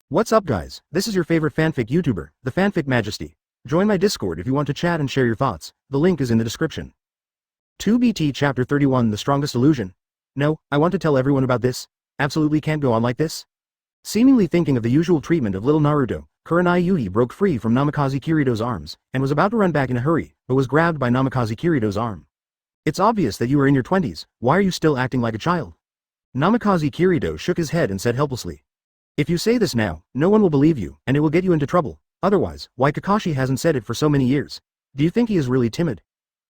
What's up guys, this is your favorite fanfic YouTuber, the Fanfic Majesty. Join my Discord if you want to chat and share your thoughts, the link is in the description. 2BT Chapter 31 The Strongest Illusion. No, I want to tell everyone about this. Absolutely can't go on like this. Seemingly thinking of the usual treatment of little Naruto, Kurenai Yuhi broke free from Namikaze Kirido's arms, and was about to run back in a hurry, but was grabbed by Namikaze Kirido's arm. It's obvious that you are in your 20s, why are you still acting like a child? Namikaze Kirido shook his head and said helplessly. If you say this now, no one will believe you, and it will get you into trouble. Otherwise, why Kakashi hasn't said it for so many years? Do you think he is really timid?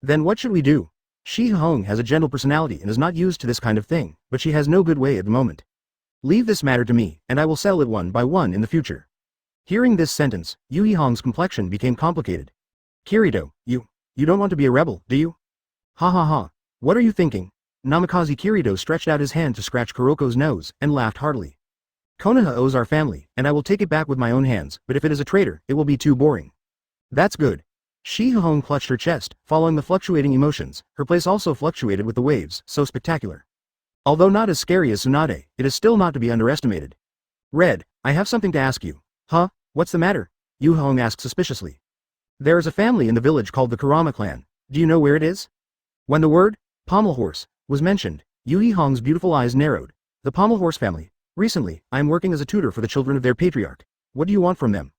Then what should we do? Shi Hong has a gentle personality and is not used to this kind of thing, but she has no good way at the moment. Leave this matter to me, and I will settle it one by one in the future. Hearing this sentence, Yuhi Hong's complexion became complicated. Kirido, you don't want to be a rebel, do you? Ha ha ha. What are you thinking? Namikaze Kirido stretched out his hand to scratch Kuroko's nose, and laughed heartily. Konoha owes our family, and I will take it back with my own hands, but if it is a traitor, it will be too boring. That's good. Shi Hong clutched her chest, following the fluctuating emotions. Her place also fluctuated with the waves, so spectacular. Although not as scary as Tsunade, it is still not to be underestimated. Red, I have something to ask you. Huh? What's the matter? Yu Hong asked suspiciously. There is a family in the village called the Kurama clan. Do you know where it is? When the word, pommel horse, was mentioned, Yuhi Hong's beautiful eyes narrowed. The pommel horse family. Recently, I am working as a tutor for the children of their patriarch. What do you want from them?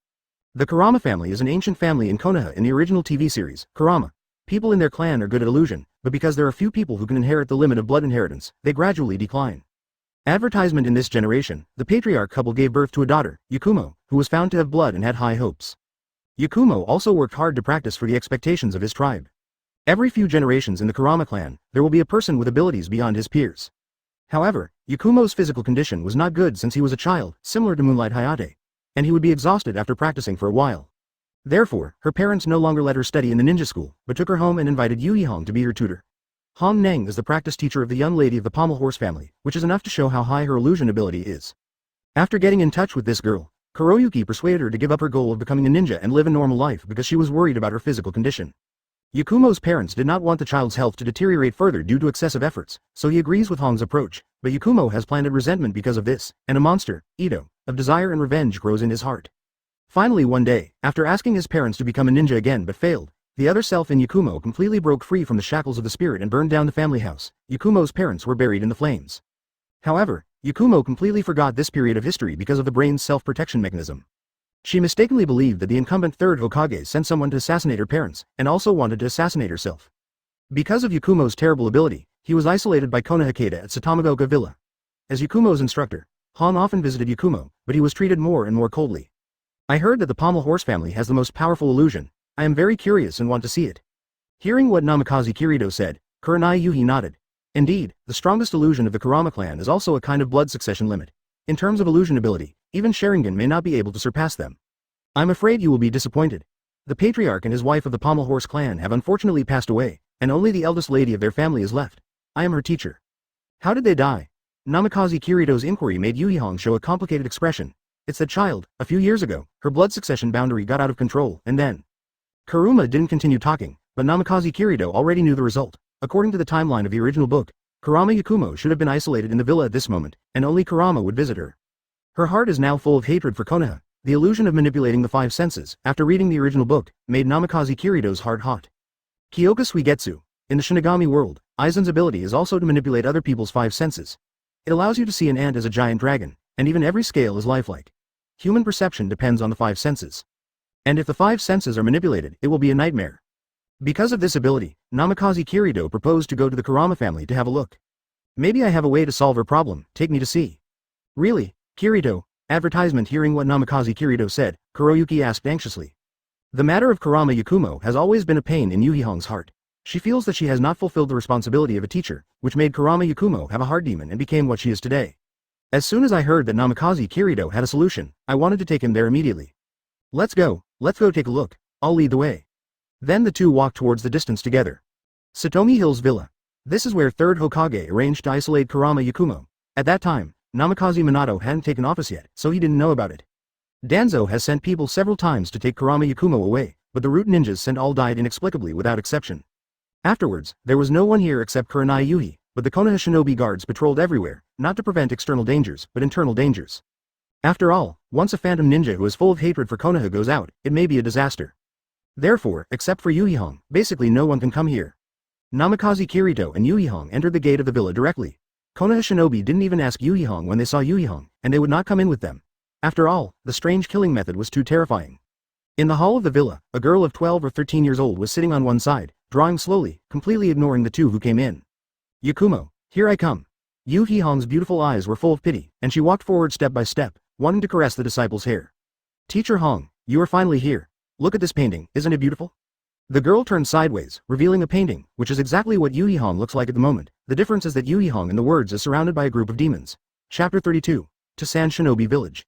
The Kurama family is an ancient family in Konoha in the original TV series, Kurama. People in their clan are good at illusion, but because there are few people who can inherit the limit of blood inheritance, they gradually decline. Advertisement in this generation, the patriarch couple gave birth to a daughter, Yakumo, who was found to have blood and had high hopes. Yakumo also worked hard to practice for the expectations of his tribe. Every few generations in the Kurama clan, there will be a person with abilities beyond his peers. However, Yakumo's physical condition was not good since he was a child, similar to Moonlight Hayate, and he would be exhausted after practicing for a while. Therefore, her parents no longer let her study in the ninja school, but took her home and invited Yuhi Hong to be her tutor. Hong Neng is the practice teacher of the young lady of the pommel horse family, which is enough to show how high her illusion ability is. After getting in touch with this girl, Kuroyuki persuaded her to give up her goal of becoming a ninja and live a normal life because she was worried about her physical condition. Yakumo's parents did not want the child's health to deteriorate further due to excessive efforts, so he agrees with Hong's approach, but Yakumo has planted resentment because of this, and a monster, Ito, of desire and revenge grows in his heart. Finally one day, after asking his parents to become a ninja again but failed, the other self in Yakumo completely broke free from the shackles of the spirit and burned down the family house. Yakumo's parents were buried in the flames. However, Yakumo completely forgot this period of history because of the brain's self-protection mechanism. She mistakenly believed that the incumbent third Hokage sent someone to assassinate her parents, and also wanted to assassinate herself. Because of Yakumo's terrible ability, he was isolated by Konoha at Satamagoka Villa. As Yakumo's instructor, Han often visited Yakumo, but he was treated more and more coldly. I heard that the pommel horse family has the most powerful illusion. I am very curious and want to see it. Hearing what Namikaze Kirido said, Kurenai Yuhi nodded. Indeed, the strongest illusion of the Kurama clan is also a kind of blood succession limit. In terms of illusion ability, even Sharingan may not be able to surpass them. I'm afraid you will be disappointed. The patriarch and his wife of the pommel horse clan have unfortunately passed away, and only the eldest lady of their family is left. I am her teacher. How did they die? Namikaze Kirido's inquiry made Yuhi Hong show a complicated expression. It's that child, a few years ago, her blood succession boundary got out of control, and then. Kurama didn't continue talking, but Namikaze Kirido already knew the result. According to the timeline of the original book, Kurama Yakumo should have been isolated in the villa at this moment, and only Kurama would visit her. Her heart is now full of hatred for Konoha. The illusion of manipulating the five senses, after reading the original book, made Namikaze Kirido's heart hot. Kyoka Suigetsu. In the Shinigami world, Aizen's ability is also to manipulate other people's five senses. It allows you to see an ant as a giant dragon, and even every scale is lifelike. Human perception depends on the five senses. And if the five senses are manipulated, it will be a nightmare. Because of this ability, Namikaze Kirido proposed to go to the Kurama family to have a look. Maybe I have a way to solve her problem, take me to see. Really, Kirido? Advertisement. Hearing what Namikaze Kirido said, Kuroyuki asked anxiously. The matter of Kurama Yakumo has always been a pain in Yuhi Hong's heart. She feels that she has not fulfilled the responsibility of a teacher, which made Kurama Yakumo have a heart demon and became what she is today. As soon as I heard that Namikaze Kirido had a solution, I wanted to take him there immediately. Let's go take a look, I'll lead the way. Then the two walked towards the distance together. Satomi Hill's villa. This is where 3rd Hokage arranged to isolate Kurama Yakumo. At that time, Namikaze Minato hadn't taken office yet, so he didn't know about it. Danzo has sent people several times to take Kurama Yakumo away, but the root ninjas sent all died inexplicably without exception. Afterwards, there was no one here except Kurenai Yuhi, but the Konoha shinobi guards patrolled everywhere, not to prevent external dangers, but internal dangers. After all, once a phantom ninja who is full of hatred for Konoha goes out, it may be a disaster. Therefore, except for Yuhihong, basically no one can come here. Namikaze Kirito and Yuhihong entered the gate of the villa directly. Konoha shinobi didn't even ask Yuhihong when they saw Yuhihong, and they would not come in with them. After all, the strange killing method was too terrifying. In the hall of the villa, a girl of 12 or 13 years old was sitting on one side, drawing slowly, completely ignoring the two who came in. Yakumo, here I come. Yuhihong's beautiful eyes were full of pity, and she walked forward step by step, wanting to caress the disciple's hair. Teacher Hong, you are finally here. Look at this painting, isn't it beautiful? The girl turned sideways, revealing a painting, which is exactly what Yuhihong looks like at the moment. The difference is that Yuhihong in the words is surrounded by a group of demons. Chapter 32. To San Shinobi Village.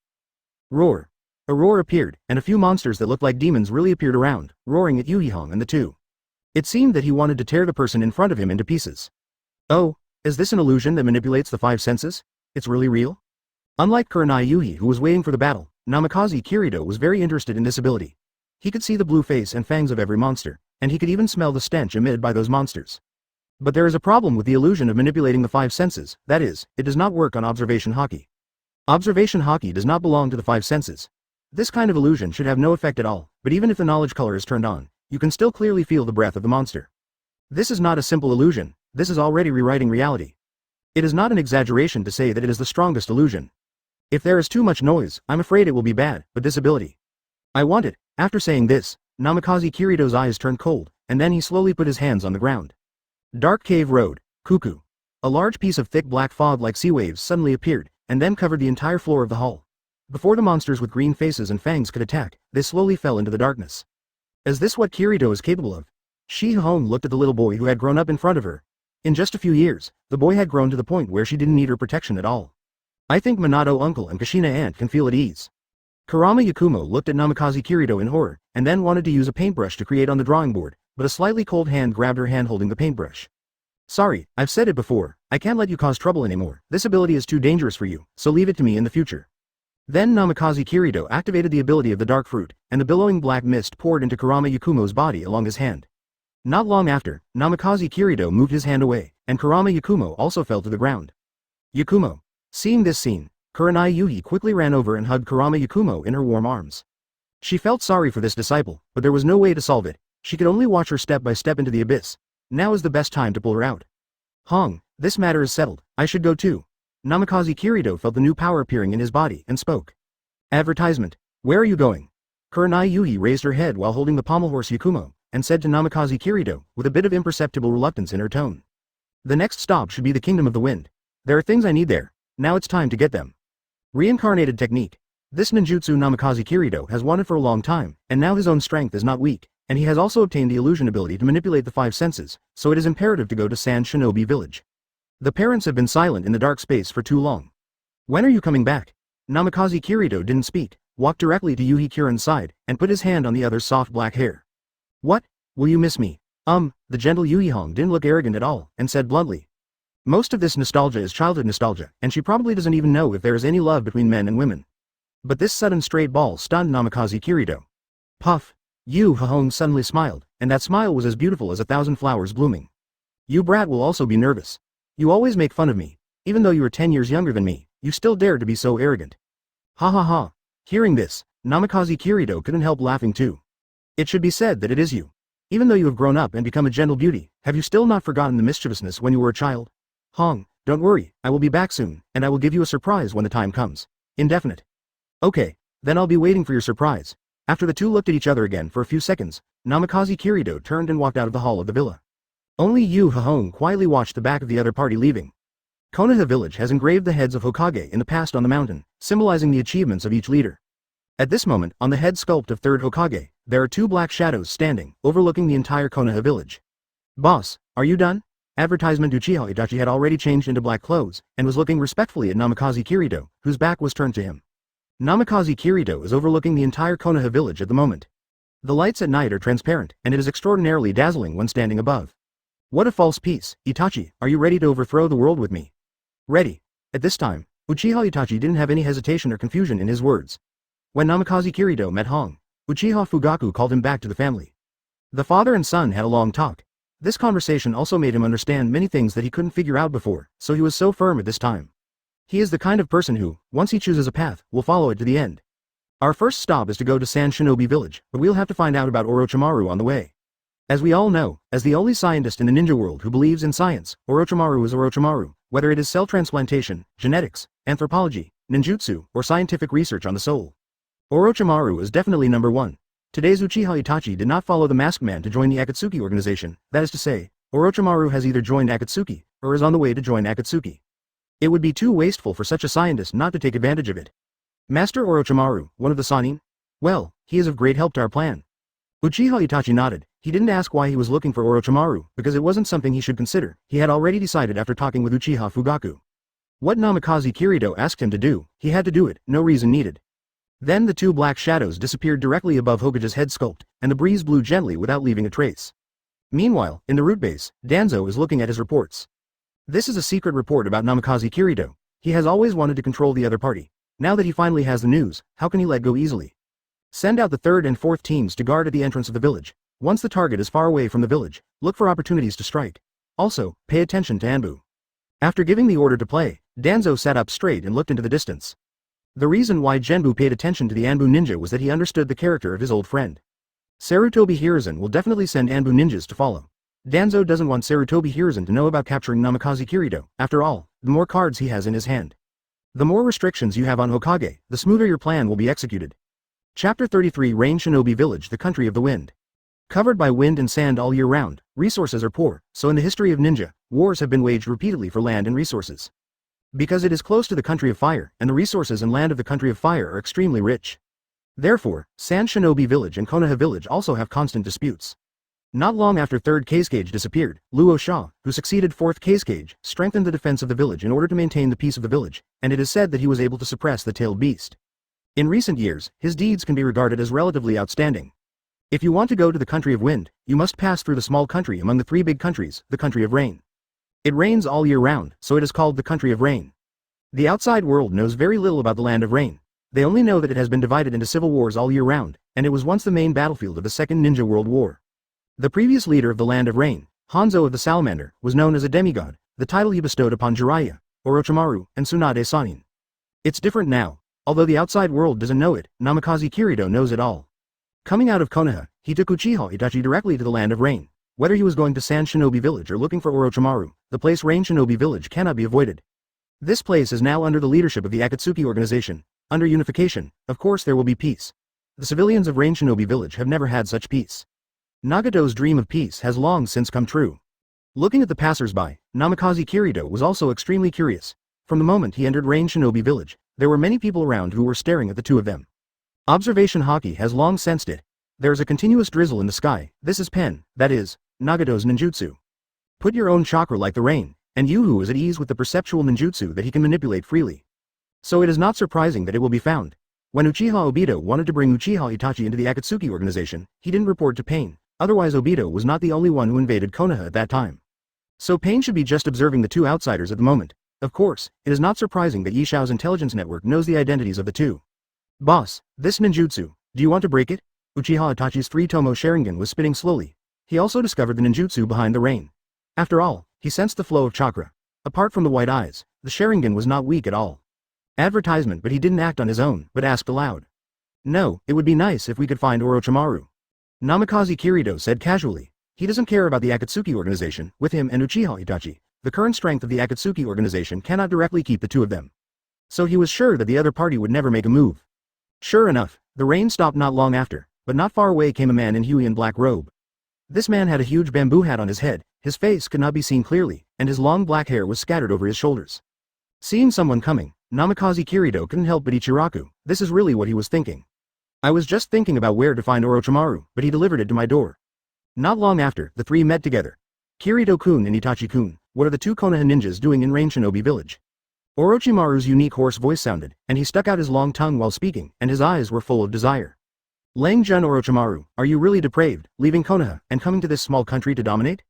Roar. A roar appeared, and a few monsters that looked like demons really appeared around, roaring at Yuhihong and the two. It seemed that he wanted to tear the person in front of him into pieces. Oh, is this an illusion that manipulates the five senses? It's really real? Unlike Kurenai Yuhi who was waiting for the battle, Namikaze Kirito was very interested in this ability. He could see the blue face and fangs of every monster, and he could even smell the stench emitted by those monsters. But there is a problem with the illusion of manipulating the five senses, that is, it does not work on observation haki. Observation haki does not belong to the five senses. This kind of illusion should have no effect at all, but even if the knowledge color is turned on, you can still clearly feel the breath of the monster. This is not a simple illusion, this is already rewriting reality. It is not an exaggeration to say that it is the strongest illusion. If there is too much noise, I'm afraid it will be bad, but this ability. I want it. After saying this, Namikaze Kirito's eyes turned cold, and then he slowly put his hands on the ground. Dark Cave Road, Cuckoo. A large piece of thick black fog like sea waves suddenly appeared, and then covered the entire floor of the hall. Before the monsters with green faces and fangs could attack, they slowly fell into the darkness. Is this what Kirito is capable of? Shi-Hong looked at the little boy who had grown up in front of her. In just a few years, the boy had grown to the point where she didn't need her protection at all. I think Minato uncle and Kushina aunt can feel at ease. Kurama Yakumo looked at Namikaze Kirito in horror, and then wanted to use a paintbrush to create on the drawing board, but a slightly cold hand grabbed her hand holding the paintbrush. Sorry, I've said it before, I can't let you cause trouble anymore, this ability is too dangerous for you, so leave it to me in the future. Then Namikaze Kirito activated the ability of the dark fruit, and the billowing black mist poured into Kurama Yakumo's body along his hand. Not long after, Namikaze Kirito moved his hand away, and Kurama Yakumo also fell to the ground. Yakumo. Seeing this scene, Kurenai Yuhi quickly ran over and hugged Kurama Yakumo in her warm arms. She felt sorry for this disciple, but there was no way to solve it, she could only watch her step by step into the abyss. Now is the best time to pull her out. Hong, this matter is settled, I should go too. Namikaze Kirito felt the new power appearing in his body and spoke. Advertisement. Where are you going? Kurenai Yuhi raised her head while holding the pommel horse Yakumo, and said to Namikaze Kirito, with a bit of imperceptible reluctance in her tone. The next stop should be the Kingdom of the Wind. There are things I need there, now it's time to get them. Reincarnated technique. This ninjutsu Namikaze Kirito has wanted for a long time, and now his own strength is not weak, and he has also obtained the illusion ability to manipulate the five senses, so it is imperative to go to San Shinobi Village. The parents have been silent in the dark space for too long. When are you coming back? Namikaze Kirito didn't speak, walked directly to Yuhi Kuren's side, and put his hand on the other's soft black hair. What? Will you miss me? The gentle Yuhihong didn't look arrogant at all, and said bluntly. Most of this nostalgia is childhood nostalgia, and she probably doesn't even know if there is any love between men and women. But this sudden straight ball stunned Namikaze Kirito. Puff. Yu-Hong suddenly smiled, and that smile was as beautiful as 1,000 flowers blooming. You brat will also be nervous. You always make fun of me. Even though you are 10 years younger than me, you still dare to be so arrogant. Ha ha ha. Hearing this, Namikaze Kirito couldn't help laughing too. It should be said that it is you. Even though you have grown up and become a gentle beauty, have you still not forgotten the mischievousness when you were a child? Hong, don't worry, I will be back soon, and I will give you a surprise when the time comes. Indefinite. Okay, then I'll be waiting for your surprise. After the two looked at each other again for a few seconds, Namikaze Kirito turned and walked out of the hall of the villa. Only Yu-Hong quietly watched the back of the other party leaving. Konoha village has engraved the heads of Hokage in the past on the mountain, symbolizing the achievements of each leader. At this moment, on the head sculpt of third Hokage, there are two black shadows standing, overlooking the entire Konoha village. Boss, are you done? Advertisement Uchiha Itachi had already changed into black clothes, and was looking respectfully at Namikaze Kirito, whose back was turned to him. Namikaze Kirito is overlooking the entire Konoha village at the moment. The lights at night are transparent, and it is extraordinarily dazzling when standing above. What a false piece, Itachi, are you ready to overthrow the world with me? Ready. At this time, Uchiha Itachi didn't have any hesitation or confusion in his words. When Namikaze Kirito met Hong, Uchiha Fugaku called him back to the family. The father and son had a long talk. This conversation also made him understand many things that he couldn't figure out before, so he was so firm at this time. He is the kind of person who, once he chooses a path, will follow it to the end. Our first stop is to go to Sand Shinobi Village, but we'll have to find out about Orochimaru on the way. As we all know, as the only scientist in the ninja world who believes in science, Orochimaru is Orochimaru, whether it is cell transplantation, genetics, anthropology, ninjutsu, or scientific research on the soul. Orochimaru is definitely number one. Today's Uchiha Itachi did not follow the masked man to join the Akatsuki organization, that is to say, Orochimaru has either joined Akatsuki, or is on the way to join Akatsuki. It would be too wasteful for such a scientist not to take advantage of it. Master Orochimaru, one of the Sannin? Well, he is of great help to our plan. Uchiha Itachi nodded. He didn't ask why he was looking for Orochimaru, because it wasn't something he should consider. He had already decided after talking with Uchiha Fugaku. What Namikaze Kirido asked him to do, he had to do it, no reason needed. Then the two black shadows disappeared directly above Hokage's head sculpt, and the breeze blew gently without leaving a trace. Meanwhile, in the root base, Danzo is looking at his reports. This is a secret report about Namikaze Kirido. He has always wanted to control the other party. Now that he finally has the news, how can he let go easily? Send out the 3rd and 4th teams to guard at the entrance of the village. Once the target is far away from the village, look for opportunities to strike. Also, pay attention to Anbu. After giving the order to play, Danzo sat up straight and looked into the distance. The reason why Genbu paid attention to the Anbu ninja was that he understood the character of his old friend. Sarutobi Hiruzen will definitely send Anbu ninjas to follow. Danzo doesn't want Sarutobi Hiruzen to know about capturing Namikaze Kirido. After all, the more cards he has in his hand, the more restrictions you have on Hokage, the smoother your plan will be executed. Chapter 33 Rain Shinobi Village, the country of the wind. Covered by wind and sand all year round, resources are poor, so in the history of ninja, wars have been waged repeatedly for land and resources. Because it is close to the country of fire, and the resources and land of the country of fire are extremely rich. Therefore, Sand Shinobi Village and Konoha Village also have constant disputes. Not long after 3rd Kazekage disappeared, Luo Sha, who succeeded 4th Kazekage, strengthened the defense of the village in order to maintain the peace of the village, and it is said that he was able to suppress the tailed beast. In recent years, his deeds can be regarded as relatively outstanding. If you want to go to the country of wind, you must pass through the small country among the 3 big countries, the country of rain. It rains all year round, so it is called the country of rain. The outside world knows very little about the land of rain. They only know that it has been divided into civil wars all year round, and it was once the main battlefield of the Second Ninja World War. The previous leader of the land of rain, Hanzo of the Salamander, was known as a demigod, the title he bestowed upon Jiraiya, Orochimaru, and Tsunade Sannin. It's different now. Although the outside world doesn't know it, Namikaze Kirido knows it all. Coming out of Konoha, he took Uchiha Itachi directly to the land of rain. Whether he was going to Sand Shinobi Village or looking for Orochimaru, the place Rain Shinobi Village cannot be avoided. This place is now under the leadership of the Akatsuki organization. Under unification, of course there will be peace. The civilians of Rain Shinobi Village have never had such peace. Nagato's dream of peace has long since come true. Looking at the passers-by, Namikaze Kirido was also extremely curious. From the moment he entered Rain Shinobi Village, there were many people around who were staring at the two of them. Observation Haki has long sensed it. There is a continuous drizzle in the sky. This is Pen, that is, Nagato's ninjutsu. Put your own chakra like the rain, and Yuhu is at ease with the perceptual ninjutsu that he can manipulate freely. So it is not surprising that it will be found. When Uchiha Obito wanted to bring Uchiha Itachi into the Akatsuki organization, he didn't report to Pain. Otherwise Obito was not the only one who invaded Konoha at that time. So Pain should be just observing the two outsiders at the moment. Of course, it is not surprising that Yishao's intelligence network knows the identities of the two. Boss, this ninjutsu, do you want to break it? Uchiha Itachi's 3-tomo Sharingan was spinning slowly. He also discovered the ninjutsu behind the rain. After all, he sensed the flow of chakra. Apart from the white eyes, the Sharingan was not weak at all. Advertisement, but he didn't act on his own, but asked aloud. No, it would be nice if we could find Orochimaru. Namikaze Kirido said casually. He doesn't care about the Akatsuki organization. With him and Uchiha Itachi, the current strength of the Akatsuki organization cannot directly keep the two of them. So he was sure that the other party would never make a move. Sure enough, the rain stopped not long after, but not far away came a man in Huion black robe. This man had a huge bamboo hat on his head, his face could not be seen clearly, and his long black hair was scattered over his shoulders. Seeing someone coming, Namikaze Kirido couldn't help but Ichiraku. This is really what he was thinking. I was just thinking about where to find Orochimaru, but he delivered it to my door. Not long after, the three met together. Kirido-kun and Itachi-kun, what are the two Konoha ninjas doing in Rain Shinobi Village? Orochimaru's unique hoarse voice sounded, and he stuck out his long tongue while speaking, and his eyes were full of desire. Lang-jun Orochimaru, are you really depraved, leaving Konoha, and coming to this small country to dominate?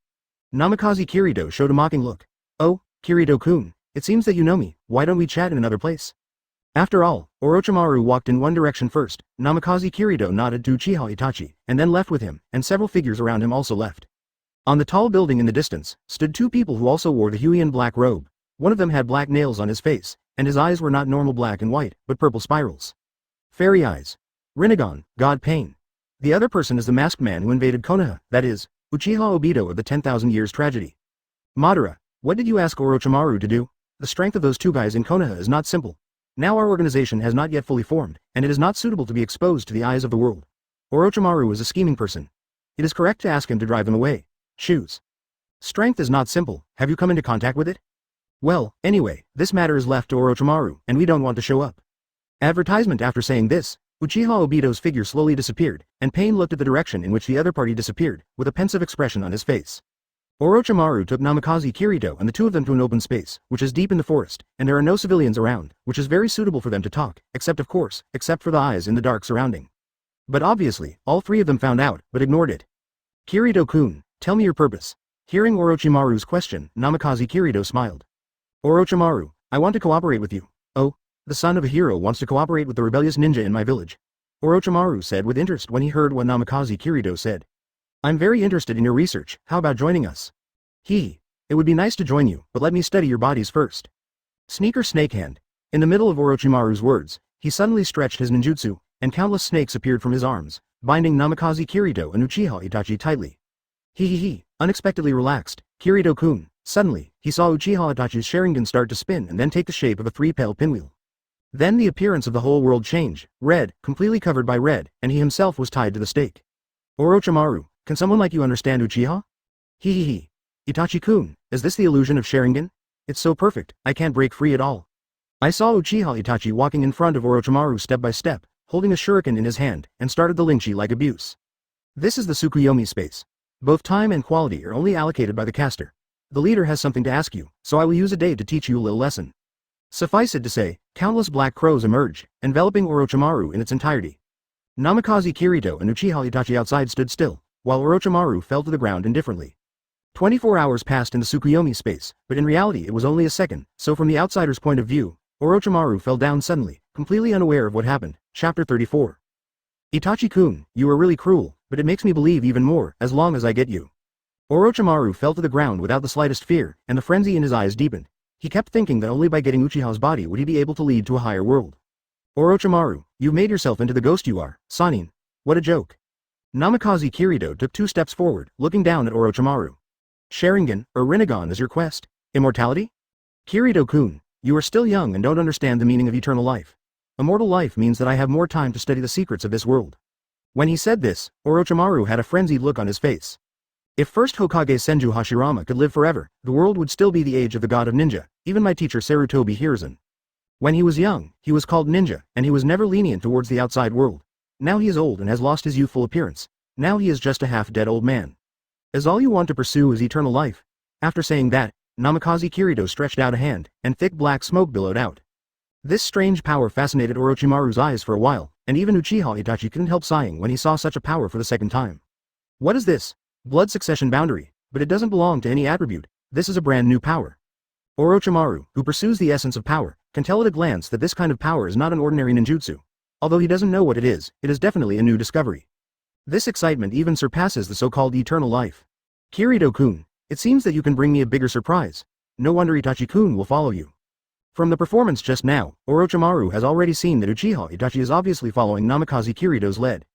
Namikaze Kirido showed a mocking look. Oh, Kirido-kun, it seems that you know me, why don't we chat in another place? After all, Orochimaru walked in one direction first, Namikaze Kirido nodded to Uchiha Itachi, and then left with him, and several figures around him also left. On the tall building in the distance, stood two people who also wore the Huion black robe. One of them had black nails on his face, and his eyes were not normal black and white, but purple spirals. Fairy eyes. Rinnegan, God Pain. The other person is the masked man who invaded Konoha, that is, Uchiha Obito of the 10,000 Years Tragedy. Madara, what did you ask Orochimaru to do? The strength of those two guys in Konoha is not simple. Now our organization has not yet fully formed, and it is not suitable to be exposed to the eyes of the world. Orochimaru is a scheming person. It is correct to ask him to drive them away. Choose. Strength is not simple, have you come into contact with it? Well, anyway, this matter is left to Orochimaru, and we don't want to show up. Advertisement. After saying this, Uchiha Obito's figure slowly disappeared, and Pain looked at the direction in which the other party disappeared, with a pensive expression on his face. Orochimaru took Namikaze Kirito and the two of them to an open space, which is deep in the forest, and there are no civilians around, which is very suitable for them to talk, except for the eyes in the dark surrounding. But obviously, all three of them found out, but ignored it. Kirito-kun, tell me your purpose. Hearing Orochimaru's question, Namikaze Kirito smiled. Orochimaru, I want to cooperate with you. Oh, the son of a hero wants to cooperate with the rebellious ninja in my village. Orochimaru said with interest when he heard what Namikaze Kirito said. I'm very interested in your research, how about joining us? It would be nice to join you, but let me study your bodies first. Sneaker Snake Hand. In the middle of Orochimaru's words, he suddenly stretched his ninjutsu, and countless snakes appeared from his arms, binding Namikaze Kirito and Uchiha Itachi tightly. Unexpectedly relaxed, Kirito-kun. Suddenly, he saw Uchiha Itachi's Sharingan start to spin and then take the shape of a three-pedal pinwheel. Then the appearance of the whole world changed, red, completely covered by red, and he himself was tied to the stake. Orochimaru, can someone like you understand Uchiha? Itachi-kun, is this the illusion of Sharingan? It's so perfect, I can't break free at all. I saw Uchiha Itachi walking in front of Orochimaru step by step, holding a shuriken in his hand, and started the Lingchi-like abuse. This is the Tsukuyomi space. Both time and quality are only allocated by the caster. The leader has something to ask you, so I will use a day to teach you a little lesson. Suffice it to say, countless black crows emerged, enveloping Orochimaru in its entirety. Namikaze Kirito and Uchiha Itachi outside stood still, while Orochimaru fell to the ground indifferently. 24 hours passed in the Tsukuyomi space, but in reality it was only a second, so from the outsider's point of view, Orochimaru fell down suddenly, completely unaware of what happened. Chapter 34. Itachi-kun, you are really cruel, but it makes me believe even more, as long as I get you. Orochimaru fell to the ground without the slightest fear, and the frenzy in his eyes deepened. He kept thinking that only by getting Uchiha's body would he be able to lead to a higher world. Orochimaru, you've made yourself into the ghost you are, Sanin. What a joke. Namikaze Kirito took 2 steps forward, looking down at Orochimaru. Sharingan, or Rinnegan is your quest? Immortality? Kirito-kun, you are still young and don't understand the meaning of eternal life. Immortal life means that I have more time to study the secrets of this world. When he said this, Orochimaru had a frenzied look on his face. If first Hokage Senju Hashirama could live forever, the world would still be the age of the god of ninja, even my teacher Sarutobi Hiruzen. When he was young, he was called ninja, and he was never lenient towards the outside world. Now he is old and has lost his youthful appearance. Now he is just a half-dead old man. Is all you want to pursue is eternal life? After saying that, Namikaze Kirito stretched out a hand, and thick black smoke billowed out. This strange power fascinated Orochimaru's eyes for a while, and even Uchiha Itachi couldn't help sighing when he saw such a power for the second time. What is this? Blood succession boundary, but it doesn't belong to any attribute. This is a brand new power. Orochimaru, who pursues the essence of power, can tell at a glance that this kind of power is not an ordinary ninjutsu. Although he doesn't know what it is definitely a new discovery. This excitement even surpasses the so-called eternal life. Kirito-kun, it seems that you can bring me a bigger surprise. No wonder Itachi-kun will follow you. From the performance just now, Orochimaru has already seen that Uchiha Itachi is obviously following Namikaze Kirito's lead.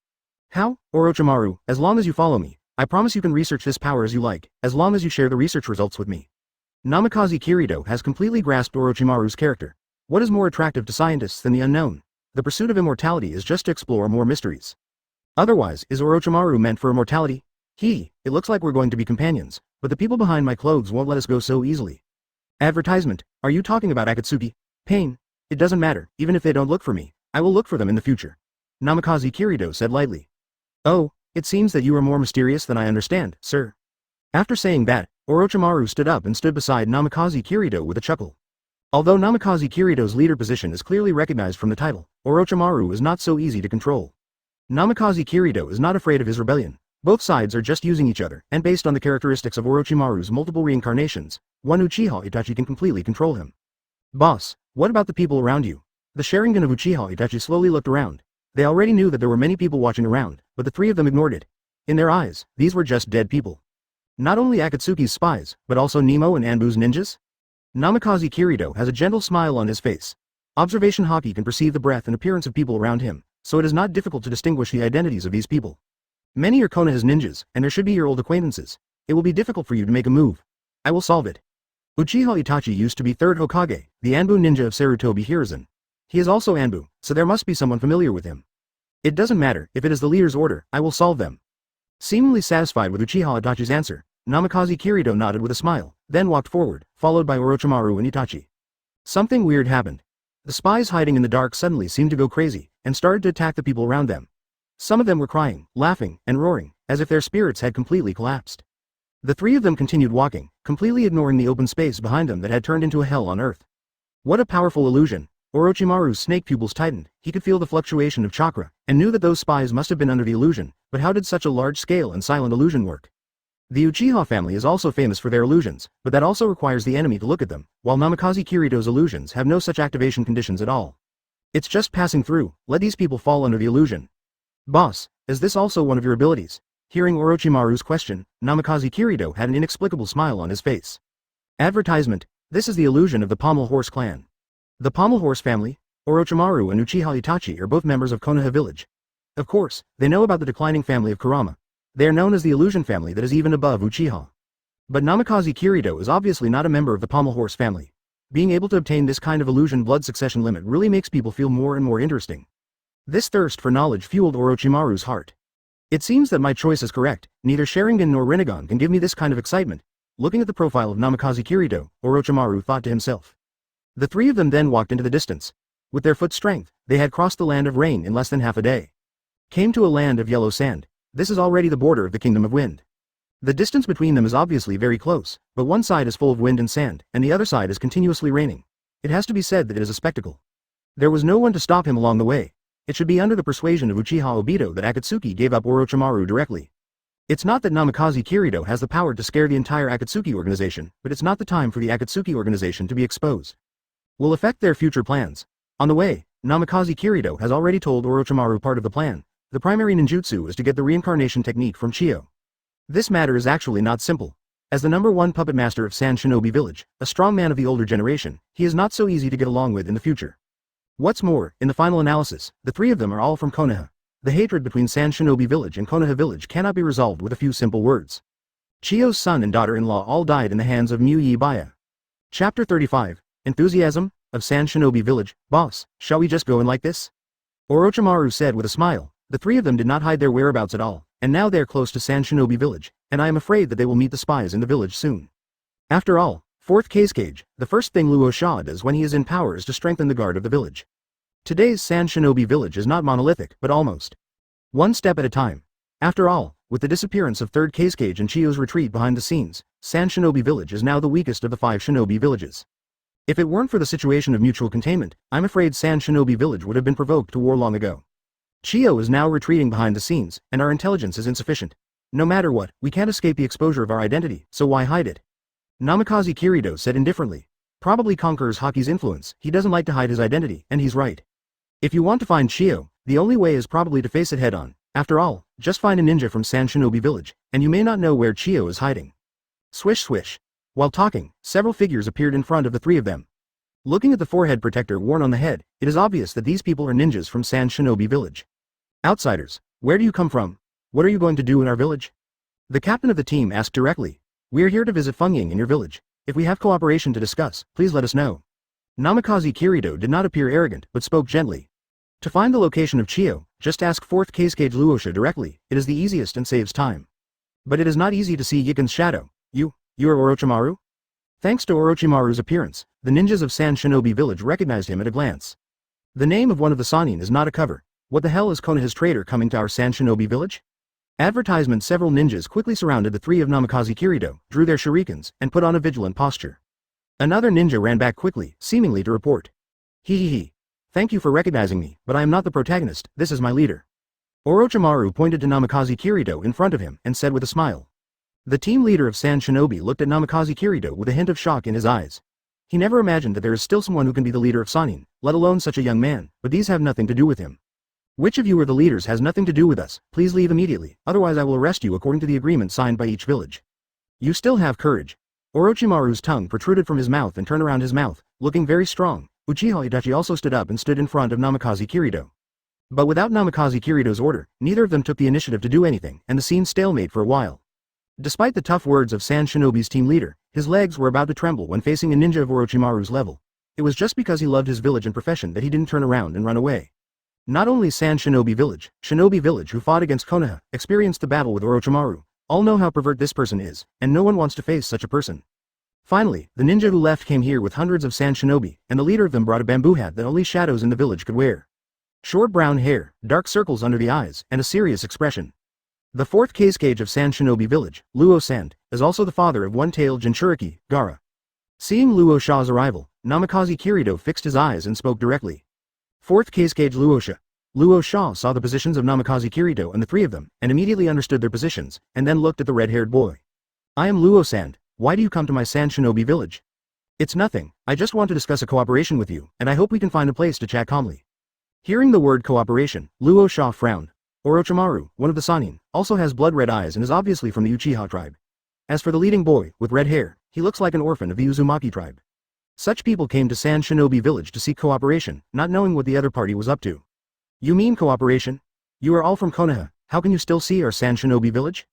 How? Orochimaru, as long as you follow me, I promise you can research this power as you like, as long as you share the research results with me. Namikaze Kirito has completely grasped Orochimaru's character. What is more attractive to scientists than the unknown? The pursuit of immortality is just to explore more mysteries. Otherwise, is Orochimaru meant for immortality? It looks like we're going to be companions, but the people behind my clothes won't let us go so easily. Advertisement, are you talking about Akatsuki? Pain? It doesn't matter, even if they don't look for me, I will look for them in the future. Namikaze Kirito said lightly. Oh, it seems that you are more mysterious than I understand, sir. After saying that, Orochimaru stood up and stood beside Namikaze Kirito with a chuckle. Although Namikaze Kirito's leader position is clearly recognized from the title, Orochimaru is not so easy to control. Namikaze Kirito is not afraid of his rebellion. Both sides are just using each other, and based on the characteristics of Orochimaru's multiple reincarnations, one Uchiha Itachi can completely control him. Boss, what about the people around you? The Sharingan of Uchiha Itachi slowly looked around. They already knew that there were many people watching around, but the three of them ignored it. In their eyes, these were just dead people. Not only Akatsuki's spies, but also Nemo and Anbu's ninjas? Namikaze Kirito has a gentle smile on his face. Observation Haki can perceive the breath and appearance of people around him, so it is not difficult to distinguish the identities of these people. Many are Konoha's ninjas, and there should be your old acquaintances. It will be difficult for you to make a move. I will solve it. Uchiha Itachi used to be 3rd Hokage, the Anbu ninja of Sarutobi Hiruzen. He is also Anbu, so there must be someone familiar with him. It doesn't matter, if it is the leader's order, I will solve them. Seemingly satisfied with Uchiha Itachi's answer, Namikaze Kirito nodded with a smile, then walked forward, followed by Orochimaru and Itachi. Something weird happened. The spies hiding in the dark suddenly seemed to go crazy, and started to attack the people around them. Some of them were crying, laughing, and roaring, as if their spirits had completely collapsed. The 3 of them continued walking, completely ignoring the open space behind them that had turned into a hell on earth. What a powerful illusion! Orochimaru's snake pupils tightened, he could feel the fluctuation of chakra, and knew that those spies must have been under the illusion, but how did such a large-scale and silent illusion work? The Uchiha family is also famous for their illusions, but that also requires the enemy to look at them, while Namikaze Kirito's illusions have no such activation conditions at all. It's just passing through, let these people fall under the illusion. Boss, is this also one of your abilities? Hearing Orochimaru's question, Namikaze Kirito had an inexplicable smile on his face. Advertisement, this is the illusion of the Pommel Horse clan. The Pommel Horse family, Orochimaru and Uchiha Itachi are both members of Konoha village. Of course, they know about the declining family of Kurama. They are known as the illusion family that is even above Uchiha. But Namikaze Kirito is obviously not a member of the Pommel Horse family. Being able to obtain this kind of illusion blood succession limit really makes people feel more and more interesting. This thirst for knowledge fueled Orochimaru's heart. It seems that my choice is correct, neither Sharingan nor Rinnegan can give me this kind of excitement. Looking at the profile of Namikaze Kirito, Orochimaru thought to himself. The 3 of them then walked into the distance. With their foot strength, they had crossed the land of rain in less than half a day. Came to a land of yellow sand. This is already the border of the Kingdom of Wind. The distance between them is obviously very close, but one side is full of wind and sand, and the other side is continuously raining. It has to be said that it is a spectacle. There was no one to stop him along the way. It should be under the persuasion of Uchiha Obito that Akatsuki gave up Orochimaru directly. It's not that Namikaze Kirito has the power to scare the entire Akatsuki organization, but it's not the time for the Akatsuki organization to be exposed. Will affect their future plans. On the way, Namikaze Kirito has already told Orochimaru part of the plan. The primary ninjutsu is to get the reincarnation technique from Chiyo. This matter is actually not simple. As the #1 puppet master of Sand Shinobi Village, a strong man of the older generation, he is not so easy to get along with in the future. What's more, in the final analysis, the 3 of them are all from Konoha. The hatred between Sand Shinobi Village and Konoha Village cannot be resolved with a few simple words. Chiyo's son and daughter-in-law all died in the hands of Muyi Baya. Chapter 35, Enthusiasm, of Sand Shinobi Village. Boss, shall we just go in like this? Orochimaru said with a smile. The 3 of them did not hide their whereabouts at all, and now they are close to Sand Shinobi Village, and I am afraid that they will meet the spies in the village soon. After all, 4th Kazekage, the first thing Luo Sha does when he is in power is to strengthen the guard of the village. Today's Sand Shinobi Village is not monolithic, but almost. One step at a time. After all, with the disappearance of 3rd Kazekage and Chiyo's retreat behind the scenes, Sand Shinobi Village is now the weakest of the 5 shinobi villages. If it weren't for the situation of mutual containment, I'm afraid Sand Shinobi Village would have been provoked to war long ago. Chiyo is now retreating behind the scenes, and our intelligence is insufficient. No matter what, we can't escape the exposure of our identity, so why hide it? Namikaze Kirito said indifferently. Probably conquers Haki's influence, he doesn't like to hide his identity, and he's right. If you want to find Chiyo, the only way is probably to face it head on. After all, just find a ninja from Sand Shinobi Village, and you may not know where Chiyo is hiding. Swish swish. While talking, several figures appeared in front of the 3 of them. Looking at the forehead protector worn on the head, it is obvious that these people are ninjas from Sand Shinobi Village. Outsiders, where do you come from? What are you going to do in our village? The captain of the team asked directly. We're here to visit Fungying in your village. If we have cooperation to discuss, please let us know. Namikaze Kirito did not appear arrogant, but spoke gently. To find the location of Chiyo, just ask 4th Kazekage Luosha directly, it is the easiest and saves time. But it is not easy to see Yikin's shadow. You are Orochimaru? Thanks to Orochimaru's appearance, the ninjas of Sand Shinobi Village recognized him at a glance. The name of one of the Sannin is not a cover. What the hell is Konoha's traitor coming to our Sand Shinobi Village? Advertisement. Several ninjas quickly surrounded the 3 of Namikaze Kirito, drew their shurikens, and put on a vigilant posture. Another ninja ran back quickly, seemingly to report. He. Thank you for recognizing me, but I am not the protagonist, this is my leader. Orochimaru pointed to Namikaze Kirito in front of him, and said with a smile. The team leader of Sand Shinobi looked at Namikaze Kirito with a hint of shock in his eyes. He never imagined that there is still someone who can be the leader of Sannin, let alone such a young man, but these have nothing to do with him. Which of you are the leaders has nothing to do with us, please leave immediately, otherwise I will arrest you according to the agreement signed by each village. You still have courage. Orochimaru's tongue protruded from his mouth and turned around his mouth, looking very strong. Uchiha Itachi also stood up and stood in front of Namikaze Minato. But without Namikaze Kirito's order, neither of them took the initiative to do anything, and the scene stalemate for a while. Despite the tough words of Sand Shinobi's team leader, his legs were about to tremble when facing a ninja of Orochimaru's level. It was just because he loved his village and profession that he didn't turn around and run away. Not only Sand Shinobi Village who fought against Konoha, experienced the battle with Orochimaru, all know how pervert this person is, and no one wants to face such a person. Finally, the ninja who left came here with hundreds of Sand Shinobi, and the leader of them brought a bamboo hat that only shadows in the village could wear. Short brown hair, dark circles under the eyes, and a serious expression. The fourth Kazekage of Sand Shinobi Village, Luo Sand, is also the father of one-tailed Jinchuriki, Gaara. Seeing Luo Sha's arrival, Namikaze Kirito fixed his eyes and spoke directly. Fourth Kazekage Luo Sha saw the positions of Namikaze Kirito and the three of them, and immediately understood their positions, and then looked at the red-haired boy. I am Luo Sand, why do you come to my Sand Shinobi Village? It's nothing, I just want to discuss a cooperation with you, and I hope we can find a place to chat calmly. Hearing the word cooperation, Luo Sha frowned. Orochimaru, one of the Sannin, also has blood-red eyes and is obviously from the Uchiha tribe. As for the leading boy, with red hair, he looks like an orphan of the Uzumaki tribe. Such people came to Sand Shinobi Village to seek cooperation, not knowing what the other party was up to. You mean cooperation? You are all from Konoha, how can you still see our Sand Shinobi Village?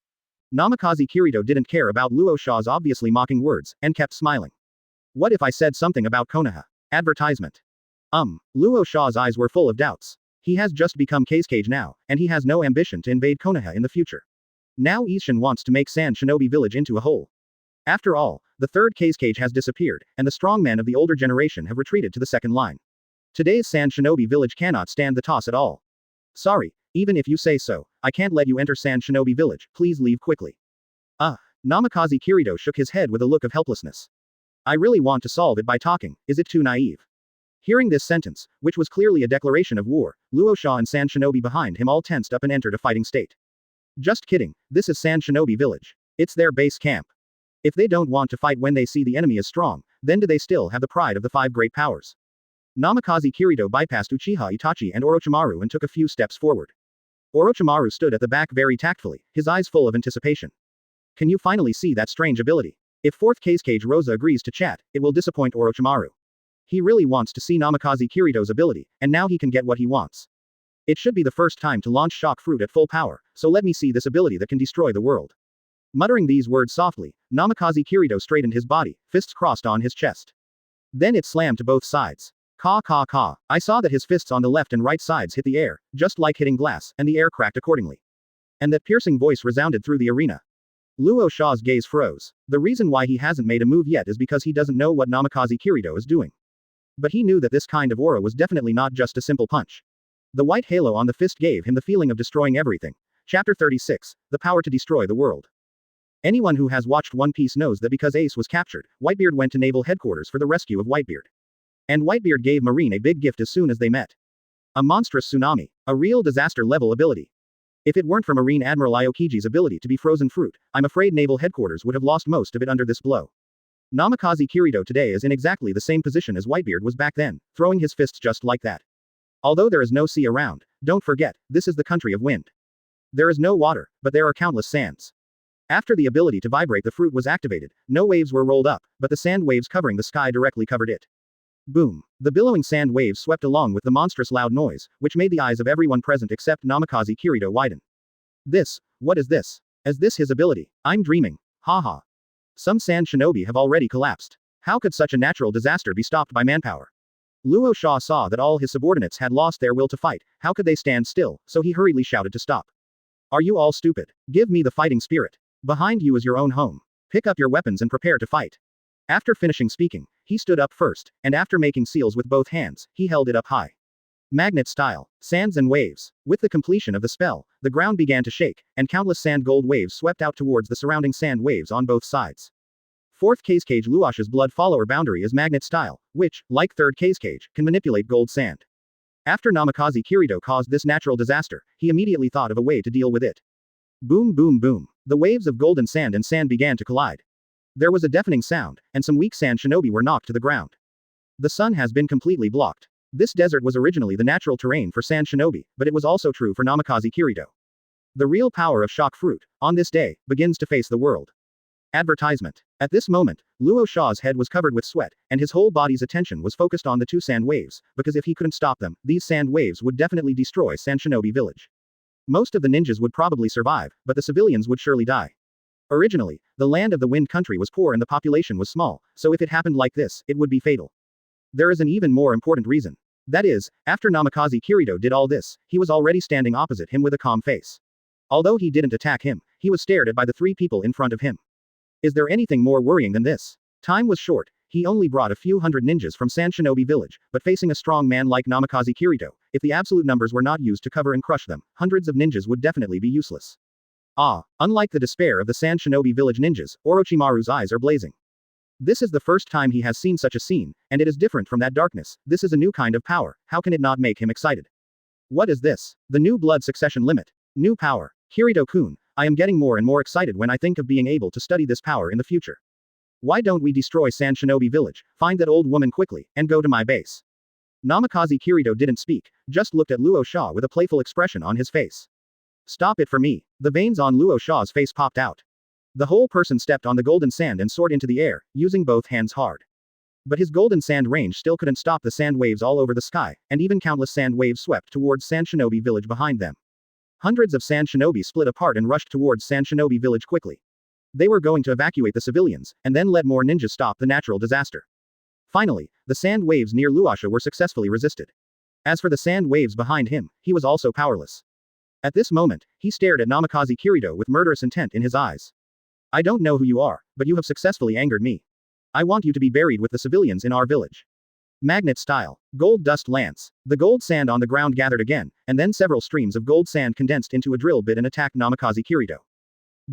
Namikaze Kirito didn't care about Luo Sha's obviously mocking words, and kept smiling. What if I said something about Konoha? Advertisement. Luo Sha's eyes were full of doubts. He has just become Kazekage now, and he has no ambition to invade Konoha in the future. Now Ishin wants to make Sand Shinobi Village into a whole. After all, the third Kazekage has disappeared, and the strongmen of the older generation have retreated to the second line. Today's Sand Shinobi Village cannot stand the toss at all. Sorry, even if you say so, I can't let you enter Sand Shinobi Village, please leave quickly. Namikaze Kirito shook his head with a look of helplessness. I really want to solve it by talking, is it too naive? Hearing this sentence, which was clearly a declaration of war, Luo Sha and Sand Shinobi behind him all tensed up and entered a fighting state. Just kidding, this is Sand Shinobi Village. It's their base camp. If they don't want to fight when they see the enemy is strong, then do they still have the pride of the five great powers? Namikaze Kirito bypassed Uchiha Itachi and Orochimaru and took a few steps forward. Orochimaru stood at the back very tactfully, his eyes full of anticipation. Can you finally see that strange ability? If 4th Kazekage Rosa agrees to chat, it will disappoint Orochimaru. He really wants to see Namikaze Kirito's ability, and now he can get what he wants. It should be the first time to launch shock fruit at full power, so let me see this ability that can destroy the world. Muttering these words softly, Namikaze Kirito straightened his body, fists crossed on his chest. Then it slammed to both sides. Ka ka ka. I saw that his fists on the left and right sides hit the air, just like hitting glass, and the air cracked accordingly. And that piercing voice resounded through the arena. Luo Sha's gaze froze. The reason why he hasn't made a move yet is because he doesn't know what Namikaze Kirito is doing. But he knew that this kind of aura was definitely not just a simple punch. The white halo on the fist gave him the feeling of destroying everything. Chapter 36, The Power to Destroy the World. Anyone who has watched One Piece knows that because Ace was captured, Whitebeard went to naval headquarters for the rescue of Whitebeard. And Whitebeard gave Marine a big gift as soon as they met. A monstrous tsunami. A real disaster-level ability. If it weren't for Marine Admiral Aokiji's ability to be frozen fruit, I'm afraid naval headquarters would have lost most of it under this blow. Namikaze Kirito today is in exactly the same position as Whitebeard was back then, throwing his fists just like that. Although there is no sea around, don't forget, this is the country of wind. There is no water, but there are countless sands. After the ability to vibrate the fruit was activated, no waves were rolled up, but the sand waves covering the sky directly covered it. Boom. The billowing sand waves swept along with the monstrous loud noise, which made the eyes of everyone present except Namikaze Kirito widen. What is this? Is this his ability? I'm dreaming. Haha. Some sand shinobi have already collapsed. How could such a natural disaster be stopped by manpower? Luo Sha saw that all his subordinates had lost their will to fight, how could they stand still, so he hurriedly shouted to stop. Are you all stupid? Give me the fighting spirit. Behind you is your own home. Pick up your weapons and prepare to fight. After finishing speaking, he stood up first, and after making seals with both hands, he held it up high. Magnet style. Sands and waves. With the completion of the spell, the ground began to shake, and countless sand gold waves swept out towards the surrounding sand waves on both sides. 4th Kazekage Luosh's blood follower boundary is magnet style, which, like 3rd Kazekage, can manipulate gold sand. After Namikaze Kirito caused this natural disaster, he immediately thought of a way to deal with it. Boom boom boom. The waves of golden sand and sand began to collide. There was a deafening sound, and some weak sand shinobi were knocked to the ground. The sun has been completely blocked. This desert was originally the natural terrain for sand shinobi, but it was also true for Namikaze Kirito. The real power of shock fruit, on this day, begins to face the world. Advertisement. At this moment, Luo Sha's head was covered with sweat, and his whole body's attention was focused on the two sand waves, because if he couldn't stop them, these sand waves would definitely destroy Sand Shinobi Village. Most of the ninjas would probably survive, but the civilians would surely die. Originally, the land of the Wind Country was poor and the population was small, so if it happened like this, it would be fatal. There is an even more important reason. That is, after Namikaze Kirito did all this, he was already standing opposite him with a calm face. Although he didn't attack him, he was stared at by the three people in front of him. Is there anything more worrying than this? Time was short, he only brought a few hundred ninjas from Sand Shinobi Village, but facing a strong man like Namikaze Kirito, if the absolute numbers were not used to cover and crush them, hundreds of ninjas would definitely be useless. Unlike the despair of the Sand Shinobi Village ninjas, Orochimaru's eyes are blazing. This is the first time he has seen such a scene, and it is different from that darkness. This is a new kind of power, how can it not make him excited? What is this? The new blood succession limit. New power. Kirito-kun, I am getting more and more excited when I think of being able to study this power in the future. Why don't we destroy Sand Shinobi Village, find that old woman quickly, and go to my base? Namikaze Kirito didn't speak, just looked at Luo Sha with a playful expression on his face. Stop it for me. The veins on Luo Sha's face popped out. The whole person stepped on the golden sand and soared into the air, using both hands hard. But his golden sand range still couldn't stop the sand waves all over the sky, and even countless sand waves swept towards Sand Shinobi Village behind them. Hundreds of Sand Shinobi split apart and rushed towards Sand Shinobi Village quickly. They were going to evacuate the civilians, and then let more ninjas stop the natural disaster. Finally, the sand waves near Luosha were successfully resisted. As for the sand waves behind him, he was also powerless. At this moment, he stared at Namikaze Kirito with murderous intent in his eyes. I don't know who you are, but you have successfully angered me. I want you to be buried with the civilians in our village. Magnet style. Gold dust lance. The gold sand on the ground gathered again, and then several streams of gold sand condensed into a drill bit and attacked Namikaze Kirito.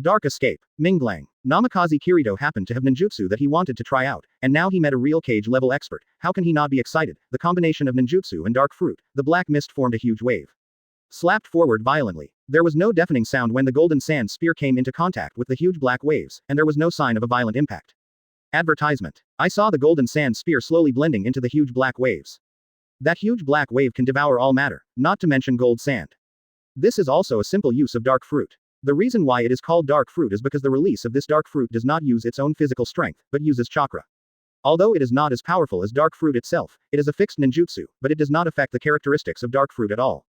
Dark escape. Minglang. Namikaze Kirito happened to have ninjutsu that he wanted to try out, and now he met a real cage level expert. How can he not be excited? The combination of ninjutsu and dark fruit, the black mist formed a huge wave. Slapped forward violently. There was no deafening sound when the golden sand spear came into contact with the huge black waves, and there was no sign of a violent impact. Advertisement. I saw the golden sand spear slowly blending into the huge black waves. That huge black wave can devour all matter, not to mention gold sand. This is also a simple use of dark fruit. The reason why it is called dark fruit is because the release of this dark fruit does not use its own physical strength, but uses chakra. Although it is not as powerful as dark fruit itself, it is a fixed ninjutsu, but it does not affect the characteristics of dark fruit at all.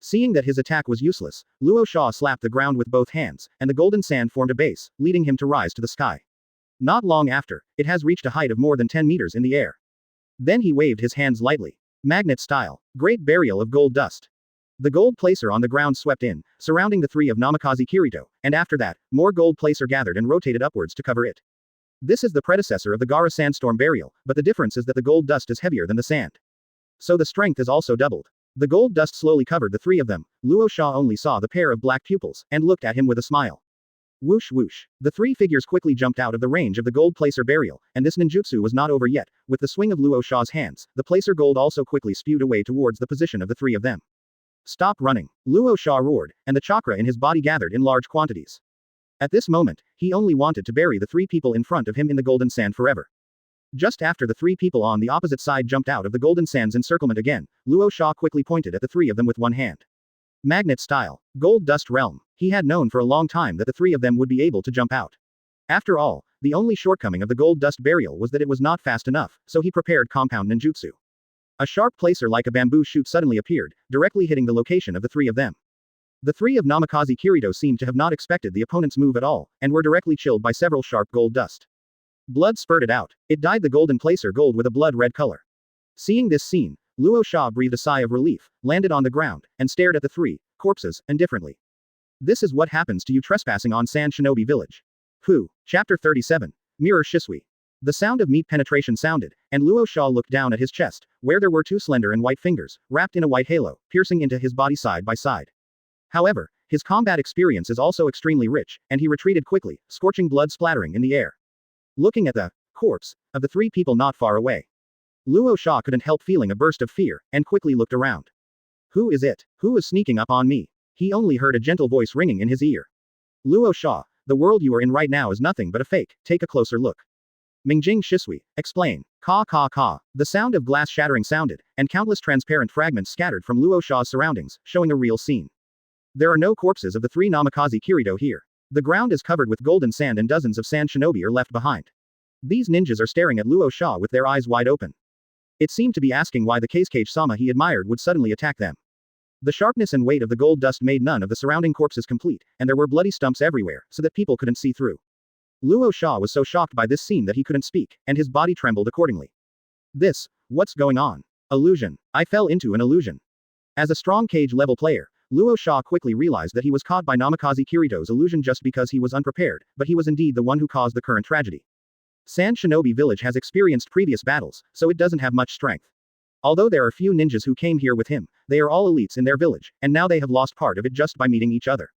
Seeing that his attack was useless, Luo Sha slapped the ground with both hands, and the golden sand formed a base, leading him to rise to the sky. Not long after, it has reached a height of more than 10 meters in the air. Then he waved his hands lightly. Magnet style. Great burial of gold dust. The gold placer on the ground swept in, surrounding the three of Namikaze Kirito, and after that, more gold placer gathered and rotated upwards to cover it. This is the predecessor of the Gara sandstorm burial, but the difference is that the gold dust is heavier than the sand. So the strength is also doubled. The gold dust slowly covered the three of them. Luo Sha only saw the pair of black pupils, and looked at him with a smile. Whoosh whoosh. The three figures quickly jumped out of the range of the gold placer burial, and this ninjutsu was not over yet. With the swing of Luo Sha's hands, the placer gold also quickly spewed away towards the position of the three of them. Stop running. Luo Sha roared, and the chakra in his body gathered in large quantities. At this moment, he only wanted to bury the three people in front of him in the golden sand forever. Just after the three people on the opposite side jumped out of the golden sand's encirclement again, Luo Sha quickly pointed at the three of them with one hand. Magnet style. Gold dust realm. He had known for a long time that the three of them would be able to jump out. After all, the only shortcoming of the gold dust burial was that it was not fast enough, so he prepared compound ninjutsu. A sharp placer like a bamboo shoot suddenly appeared, directly hitting the location of the three of them. The three of Namikaze Kirito seemed to have not expected the opponent's move at all, and were directly chilled by several sharp gold dust. Blood spurted out. It dyed the golden placer gold with a blood-red color. Seeing this scene, Luo Sha breathed a sigh of relief, landed on the ground, and stared at the three corpses indifferently. This is what happens to you trespassing on Sand Shinobi Village. Coup. Chapter 37. Mirror Shisui. The sound of meat penetration sounded, and Luo Sha looked down at his chest, where there were two slender and white fingers, wrapped in a white halo, piercing into his body side by side. However, his combat experience is also extremely rich, and he retreated quickly, scorching blood splattering in the air. Looking at the corpse of the three people not far away, Luo Sha couldn't help feeling a burst of fear, and quickly looked around. Who is it? Who is sneaking up on me? He only heard a gentle voice ringing in his ear. Luo Sha, the world you are in right now is nothing but a fake, take a closer look. Mingjing Shisui, explain. Ka ka ka. The sound of glass shattering sounded, and countless transparent fragments scattered from Luo Sha's surroundings, showing a real scene. There are no corpses of the three Namikaze Kirito here. The ground is covered with golden sand and dozens of sand shinobi are left behind. These ninjas are staring at Luo Sha with their eyes wide open. It seemed to be asking why the Kazekage-sama he admired would suddenly attack them. The sharpness and weight of the gold dust made none of the surrounding corpses complete, and there were bloody stumps everywhere, so that people couldn't see through. Luo Sha was so shocked by this scene that he couldn't speak, and his body trembled accordingly. What's going on? Illusion. I fell into an illusion. As a strong cage-level player, Luo Sha quickly realized that he was caught by Namikaze Kirito's illusion just because he was unprepared, but he was indeed the one who caused the current tragedy. Sand Shinobi Village has experienced previous battles, so it doesn't have much strength. Although there are few ninjas who came here with him, they are all elites in their village, and now they have lost part of it just by meeting each other.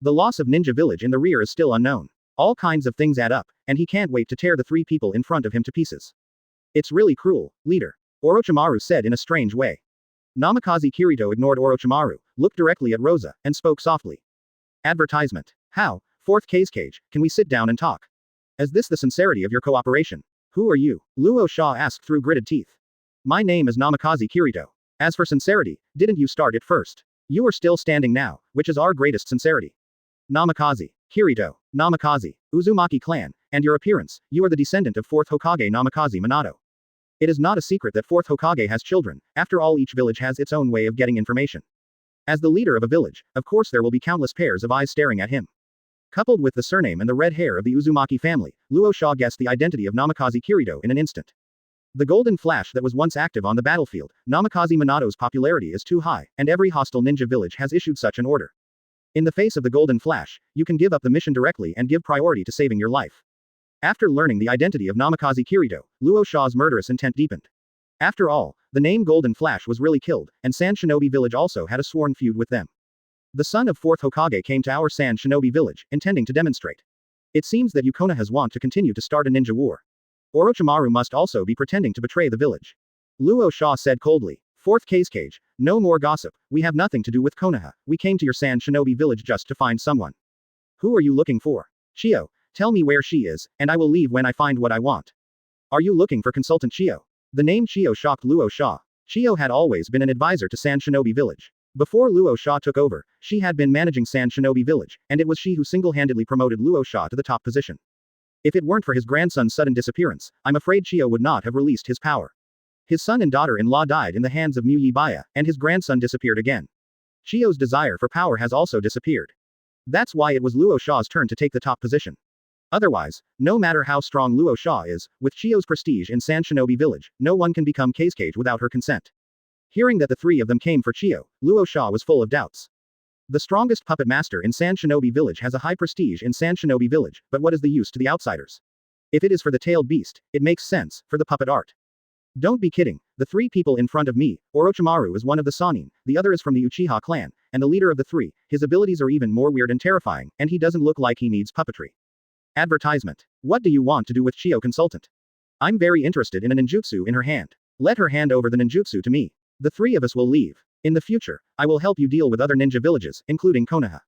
The loss of Ninja Village in the rear is still unknown. All kinds of things add up, and he can't wait to tear the 3 people in front of him to pieces. It's really cruel, leader. Orochimaru said in a strange way. Namikaze Kirito ignored Orochimaru, looked directly at Rosa, and spoke softly. Advertisement. How, 4th Kazekage, can we sit down and talk? Is this the sincerity of your cooperation? Who are you? Luo Sha asked through gritted teeth. My name is Namikaze Kirito. As for sincerity, didn't you start it first? You are still standing now, which is our greatest sincerity. Namikaze, Kirito, Namikaze, Uzumaki clan, and your appearance, you are the descendant of 4th Hokage Namikaze Minato. It is not a secret that 4th Hokage has children, after all each village has its own way of getting information. As the leader of a village, of course there will be countless pairs of eyes staring at him. Coupled with the surname and the red hair of the Uzumaki family, Luo Sha guessed the identity of Namikaze Kirito in an instant. The golden flash that was once active on the battlefield, Namikaze Minato's popularity is too high, and every hostile ninja village has issued such an order. In the face of the golden flash, you can give up the mission directly and give priority to saving your life. After learning the identity of Namikaze Kirito, Luo Sha's murderous intent deepened. After all, the name Golden Flash was really killed, and Sand Shinobi Village also had a sworn feud with them. The son of 4th Hokage came to our Sand Shinobi Village, intending to demonstrate. It seems that you Konohas want to continue to start a ninja war. Orochimaru must also be pretending to betray the village. Luo Sha said coldly. 4th Kazekage, no more gossip, we have nothing to do with Konoha, we came to your Sand Shinobi Village just to find someone. Who are you looking for? Chiyo, tell me where she is, and I will leave when I find what I want. Are you looking for Consultant Chiyo? The name Chiyo shocked Luo Sha. Chiyo had always been an advisor to Sand Shinobi Village. Before Luo Sha took over, she had been managing Sand Shinobi Village, and it was she who single-handedly promoted Luo Sha to the top position. If it weren't for his grandson's sudden disappearance, I'm afraid Chiyo would not have released his power. His son and daughter-in-law died in the hands of Mu Yibaya, and his grandson disappeared again. Chiyo's desire for power has also disappeared. That's why it was Luo Sha's turn to take the top position. Otherwise, no matter how strong Luo Sha is, with Chiyo's prestige in Sand Shinobi Village, no one can become Kazekage without her consent. Hearing that the 3 of them came for Chiyo, Luo Sha was full of doubts. The strongest puppet master in Sand Shinobi Village has a high prestige in Sand Shinobi Village, but what is the use to the outsiders? If it is for the tailed beast, it makes sense, for the puppet art. Don't be kidding, the 3 people in front of me, Orochimaru is one of the Sannin, the other is from the Uchiha clan, and the leader of the 3, his abilities are even more weird and terrifying, and he doesn't look like he needs puppetry. Advertisement. What do you want to do with Chiyo Consultant? I'm very interested in a ninjutsu in her hand. Let her hand over the ninjutsu to me. The 3 of us will leave. In the future, I will help you deal with other ninja villages, including Konoha.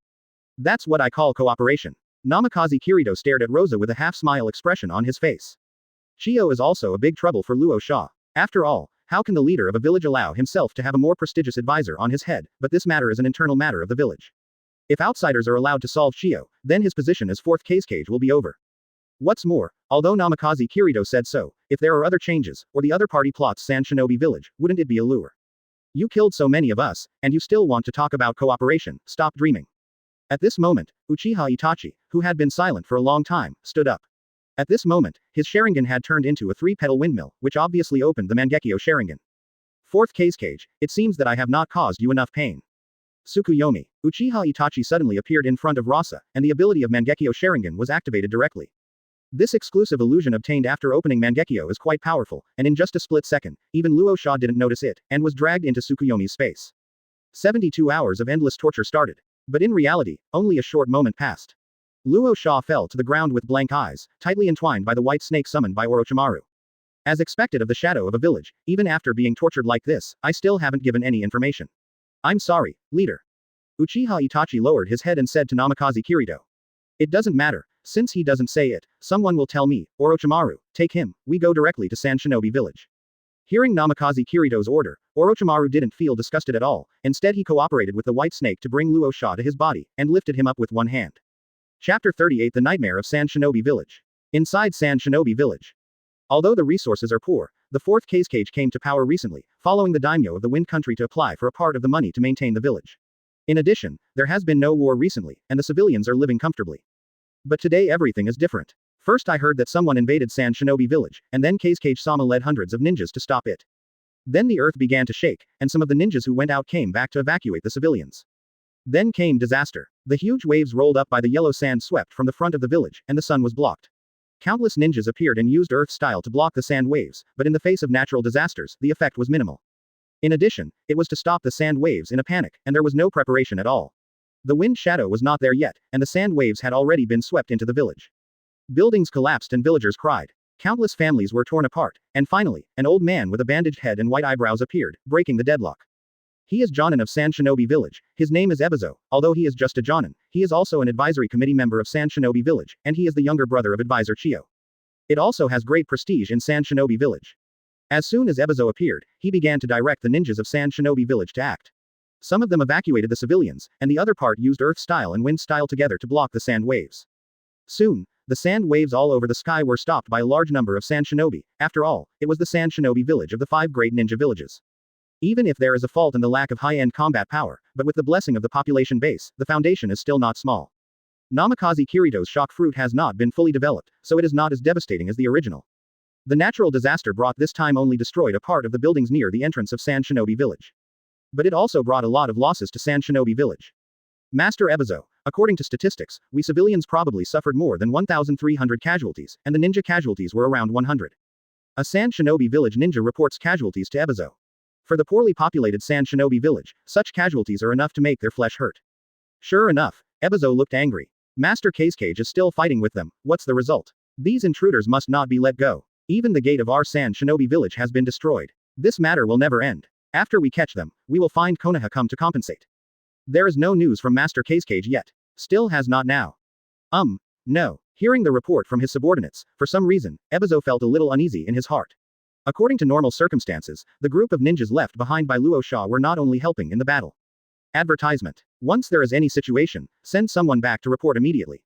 That's what I call cooperation. Namikaze Kirito stared at Rosa with a half-smile expression on his face. Chiyo is also a big trouble for Luo Sha. After all, how can the leader of a village allow himself to have a more prestigious advisor on his head, but this matter is an internal matter of the village. If outsiders are allowed to solve Chiyo, then his position as 4th Kazekage will be over. What's more, although Namikaze Kirito said so, if there are other changes, or the other party plots Sand Shinobi Village, wouldn't it be a lure? You killed so many of us, and you still want to talk about cooperation, stop dreaming. At this moment, Uchiha Itachi, who had been silent for a long time, stood up. At this moment, his Sharingan had turned into a 3-petal windmill, which obviously opened the Mangekyo Sharingan. 4th Kazekage, it seems that I have not caused you enough pain. Tsukuyomi. Uchiha Itachi suddenly appeared in front of Rasa, and the ability of Mangekyo Sharingan was activated directly. This exclusive illusion obtained after opening Mangekyo is quite powerful, and in just a split second, even Luo Sha didn't notice it, and was dragged into Tsukuyomi's space. 72 hours of endless torture started. But in reality, only a short moment passed. Luo Sha fell to the ground with blank eyes, tightly entwined by the white snake summoned by Orochimaru. As expected of the shadow of a village, even after being tortured like this, I still haven't given any information. I'm sorry, leader. Uchiha Itachi lowered his head and said to Namikaze Kirito. It doesn't matter, since he doesn't say it, someone will tell me, Orochimaru, take him, we go directly to Sand Shinobi Village. Hearing Namikaze Kirito's order, Orochimaru didn't feel disgusted at all, instead he cooperated with the white snake to bring Luo Sha to his body, and lifted him up with one hand. Chapter 38 The Nightmare of Sand Shinobi Village. Inside Sand Shinobi Village. Although the resources are poor, the 4th Kazekage came to power recently, following the daimyo of the Wind Country to apply for a part of the money to maintain the village. In addition, there has been no war recently, and the civilians are living comfortably. But today everything is different. First I heard that someone invaded Sand Shinobi Village, and then Kazekage-sama led hundreds of ninjas to stop it. Then the earth began to shake, and some of the ninjas who went out came back to evacuate the civilians. Then came disaster. The huge waves rolled up by the yellow sand swept from the front of the village, and the sun was blocked. Countless ninjas appeared and used earth style to block the sand waves, but in the face of natural disasters, the effect was minimal. In addition, it was to stop the sand waves in a panic, and there was no preparation at all. The wind shadow was not there yet, and the sand waves had already been swept into the village. Buildings collapsed and villagers cried. Countless families were torn apart, and finally, an old man with a bandaged head and white eyebrows appeared, breaking the deadlock. He is Jonin of Sand Shinobi Village. His name is Ebizo. Although he is just a Jonin, he is also an advisory committee member of Sand Shinobi Village, and he is the younger brother of advisor Chiyo. It also has great prestige in Sand Shinobi Village. As soon as Ebizo appeared, he began to direct the ninjas of Sand Shinobi Village to act. Some of them evacuated the civilians, and the other part used earth style and wind style together to block the sand waves. Soon, the sand waves all over the sky were stopped by a large number of Sand Shinobi. After all, it was the Sand Shinobi Village of the 5 great ninja villages. Even if there is a fault in the lack of high-end combat power, but with the blessing of the population base, the foundation is still not small. Namikaze Kirito's shock fruit has not been fully developed, so it is not as devastating as the original. The natural disaster brought this time only destroyed a part of the buildings near the entrance of Sand Shinobi Village. But it also brought a lot of losses to Sand Shinobi Village. Master Ebizo, according to statistics, we civilians probably suffered more than 1,300 casualties, and the ninja casualties were around 100. A Sand Shinobi Village ninja reports casualties to Ebizo. For the poorly populated Sand Shinobi Village, such casualties are enough to make their flesh hurt. Sure enough, Ebizo looked angry. Master Kazekage is still fighting with them. What's the result? These intruders must not be let go. Even the gate of our Sand Shinobi Village has been destroyed. This matter will never end. After we catch them, we will find Konoha come to compensate. There is no news from Master Kazekage yet. Still has not now. No. Hearing the report from his subordinates, for some reason, Ebizo felt a little uneasy in his heart. According to normal circumstances, the group of ninjas left behind by Luo Sha were not only helping in the battle. Advertisement. Once there is any situation, send someone back to report immediately.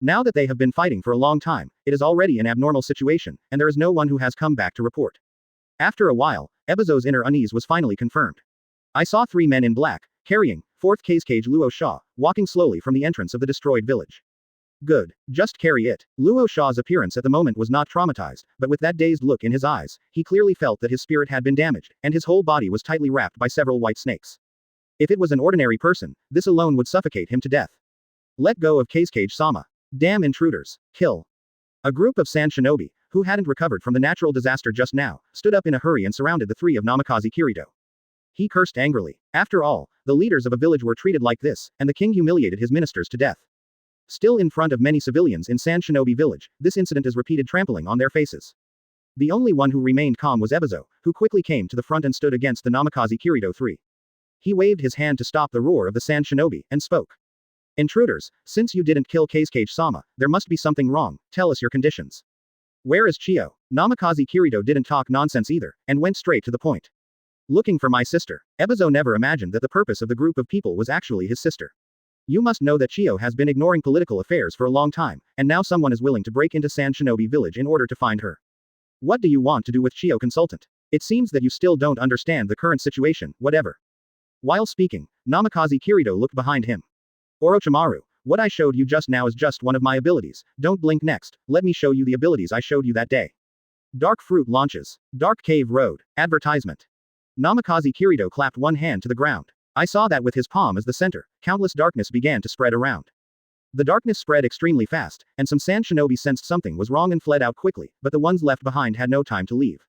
Now that they have been fighting for a long time, it is already an abnormal situation, and there is no one who has come back to report. After a while, Ebizo's inner unease was finally confirmed. I saw 3 men in black, carrying 4th Kazekage Luo Sha, walking slowly from the entrance of the destroyed village. Good. Just carry it. Luo Sha's appearance at the moment was not traumatized, but with that dazed look in his eyes, he clearly felt that his spirit had been damaged, and his whole body was tightly wrapped by several white snakes. If it was an ordinary person, this alone would suffocate him to death. Let go of Kazekage-sama. Damn intruders. Kill. A group of Sand Shinobi, who hadn't recovered from the natural disaster just now, stood up in a hurry and surrounded the 3 of Namikaze Kirito. He cursed angrily. After all, the leaders of a village were treated like this, and the king humiliated his ministers to death. Still in front of many civilians in Sand Shinobi Village, this incident is repeated trampling on their faces. The only one who remained calm was Ebizo, who quickly came to the front and stood against the Namikaze Kirito 3. He waved his hand to stop the roar of the Sand Shinobi, and spoke. Intruders, since you didn't kill Kazekage-sama, there must be something wrong, tell us your conditions. Where is Chiyo? Namikaze Kirito didn't talk nonsense either, and went straight to the point. Looking for my sister. Ebizo never imagined that the purpose of the group of people was actually his sister. You must know that Chiyo has been ignoring political affairs for a long time, and now someone is willing to break into Sand Shinobi Village in order to find her. What do you want to do with Chiyo consultant? It seems that you still don't understand the current situation, whatever. While speaking, Namikaze Kirito looked behind him. Orochimaru, what I showed you just now is just one of my abilities, don't blink next, let me show you the abilities I showed you that day. Dark Fruit launches. Dark Cave Road. Advertisement. Namikaze Kirito clapped one hand to the ground. I saw that with his palm as the center, countless darkness began to spread around. The darkness spread extremely fast, and some Sand Shinobi sensed something was wrong and fled out quickly, but the ones left behind had no time to leave.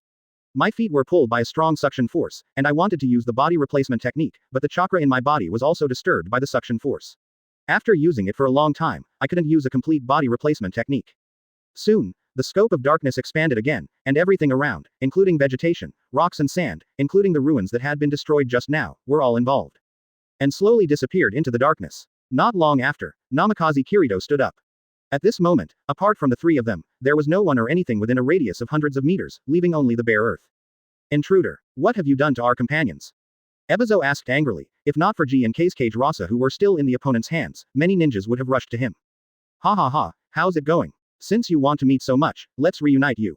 My feet were pulled by a strong suction force, and I wanted to use the body replacement technique, but the chakra in my body was also disturbed by the suction force. After using it for a long time, I couldn't use a complete body replacement technique. Soon, the scope of darkness expanded again, and everything around, including vegetation, rocks and sand, including the ruins that had been destroyed just now, were all involved. And slowly disappeared into the darkness. Not long after, Namikaze Kirito stood up. At this moment, apart from the 3 of them, there was no one or anything within a radius of hundreds of meters, leaving only the bare earth. Intruder, what have you done to our companions? Ebizo asked angrily. If not for Ji and Kazekage Rasa who were still in the opponent's hands, many ninjas would have rushed to him. Ha ha ha, how's it going? Since you want to meet so much, let's reunite you.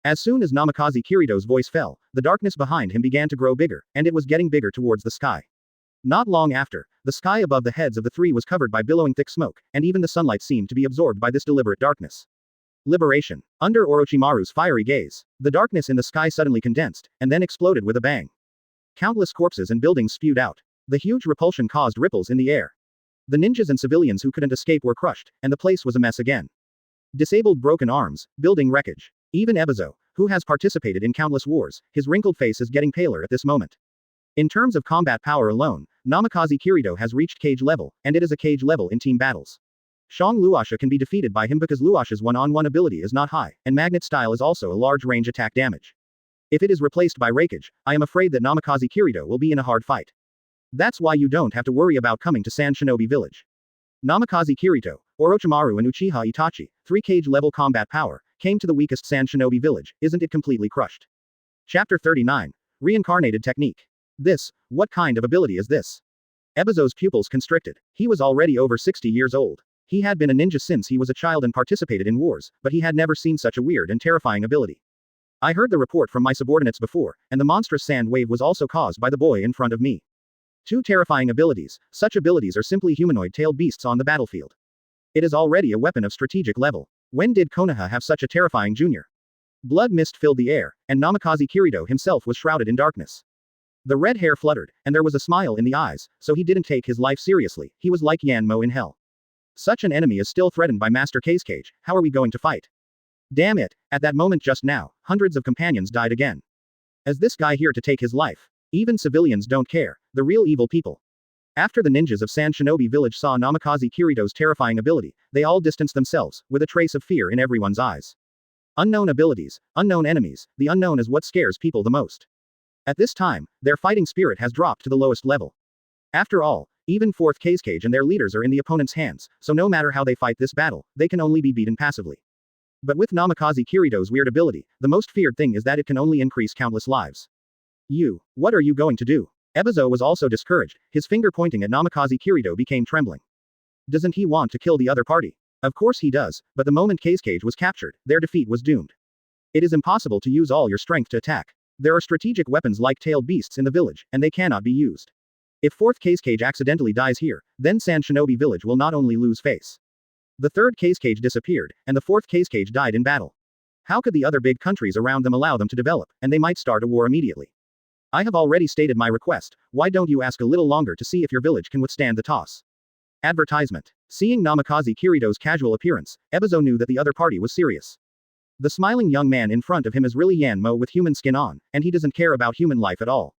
As soon as Namikaze Kirido's voice fell, the darkness behind him began to grow bigger, and it was getting bigger towards the sky. Not long after, the sky above the heads of the three was covered by billowing thick smoke, and even the sunlight seemed to be absorbed by this deliberate darkness. Liberation. Under Orochimaru's fiery gaze, the darkness in the sky suddenly condensed, and then exploded with a bang. Countless corpses and buildings spewed out. The huge repulsion caused ripples in the air. The ninjas and civilians who couldn't escape were crushed, and the place was a mess again. Disabled broken arms, building wreckage. Even Ebizo, who has participated in countless wars, his wrinkled face is getting paler at this moment. In terms of combat power alone, Namikaze Kirido has reached cage level, and it is a cage level in team battles. Shang Luasha can be defeated by him because Luasha's one-on-one ability is not high, and Magnet Style is also a large range attack damage. If it is replaced by Raikage, I am afraid that Namikaze Kirido will be in a hard fight. That's why you don't have to worry about coming to Sand Shinobi Village. Namikaze Kirito, Orochimaru and Uchiha Itachi, 3 cage level combat power, came to the weakest Sand Shinobi Village, isn't it completely crushed? Chapter 39. Reincarnated Technique. What kind of ability is this? Ebizo's pupils constricted. He was already over 60 years old. He had been a ninja since he was a child and participated in wars, but he had never seen such a weird and terrifying ability. I heard the report from my subordinates before, and the monstrous sand wave was also caused by the boy in front of me. 2 terrifying abilities. Such abilities are simply humanoid-tailed beasts on the battlefield. It is already a weapon of strategic level. When did Konoha have such a terrifying junior? Blood mist filled the air, and Namikaze Kirido himself was shrouded in darkness. The red hair fluttered, and there was a smile in the eyes, so he didn't take his life seriously. He was like Yanmo in hell. Such an enemy is still threatened by Master Kazekage. How are we going to fight? Damn it, at that moment just now, hundreds of companions died again. Is this guy here to take his life? Even civilians don't care, the real evil people. After the ninjas of Sand Shinobi Village saw Namikaze Kirido's terrifying ability, they all distanced themselves, with a trace of fear in everyone's eyes. Unknown abilities, unknown enemies, the unknown is what scares people the most. At this time, their fighting spirit has dropped to the lowest level. After all, even 4th Kazekage and their leaders are in the opponent's hands, so no matter how they fight this battle, they can only be beaten passively. But with Namikaze Kirido's weird ability, the most feared thing is that it can only increase countless lives. What are you going to do? Ebizo was also discouraged, his finger pointing at Namikaze Kirido became trembling. Doesn't he want to kill the other party? Of course he does, but the moment Kazekage was captured, their defeat was doomed. It is impossible to use all your strength to attack. There are strategic weapons like tailed beasts in the village, and they cannot be used. If 4th Kazekage accidentally dies here, then Sand Shinobi Village will not only lose face. The 3rd Kazekage disappeared, and the 4th Kazekage died in battle. How could the other big countries around them allow them to develop, and they might start a war immediately? I have already stated my request, why don't you ask a little longer to see if your village can withstand the toss? Advertisement. Seeing Namikaze Kirido's casual appearance, Ebizo knew that the other party was serious. The smiling young man in front of him is really Yanmo with human skin on, and he doesn't care about human life at all.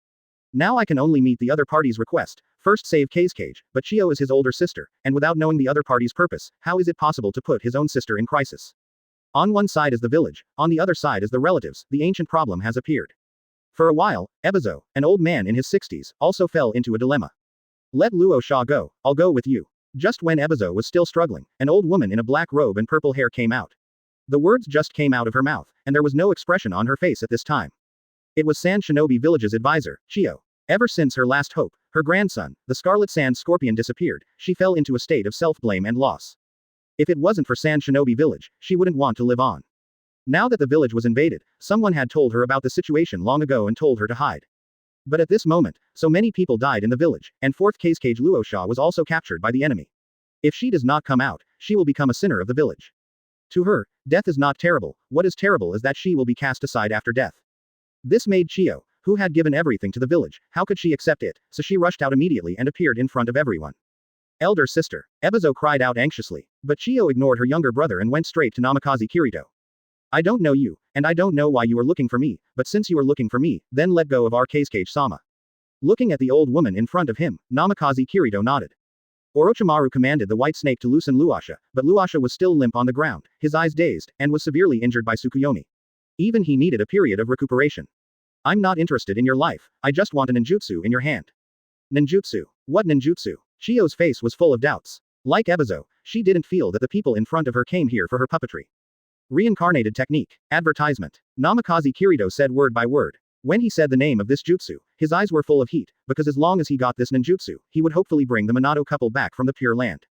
Now I can only meet the other party's request, first save Kazekage, but Chio is his older sister, and without knowing the other party's purpose, how is it possible to put his own sister in crisis? On one side is the village, on the other side is the relatives, the ancient problem has appeared. For a while, Ebizo, an old man in his 60s, also fell into a dilemma. Let Luo Sha go, I'll go with you. Just when Ebizo was still struggling, an old woman in a black robe and purple hair came out. The words just came out of her mouth, and there was no expression on her face at this time. It was Sand Shinobi Village's advisor, Chio. Ever since her last hope, her grandson, the Scarlet Sand Scorpion disappeared, she fell into a state of self-blame and loss. If it wasn't for Sand Shinobi Village, she wouldn't want to live on. Now that the village was invaded, someone had told her about the situation long ago and told her to hide. But at this moment, so many people died in the village, and 4th Kazekage Luo Sha was also captured by the enemy. If she does not come out, she will become a sinner of the village. To her, death is not terrible, what is terrible is that she will be cast aside after death. This made Chio, who had given everything to the village, how could she accept it, so she rushed out immediately and appeared in front of everyone. Elder sister, Ebizo cried out anxiously, but Chio ignored her younger brother and went straight to Namikaze Kirido. I don't know you, and I don't know why you are looking for me, but since you are looking for me, then let go of our Kazekage-sama. Looking at the old woman in front of him, Namikaze Kirido nodded. Orochimaru commanded the white snake to loosen Luasha, but Luasha was still limp on the ground, his eyes dazed, and was severely injured by Tsukuyomi. Even he needed a period of recuperation. I'm not interested in your life, I just want a ninjutsu in your hand. Ninjutsu? What ninjutsu? Chio's face was full of doubts. Like Ebizo, she didn't feel that the people in front of her came here for her puppetry. Reincarnated technique. Advertisement. Namikaze Kirido said word by word. When he said the name of this jutsu, his eyes were full of heat, because as long as he got this ninjutsu, he would hopefully bring the Minato couple back from the Pure Land.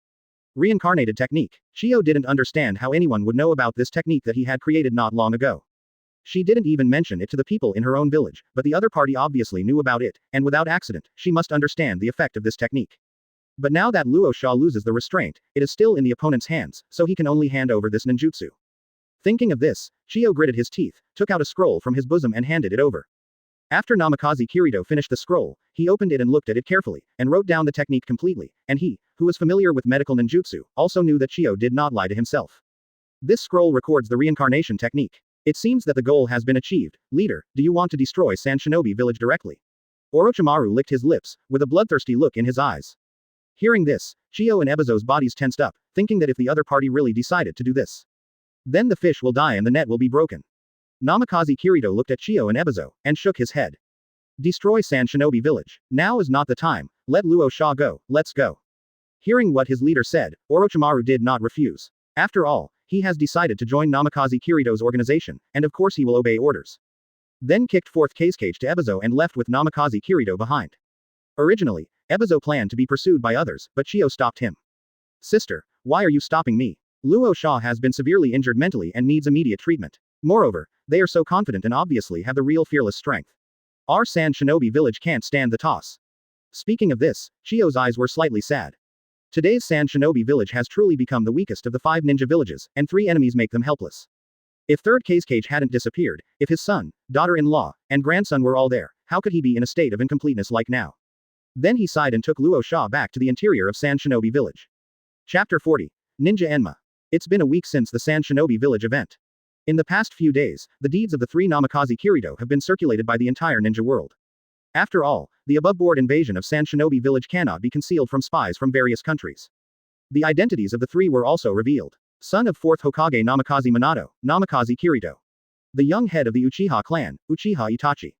Reincarnated technique. Chiyo didn't understand how anyone would know about this technique that he had created not long ago. She didn't even mention it to the people in her own village, but the other party obviously knew about it, and without accident, she must understand the effect of this technique. But now that Luo Sha loses the restraint, it is still in the opponent's hands, so he can only hand over this ninjutsu. Thinking of this, Chiyo gritted his teeth, took out a scroll from his bosom and handed it over. After Namikaze Kirito finished the scroll, he opened it and looked at it carefully, and wrote down the technique completely, and he, who was familiar with medical ninjutsu, also knew that Chiyo did not lie to himself. This scroll records the reincarnation technique. It seems that the goal has been achieved. Leader, do you want to destroy Sand Shinobi village directly? Orochimaru licked his lips, with a bloodthirsty look in his eyes. Hearing this, Chiyo and Ebizo's bodies tensed up, thinking that if the other party really decided to do this, then the fish will die and the net will be broken. Namikaze Kirito looked at Chiyo and Ebizo, and shook his head. Destroy Sand Shinobi village. Now is not the time. Let Luo Sha go, let's go. Hearing what his leader said, Orochimaru did not refuse. After all, he has decided to join Namikaze Kirito's organization, and of course he will obey orders. Then kicked forth Kazekage to Ebizo and left with Namikaze Kirito behind. Originally, Ebizo planned to be pursued by others, but Chiyo stopped him. Sister, why are you stopping me? Luo Sha has been severely injured mentally and needs immediate treatment. Moreover, they are so confident and obviously have the real fearless strength. Our Sand Shinobi village can't stand the toss. Speaking of this, Chiyo's eyes were slightly sad. Today's Sand Shinobi village has truly become the weakest of the 5 ninja villages, and 3 enemies make them helpless. If third Kazekage hadn't disappeared, if his son, daughter-in-law, and grandson were all there, how could he be in a state of incompleteness like now? Then he sighed and took Luo Sha back to the interior of Sand Shinobi village. Chapter 40. Ninja Enma. It's been a week since the Sand Shinobi village event. In the past few days, the deeds of the 3 Namikaze Kirito have been circulated by the entire ninja world. After all, the above-board invasion of Sand Shinobi village cannot be concealed from spies from various countries. The identities of the 3 were also revealed. Son of 4th Hokage Namikaze Minato, Namikaze Kirito. The young head of the Uchiha clan, Uchiha Itachi.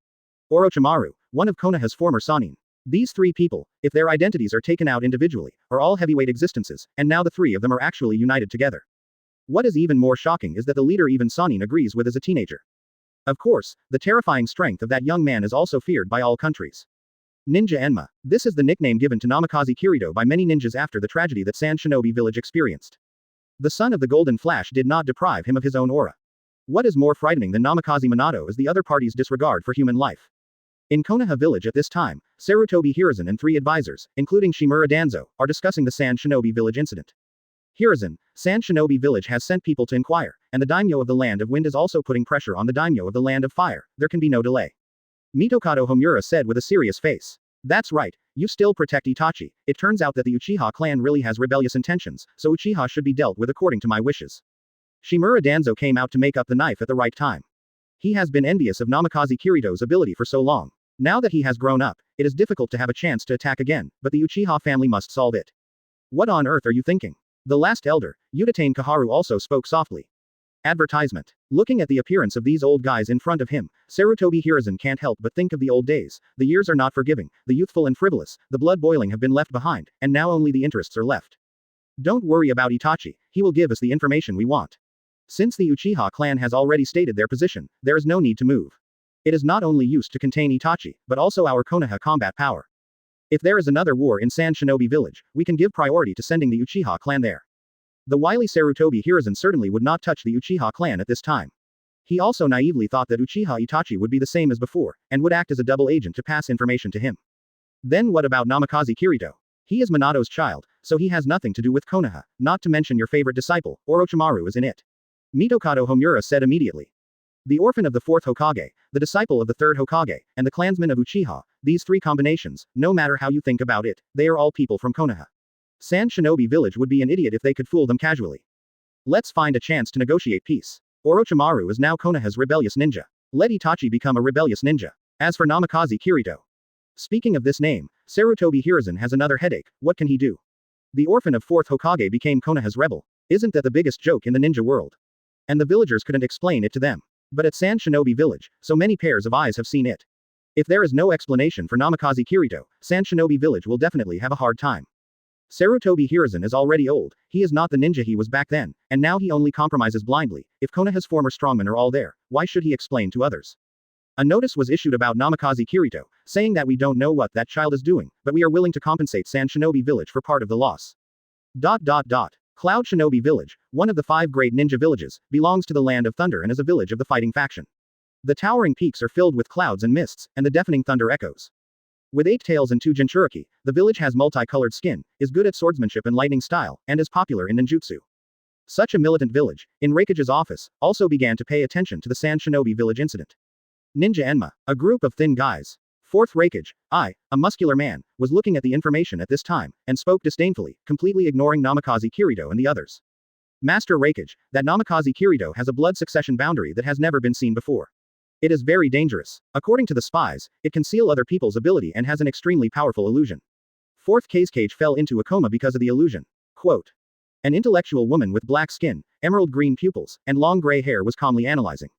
Orochimaru, one of Konoha's former Sannin. These 3 people, if their identities are taken out individually, are all heavyweight existences, and now the 3 of them are actually united together. What is even more shocking is that the leader even Sannin agrees with as a teenager. Of course, the terrifying strength of that young man is also feared by all countries. Ninja Enma. This is the nickname given to Namikaze Kirito by many ninjas after the tragedy that Sand Shinobi village experienced. The son of the Golden Flash did not deprive him of his own aura. What is more frightening than Namikaze Minato is the other party's disregard for human life. In Konoha village at this time, Sarutobi Hiruzen and 3 advisors, including Shimura Danzo, are discussing the Sand Shinobi village incident. Hiruzen, Sand Shinobi village has sent people to inquire, and the daimyo of the land of wind is also putting pressure on the daimyo of the land of fire. There can be no delay. Mitokado Homura said with a serious face. That's right, you still protect Itachi. It turns out that the Uchiha clan really has rebellious intentions, so Uchiha should be dealt with according to my wishes. Shimura Danzo came out to make up the knife at the right time. He has been envious of Namikaze Kirito's ability for so long. Now that he has grown up, it is difficult to have a chance to attack again, but the Uchiha family must solve it. What on earth are you thinking? The last elder, Udatane Kaharu also spoke softly. Advertisement. Looking at the appearance of these old guys in front of him, Sarutobi Hiruzen can't help but think of the old days. The years are not forgiving, the youthful and frivolous, the blood boiling have been left behind, and now only the interests are left. Don't worry about Itachi, he will give us the information we want. Since the Uchiha clan has already stated their position, there is no need to move. It is not only used to contain Itachi, but also our Konoha combat power. If there is another war in Sand Shinobi village, we can give priority to sending the Uchiha clan there. The wily Sarutobi Hiruzen certainly would not touch the Uchiha clan at this time. He also naively thought that Uchiha Itachi would be the same as before, and would act as a double agent to pass information to him. Then what about Namikaze Kirito? He is Minato's child, so he has nothing to do with Konoha, not to mention your favorite disciple, Orochimaru is in it. Mitokado Homura said immediately. The orphan of the 4th Hokage, the disciple of the 3rd Hokage, and the clansman of Uchiha, these 3 combinations, no matter how you think about it, they are all people from Konoha. Sand Shinobi village would be an idiot if they could fool them casually. Let's find a chance to negotiate peace. Orochimaru is now Konoha's rebellious ninja. Let Itachi become a rebellious ninja. As for Namikaze Kirito. Speaking of this name, Sarutobi Hiruzen has another headache, what can he do? The orphan of 4th Hokage became Konoha's rebel. Isn't that the biggest joke in the ninja world? And the villagers couldn't explain it to them. But at Sand Shinobi village, so many pairs of eyes have seen it. If there is no explanation for Namikaze Kirito, Sand Shinobi village will definitely have a hard time. Sarutobi Hiruzen is already old, he is not the ninja he was back then, and now he only compromises blindly. If Konoha's former strongmen are all there, why should he explain to others? A notice was issued about Namikaze Kirito, saying that we don't know what that child is doing, but we are willing to compensate Sand Shinobi village for part of the loss. Cloud Shinobi Village, one of the 5 great ninja villages, belongs to the Land of Thunder and is a village of the fighting faction. The towering peaks are filled with clouds and mists, and the deafening thunder echoes. With 8 tails and 2 Jinchuriki, the village has multicolored skin, is good at swordsmanship and lightning style, and is popular in ninjutsu. Such a militant village, in Raikage's office, also began to pay attention to the Sand Shinobi village incident. Ninja Enma, a group of thin guys. 4th Raikage, a muscular man, was looking at the information at this time, and spoke disdainfully, completely ignoring Namikaze Kirito and the others. Master Raikage, that Namikaze Kirito has a blood succession boundary that has never been seen before. It is very dangerous. According to the spies, it can seal other people's ability and has an extremely powerful illusion. 4th Kazekage fell into a coma because of the illusion. Quote. An intellectual woman with black skin, emerald green pupils, and long gray hair was calmly analyzing.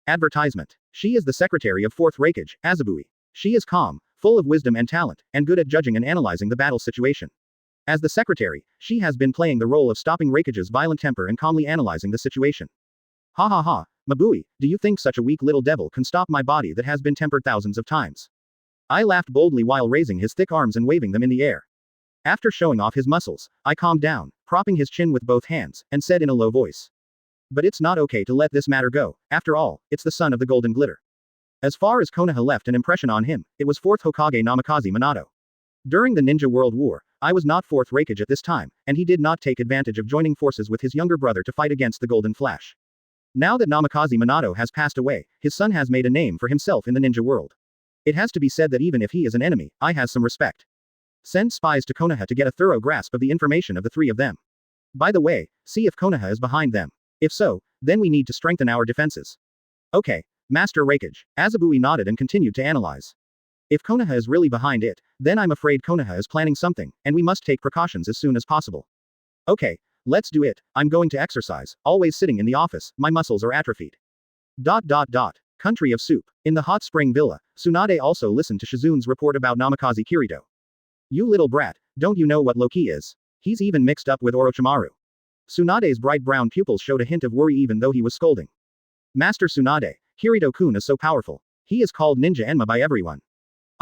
Advertisement. She is the secretary of 4th Raikage, Azabui. She is calm, full of wisdom and talent, and good at judging and analyzing the battle situation. As the secretary, she has been playing the role of stopping Raikage's violent temper and calmly analyzing the situation. Ha ha ha, Mabui, do you think such a weak little devil can stop my body that has been tempered thousands of times? I laughed boldly while raising his thick arms and waving them in the air. After showing off his muscles, I calmed down, propping his chin with both hands, and said in a low voice. But it's not okay to let this matter go, after all, it's the son of the Golden Glitter. As far as Konoha left an impression on him, it was 4th Hokage Namikaze Minato. During the Ninja World War, I was not 4th Raikage at this time, and he did not take advantage of joining forces with his younger brother to fight against the Golden Flash. Now that Namikaze Minato has passed away, his son has made a name for himself in the ninja world. It has to be said that even if he is an enemy, I has some respect. Send spies to Konoha to get a thorough grasp of the information of the 3 of them. By the way, see if Konoha is behind them. If so, then we need to strengthen our defenses. Okay. Master Raikage. Azabui nodded and continued to analyze. If Konoha is really behind it, then I'm afraid Konoha is planning something, and we must take precautions as soon as possible. Okay, let's do it. I'm going to exercise, always sitting in the office, my muscles are atrophied. Country of Soup. In the hot spring villa, Tsunade also listened to Shizune's report about Namikaze Kirito. You little brat, don't you know what Loki is? He's even mixed up with Orochimaru. Tsunade's bright brown pupils showed a hint of worry even though he was scolding. Master Tsunade, Kirito-kun is so powerful. He is called Ninja Enma by everyone.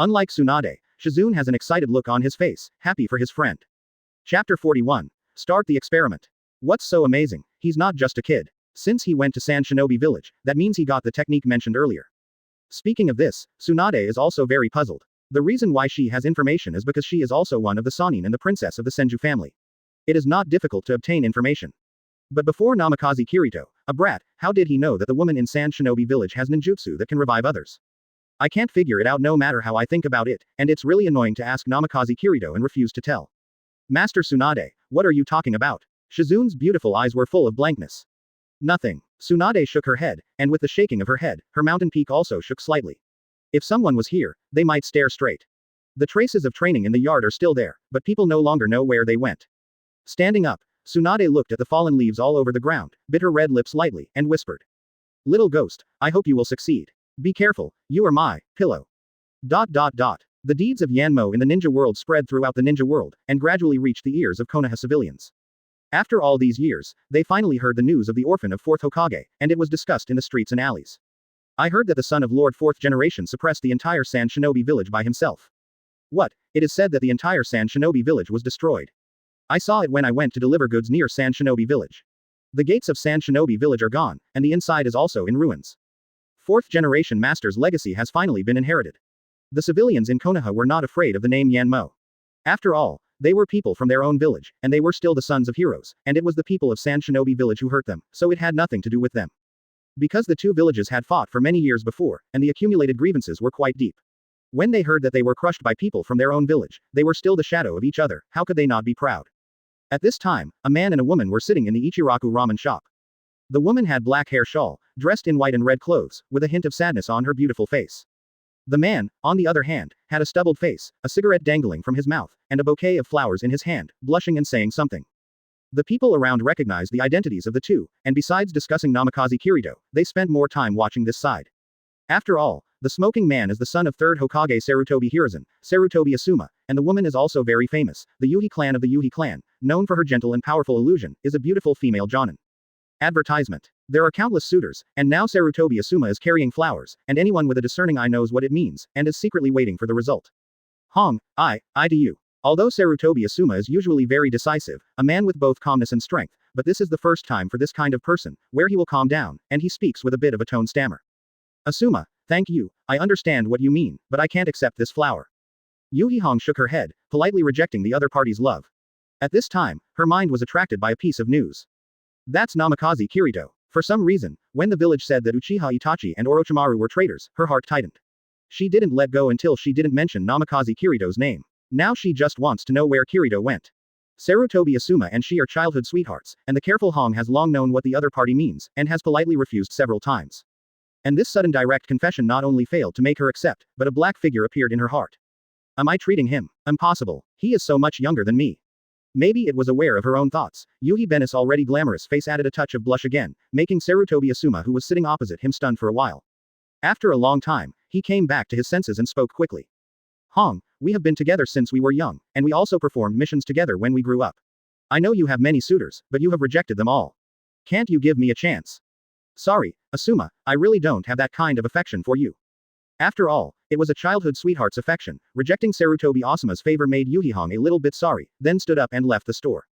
Unlike Tsunade, Shizune has an excited look on his face, happy for his friend. Chapter 41. Start the experiment. What's so amazing? He's not just a kid. Since he went to Sand Shinobi Village, that means he got the technique mentioned earlier. Speaking of this, Tsunade is also very puzzled. The reason why she has information is because she is also one of the Sannin and the princess of the Senju family. It is not difficult to obtain information. But before Namikaze Kirito, a brat, how did he know that the woman in Sand Shinobi Village has ninjutsu that can revive others? I can't figure it out no matter how I think about it, and it's really annoying to ask Namikaze Kirito and refuse to tell. Master Tsunade, what are you talking about? Shizune's beautiful eyes were full of blankness. Nothing. Tsunade shook her head, and with the shaking of her head, her mountain peak also shook slightly. If someone was here, they might stare straight. The traces of training in the yard are still there, but people no longer know where they went. Standing up, Tsunade looked at the fallen leaves all over the ground, bit her red lips lightly, and whispered. Little ghost, I hope you will succeed. Be careful, you are my pillow. The deeds of Yanmo in the ninja world spread throughout the ninja world, and gradually reached the ears of Konoha civilians. After all these years, they finally heard the news of the orphan of 4th Hokage, and it was discussed in the streets and alleys. I heard that the son of Lord 4th Generation suppressed the entire Sand Shinobi village by himself. What? It is said that the entire Sand Shinobi village was destroyed. I saw it when I went to deliver goods near Sand Shinobi Village. The gates of Sand Shinobi Village are gone, and the inside is also in ruins. 4th Generation Master's legacy has finally been inherited. The civilians in Konoha were not afraid of the name Yanmo. After all, they were people from their own village, and they were still the sons of heroes, and it was the people of Sand Shinobi Village who hurt them, so it had nothing to do with them. Because the 2 villages had fought for many years before, and the accumulated grievances were quite deep. When they heard that they were crushed by people from their own village, they were still the shadow of each other, how could they not be proud? At this time, a man and a woman were sitting in the Ichiraku ramen shop. The woman had black hair shawl, dressed in white and red clothes, with a hint of sadness on her beautiful face. The man, on the other hand, had a stubbled face, a cigarette dangling from his mouth, and a bouquet of flowers in his hand, blushing and saying something. The people around recognized the identities of the 2, and besides discussing Namikaze Kirito, they spent more time watching this side. After all, the smoking man is the son of 3rd Hokage Sarutobi Hiruzen, Sarutobi Asuma, and the woman is also very famous. The Yuhi clan of the Yuhi clan, known for her gentle and powerful illusion, is a beautiful female jonin. Advertisement. There are countless suitors, and now Sarutobi Asuma is carrying flowers, and anyone with a discerning eye knows what it means, and is secretly waiting for the result. Hong, I to you. Although Sarutobi Asuma is usually very decisive, a man with both calmness and strength, but this is the first time for this kind of person, where he will calm down, and he speaks with a bit of a tone stammer. Asuma, thank you, I understand what you mean, but I can't accept this flower. Yuhihong shook her head, politely rejecting the other party's love. At this time, her mind was attracted by a piece of news. That's Namikaze Kirito. For some reason, when the village said that Uchiha Itachi and Orochimaru were traitors, her heart tightened. She didn't let go until she didn't mention Namikaze Kirito's name. Now she just wants to know where Kirito went. Sarutobi Asuma and she are childhood sweethearts, and the careful Hong has long known what the other party means, and has politely refused several times. And this sudden direct confession not only failed to make her accept, but a black figure appeared in her heart. Am I treating him? Impossible. He is so much younger than me. Maybe it was aware of her own thoughts. Yuhi Ben's already glamorous face added a touch of blush again, making Sarutobi Asuma, who was sitting opposite him, stunned for a while. After a long time, he came back to his senses and spoke quickly. Hong, we have been together since we were young, and we also performed missions together when we grew up. I know you have many suitors, but you have rejected them all. Can't you give me a chance? Sorry, Asuma, I really don't have that kind of affection for you. After all, it was a childhood sweetheart's affection. Rejecting Sarutobi Asuma's favor made Yuhihong a little bit sorry, then stood up and left the store.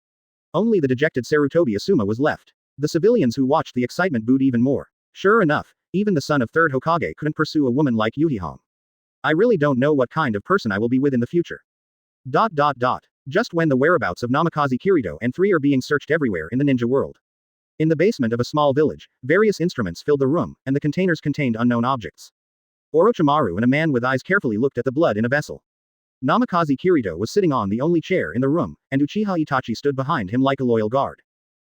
Only the dejected Sarutobi Asuma was left. The civilians who watched the excitement booed even more. Sure enough, even the son of third Hokage couldn't pursue a woman like Yuhihong. I really don't know what kind of person I will be with in the future. Just when the whereabouts of Namikaze Kirito and three are being searched everywhere in the ninja world. In the basement of a small village, various instruments filled the room, and the containers contained unknown objects. Orochimaru and a man with eyes carefully looked at the blood in a vessel. Namikaze Kirito was sitting on the only chair in the room, and Uchiha Itachi stood behind him like a loyal guard.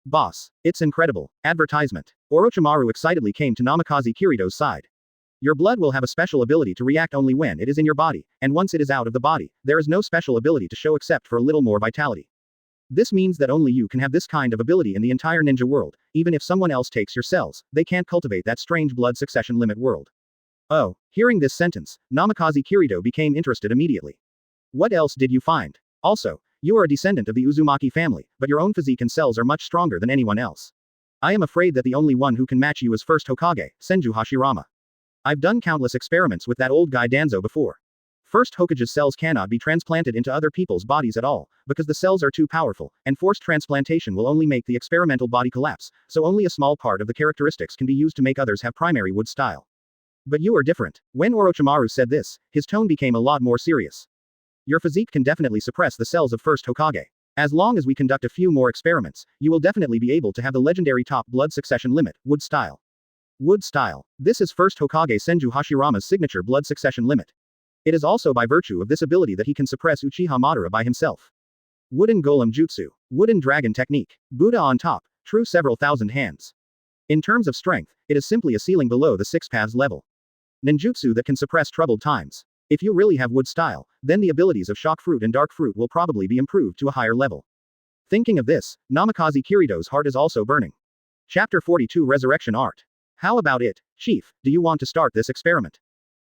Boss, it's incredible. Advertisement. Orochimaru excitedly came to Namikaze Kirito's side. Your blood will have a special ability to react only when it is in your body, and once it is out of the body, there is no special ability to show except for a little more vitality. This means that only you can have this kind of ability in the entire ninja world. Even if someone else takes your cells, they can't cultivate that strange blood succession limit world. Oh, hearing this sentence, Namikaze Kirito became interested immediately. What else did you find? Also, you are a descendant of the Uzumaki family, but your own physique and cells are much stronger than anyone else. I am afraid that the only one who can match you is first Hokage, Senju Hashirama. I've done countless experiments with that old guy Danzo before. First Hokage's cells cannot be transplanted into other people's bodies at all, because the cells are too powerful, and forced transplantation will only make the experimental body collapse, so only a small part of the characteristics can be used to make others have primary wood style. But you are different. When Orochimaru said this, his tone became a lot more serious. Your physique can definitely suppress the cells of first Hokage. As long as we conduct a few more experiments, you will definitely be able to have the legendary top blood succession limit, wood style. Wood style. This is first Hokage Senju Hashirama's signature blood succession limit. It is also by virtue of this ability that he can suppress Uchiha Madara by himself. Wooden Golem Jutsu. Wooden Dragon Technique. Buddha on top, true several thousand hands. In terms of strength, it is simply a ceiling below the six paths level. Ninjutsu that can suppress troubled times. If you really have wood style, then the abilities of shock fruit and dark fruit will probably be improved to a higher level. Thinking of this, Namikaze Kirito's heart is also burning. Chapter 42 Resurrection Art. How about it, Chief, do you want to start this experiment?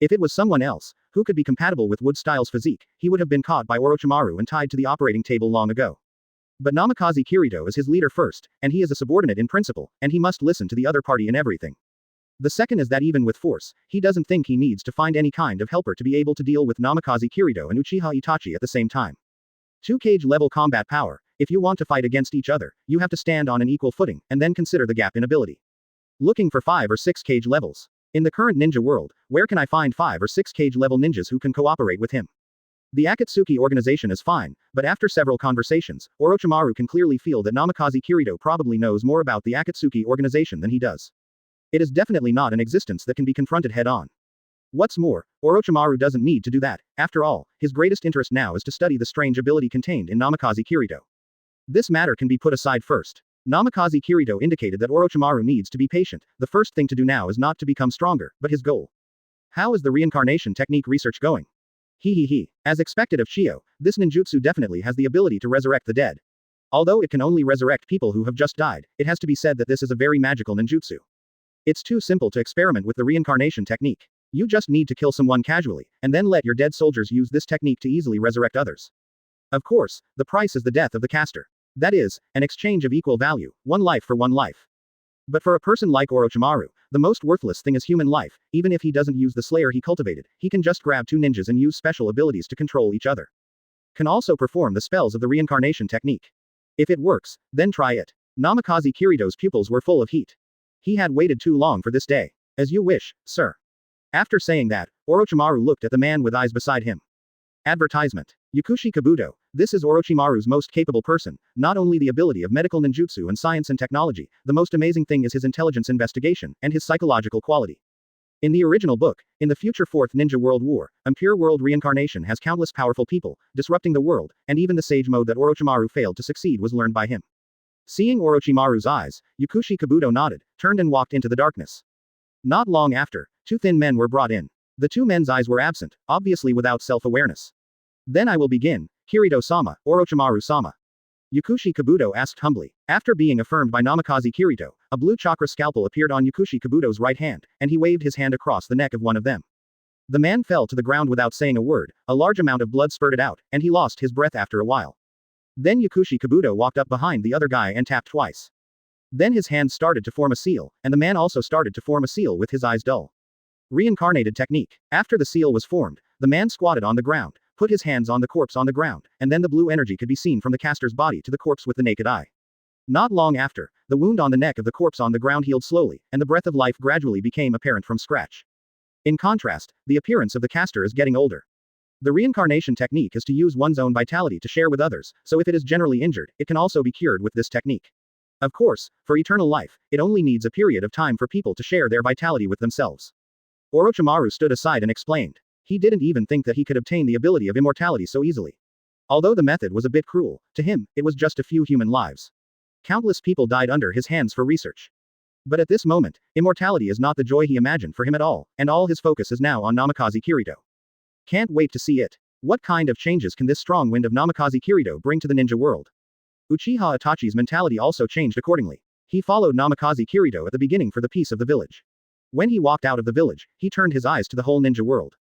If it was someone else, who could be compatible with Wood Style's physique, he would have been caught by Orochimaru and tied to the operating table long ago. But Namikaze Kirito is his leader first, and he is a subordinate in principle, and he must listen to the other party in everything. The second is that even with force, he doesn't think he needs to find any kind of helper to be able to deal with Namikaze Kirito and Uchiha Itachi at the same time. 2-cage level combat power. If you want to fight against each other, you have to stand on an equal footing, and then consider the gap in ability. Looking for 5 or 6 cage levels. In the current ninja world, where can I find 5 or 6 cage level ninjas who can cooperate with him? The Akatsuki organization is fine, but after several conversations, Orochimaru can clearly feel that Namikaze Kirito probably knows more about the Akatsuki organization than he does. It is definitely not an existence that can be confronted head-on. What's more, Orochimaru doesn't need to do that. After all, his greatest interest now is to study the strange ability contained in Namikaze Kirito. This matter can be put aside first. Namikaze Kirito indicated that Orochimaru needs to be patient. The first thing to do now is not to become stronger, but his goal. How is the reincarnation technique research going? As expected of Shio, this ninjutsu definitely has the ability to resurrect the dead. Although it can only resurrect people who have just died, it has to be said that this is a very magical ninjutsu. It's too simple to experiment with the reincarnation technique. You just need to kill someone casually, and then let your dead soldiers use this technique to easily resurrect others. Of course, the price is the death of the caster. That is, an exchange of equal value, one life for one life. But for a person like Orochimaru, the most worthless thing is human life. Even if he doesn't use the slayer he cultivated, he can just grab 2 ninjas and use special abilities to control each other. Can also perform the spells of the reincarnation technique. If it works, then try it. Namikaze Kirido's pupils were full of heat. He had waited too long for this day. As you wish, sir. After saying that, Orochimaru looked at the man with eyes beside him. Advertisement. Yakushi Kabuto, this is Orochimaru's most capable person, not only the ability of medical ninjutsu and science and technology, the most amazing thing is his intelligence investigation, and his psychological quality. In the original book, in the future Fourth Ninja World War, Impure World Reincarnation has countless powerful people, disrupting the world, and even the sage mode that Orochimaru failed to succeed was learned by him. Seeing Orochimaru's eyes, Yakushi Kabuto nodded, turned and walked into the darkness. Not long after, two thin men were brought in. The two men's eyes were absent, obviously without self-awareness. Then I will begin, Kirito-sama, Orochimaru-sama. Yakushi Kabuto asked humbly. After being affirmed by Namikaze Kirito, a blue chakra scalpel appeared on Yakushi Kabuto's right hand, and he waved his hand across the neck of one of them. The man fell to the ground without saying a word, a large amount of blood spurted out, and he lost his breath after a while. Then Yakushi Kabuto walked up behind the other guy and tapped twice. Then his hand started to form a seal, and the man also started to form a seal with his eyes dull. Reincarnated technique. After the seal was formed, the man squatted on the ground, put his hands on the corpse on the ground, and then the blue energy could be seen from the caster's body to the corpse with the naked eye. Not long after, the wound on the neck of the corpse on the ground healed slowly, and the breath of life gradually became apparent from scratch. In contrast, the appearance of the caster is getting older. The reincarnation technique is to use one's own vitality to share with others, so if it is generally injured, it can also be cured with this technique. Of course, for eternal life, it only needs a period of time for people to share their vitality with themselves. Orochimaru stood aside and explained. He didn't even think that he could obtain the ability of immortality so easily. Although the method was a bit cruel, to him, it was just a few human lives. Countless people died under his hands for research. But at this moment, immortality is not the joy he imagined for him at all, and all his focus is now on Namikaze Kirito. Can't wait to see it. What kind of changes can this strong wind of Namikaze Kirito bring to the ninja world? Uchiha Itachi's mentality also changed accordingly. He followed Namikaze Kirito at the beginning for the peace of the village. When he walked out of the village, he turned his eyes to the whole ninja world.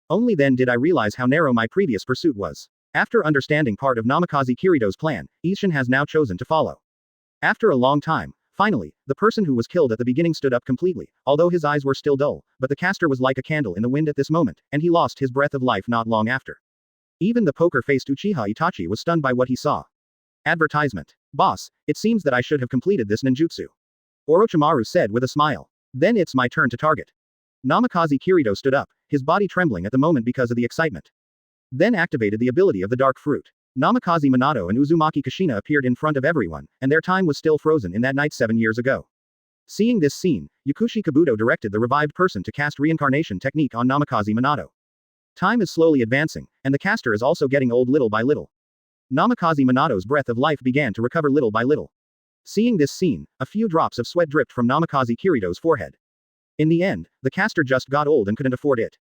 Only then did I realize how narrow my previous pursuit was. After understanding part of Namikaze Kirito's plan, Isshin has now chosen to follow. After a long time, finally, the person who was killed at the beginning stood up completely, although his eyes were still dull, but the caster was like a candle in the wind at this moment, and he lost his breath of life not long after. Even the poker-faced Uchiha Itachi was stunned by what he saw. Advertisement. Boss, it seems that I should have completed this ninjutsu. Orochimaru said with a smile. Then it's my turn to target. Namikaze Kirito stood up, his body trembling at the moment because of the excitement. Then activated the ability of the dark fruit. Namikaze Minato and Uzumaki Kushina appeared in front of everyone, and their time was still frozen in that night 7 years ago. Seeing this scene, Yakushi Kabuto directed the revived person to cast reincarnation technique on Namikaze Minato. Time is slowly advancing, and the caster is also getting old little by little. Namikaze Minato's breath of life began to recover little by little. Seeing this scene, a few drops of sweat dripped from Namikaze Kirito's forehead. In the end, the caster just got old and couldn't afford it.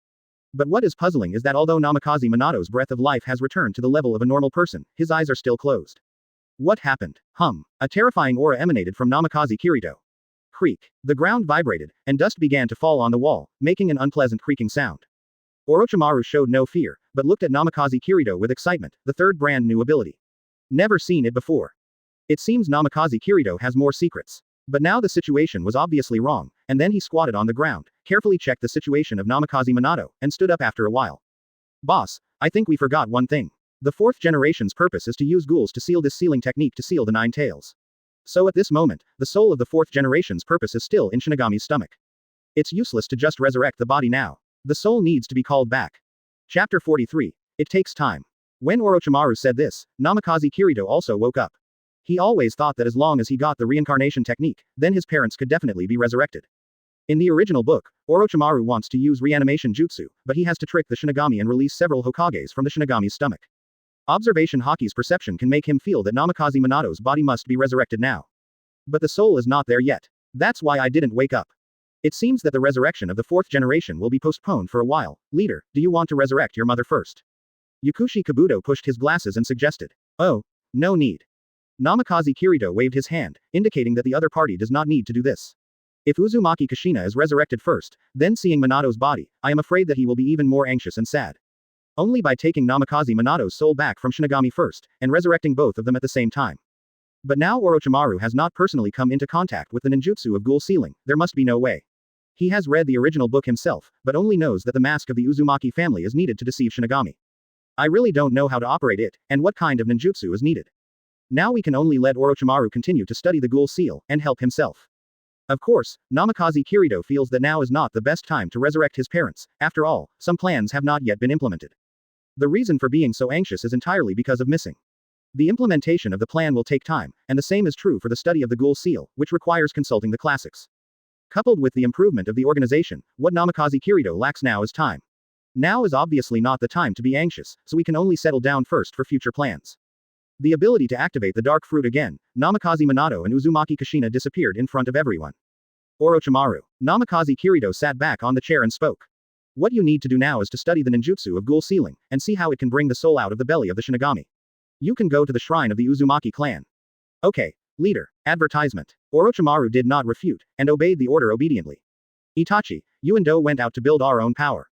But what is puzzling is that although Namikaze Minato's breath of life has returned to the level of a normal person, his eyes are still closed. What happened? A terrifying aura emanated from Namikaze Kirito. Creak. The ground vibrated, and dust began to fall on the wall, making an unpleasant creaking sound. Orochimaru showed no fear, but looked at Namikaze Kirito with excitement, the third brand new ability. Never seen it before. It seems Namikaze Kirito has more secrets. But now the situation was obviously wrong, and then he squatted on the ground, carefully checked the situation of Namikaze Minato, and stood up after a while. Boss, I think we forgot one thing. The fourth generation's purpose is to use ghouls to seal this sealing technique to seal the 9 tails. So at this moment, the soul of the fourth generation's purpose is still in Shinigami's stomach. It's useless to just resurrect the body now. The soul needs to be called back. Chapter 43. It takes time. When Orochimaru said this, Namikaze Kirito also woke up. He always thought that as long as he got the reincarnation technique, then his parents could definitely be resurrected. In the original book, Orochimaru wants to use reanimation jutsu, but he has to trick the Shinigami and release several Hokages from the Shinigami's stomach. Observation Haki's perception can make him feel that Namikaze Minato's body must be resurrected now. But the soul is not there yet. That's why I didn't wake up. It seems that the resurrection of the fourth generation will be postponed for a while. Leader, do you want to resurrect your mother first? Yakushi Kabuto pushed his glasses and suggested. Oh, no need. Namikaze Kirito waved his hand, indicating that the other party does not need to do this. If Uzumaki Kushina is resurrected first, then seeing Minato's body, I am afraid that he will be even more anxious and sad. Only by taking Namikaze Minato's soul back from Shinigami first, and resurrecting both of them at the same time. But now Orochimaru has not personally come into contact with the ninjutsu of ghoul sealing, there must be no way. He has read the original book himself, but only knows that the mask of the Uzumaki family is needed to deceive Shinigami. I really don't know how to operate it, and what kind of ninjutsu is needed. Now we can only let Orochimaru continue to study the Ghoul Seal, and help himself. Of course, Namikaze Kirito feels that now is not the best time to resurrect his parents. After all, some plans have not yet been implemented. The reason for being so anxious is entirely because of missing. The implementation of the plan will take time, and the same is true for the study of the Ghoul Seal, which requires consulting the classics. Coupled with the improvement of the organization, what Namikaze Kirito lacks now is time. Now is obviously not the time to be anxious, so we can only settle down first for future plans. The ability to activate the Dark Fruit again, Namikaze Minato and Uzumaki Kushina disappeared in front of everyone. Orochimaru. Namikaze Kirito sat back on the chair and spoke. What you need to do now is to study the ninjutsu of Ghoul Sealing, and see how it can bring the soul out of the belly of the Shinigami. You can go to the shrine of the Uzumaki clan. Okay, leader. Advertisement. Orochimaru did not refute, and obeyed the order obediently. Itachi, you and Do went out to build our own power.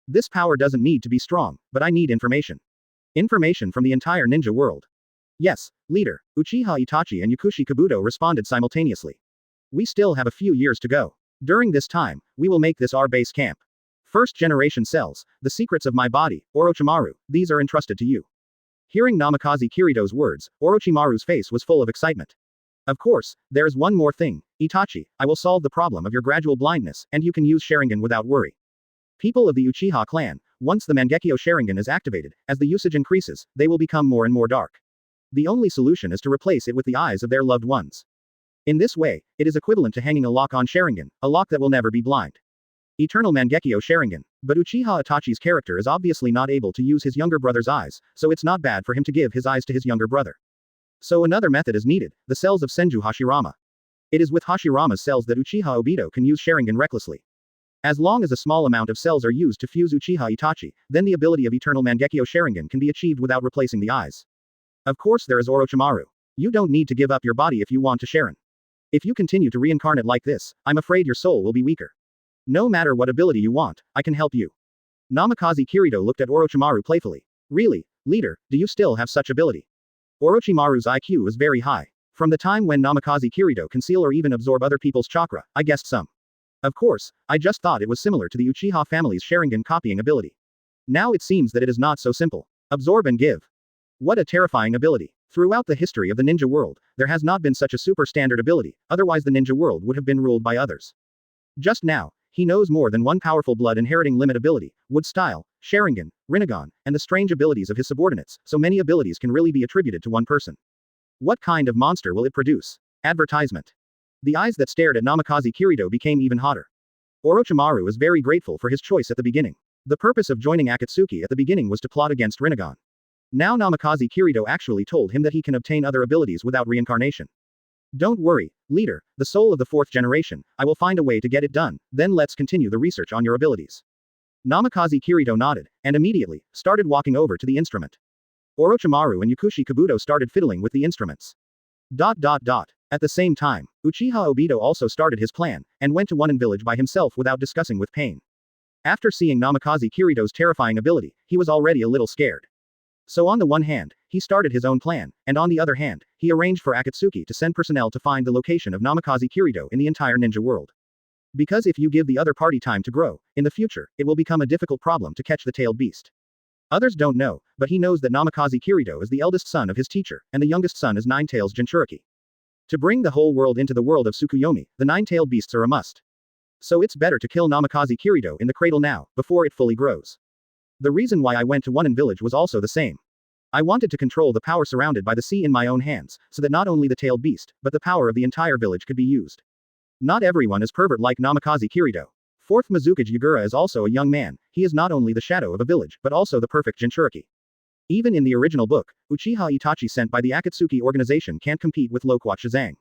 This power doesn't need to be strong, but I need information. Information from the entire ninja world. Yes, leader. Uchiha Itachi and Yakushi Kabuto responded simultaneously. We still have a few years to go. During this time, we will make this our base camp. First generation cells, the secrets of my body, Orochimaru, these are entrusted to you. Hearing Namikaze Kirito's words, Orochimaru's face was full of excitement. Of course, there's one more thing, Itachi, I will solve the problem of your gradual blindness, and you can use Sharingan without worry. People of the Uchiha clan, once the Mangekyo Sharingan is activated, as the usage increases, they will become more and more dark. The only solution is to replace it with the eyes of their loved ones. In this way, it is equivalent to hanging a lock on Sharingan, a lock that will never be blind. Eternal Mangekyo Sharingan. But Uchiha Itachi's character is obviously not able to use his younger brother's eyes, so it's not bad for him to give his eyes to his younger brother. So another method is needed, the cells of Senju Hashirama. It is with Hashirama's cells that Uchiha Obito can use Sharingan recklessly. As long as a small amount of cells are used to fuse Uchiha Itachi, then the ability of Eternal Mangekyo Sharingan can be achieved without replacing the eyes. Of course there is Orochimaru. You don't need to give up your body if you want to Sharin. If you continue to reincarnate like this, I'm afraid your soul will be weaker. No matter what ability you want, I can help you. Namikaze Kirito looked at Orochimaru playfully. Really, leader, do you still have such ability? Orochimaru's IQ is very high. From the time when Namikaze Kirito conceal or even absorb other people's chakra, I guessed some. Of course, I just thought it was similar to the Uchiha family's Sharingan copying ability. Now it seems that it is not so simple. Absorb and give. What a terrifying ability. Throughout the history of the ninja world, there has not been such a super standard ability, otherwise the ninja world would have been ruled by others. Just now, he knows more than one powerful blood inheriting limit ability, wood style, Sharingan, Rinnegan, and the strange abilities of his subordinates, so many abilities can really be attributed to one person. What kind of monster will it produce? Advertisement. The eyes that stared at Namikaze Kirito became even hotter. Orochimaru is very grateful for his choice at the beginning. The purpose of joining Akatsuki at the beginning was to plot against Rinnegan. Now Namikaze Kirito actually told him that he can obtain other abilities without reincarnation. Don't worry, leader, the soul of the fourth generation, I will find a way to get it done, then let's continue the research on your abilities. Namikaze Kirito nodded, and immediately, started walking over to the instrument. Orochimaru and Yakushi Kabuto started fiddling with the instruments. At the same time, Uchiha Obito also started his plan, and went to Onin village by himself without discussing with Pain. After seeing Namikaze Kirito's terrifying ability, he was already a little scared. So on the one hand, he started his own plan, and on the other hand, he arranged for Akatsuki to send personnel to find the location of Namikaze Kirito in the entire ninja world. Because if you give the other party time to grow, in the future, it will become a difficult problem to catch the tailed beast. Others don't know, but he knows that Namikaze Kirito is the eldest son of his teacher, and the youngest son is Nine-Tails Jinchuriki. To bring the whole world into the world of Tsukuyomi, the nine-tailed beasts are a must. So it's better to kill Namikaze Kirito in the cradle now, before it fully grows. The reason why I went to Onin village was also the same. I wanted to control the power surrounded by the sea in my own hands, so that not only the tailed beast, but the power of the entire village could be used. Not everyone is pervert like Namikaze Kirito. Fourth Mizukage Yagura is also a young man, he is not only the shadow of a village, but also the perfect Jinchuriki. Even in the original book, Uchiha Itachi sent by the Akatsuki organization can't compete with Loquat Shazang.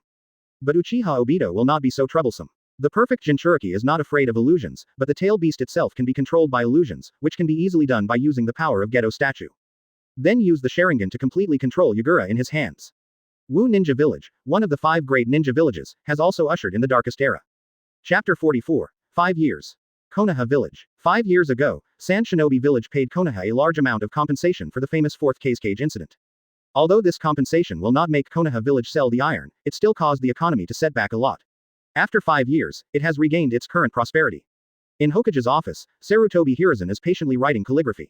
But Uchiha Obito will not be so troublesome. The perfect Jinchuriki is not afraid of illusions, but the tail beast itself can be controlled by illusions, which can be easily done by using the power of Gedo statue. Then use the Sharingan to completely control Yagura in his hands. Wu Ninja Village, one of the 5 great ninja villages, has also ushered in the darkest era. Chapter 44. 5 years. Konoha Village. 5 years ago, Sand Shinobi Village paid Konoha a large amount of compensation for the famous 4th Cage incident. Although this compensation will not make Konoha Village sell the iron, it still caused the economy to set back a lot. After 5 years, it has regained its current prosperity. In Hokage's office, Sarutobi Hiruzen is patiently writing calligraphy.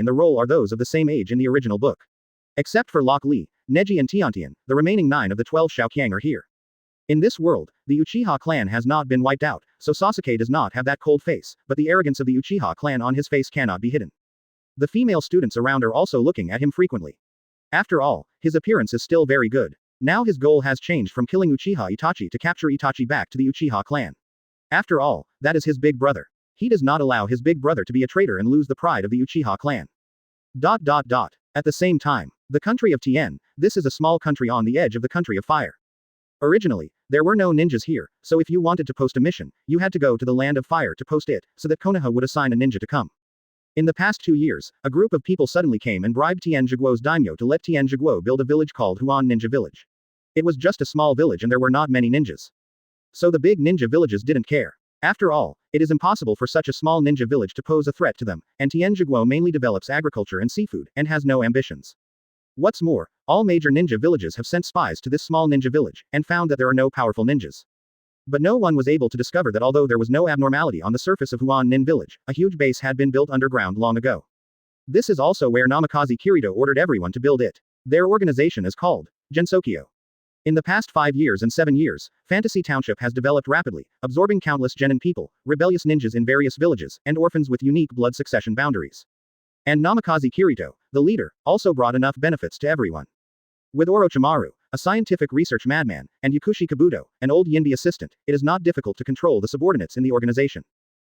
in the role are those of the same age in the original book. Except for Locke Lee, Neji and Tiantian, the remaining 9 of the 12 Xiaoqiang are here. In this world, the Uchiha clan has not been wiped out, so Sasuke does not have that cold face, but the arrogance of the Uchiha clan on his face cannot be hidden. The female students around are also looking at him frequently. After all, his appearance is still very good. Now his goal has changed from killing Uchiha Itachi to capture Itachi back to the Uchiha clan. After all, that is his big brother. He does not allow his big brother to be a traitor and lose the pride of the Uchiha clan. At the same time, the country of Tien, this is a small country on the edge of the country of fire. Originally, there were no ninjas here, so if you wanted to post a mission, you had to go to the land of fire to post it, so that Konoha would assign a ninja to come. In the past 2 years, a group of people suddenly came and bribed Tien Zhiguo's daimyo to let Tien Zhiguo build a village called Huan Ninja Village. It was just a small village and there were not many ninjas. So the big ninja villages didn't care. After all, it is impossible for such a small ninja village to pose a threat to them, and Tien Zhiguo mainly develops agriculture and seafood, and has no ambitions. What's more, all major ninja villages have sent spies to this small ninja village, and found that there are no powerful ninjas. But no one was able to discover that although there was no abnormality on the surface of Huan Nin village, a huge base had been built underground long ago. This is also where Namikaze Kirito ordered everyone to build it. Their organization is called Gensokyo. In the past 5 years and 7 years, Fantasy Township has developed rapidly, absorbing countless genin people, rebellious ninjas in various villages, and orphans with unique blood succession boundaries. And Namikaze Kirito, the leader, also brought enough benefits to everyone. With Orochimaru, a scientific research madman, and Yakushi Kabuto, an old Yinbi assistant, it is not difficult to control the subordinates in the organization.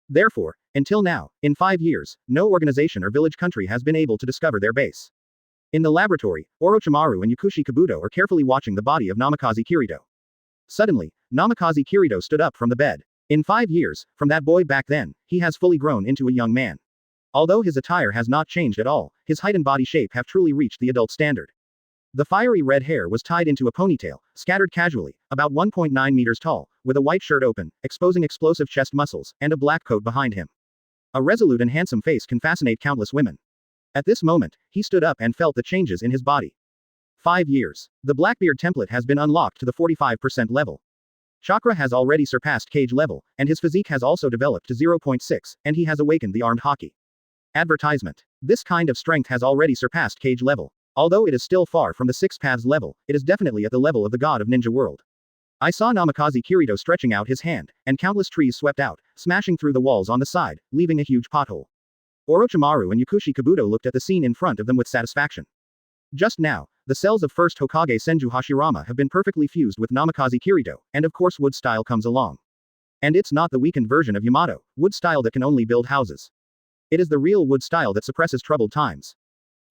Therefore, until now, in 5 years, no organization or village country has been able to discover their base. In the laboratory, Orochimaru and Yakushi Kabuto are carefully watching the body of Namikaze Kirito. Suddenly, Namikaze Kirito stood up from the bed. In 5 years, from that boy back then, he has fully grown into a young man. Although his attire has not changed at all, his height and body shape have truly reached the adult standard. The fiery red hair was tied into a ponytail, scattered casually, about 1.9 meters tall, with a white shirt open, exposing explosive chest muscles, and a black coat behind him. A resolute and handsome face can fascinate countless women. At this moment, he stood up and felt the changes in his body. 5 years. The Blackbeard template has been unlocked to the 45% level. Chakra has already surpassed Cage level, and his physique has also developed to 0.6, and he has awakened the armed Haki. Advertisement. This kind of strength has already surpassed Cage level. Although it is still far from the 6 paths level, it is definitely at the level of the god of ninja world. I saw Namikaze Kirito stretching out his hand, and countless trees swept out, smashing through the walls on the side, leaving a huge pothole. Orochimaru and Yakushi Kabuto looked at the scene in front of them with satisfaction. Just now, the cells of first Hokage Senju Hashirama have been perfectly fused with Namikaze Kirito, and of course wood style comes along. And it's not the weakened version of Yamato, wood style that can only build houses. It is the real wood style that suppresses troubled times.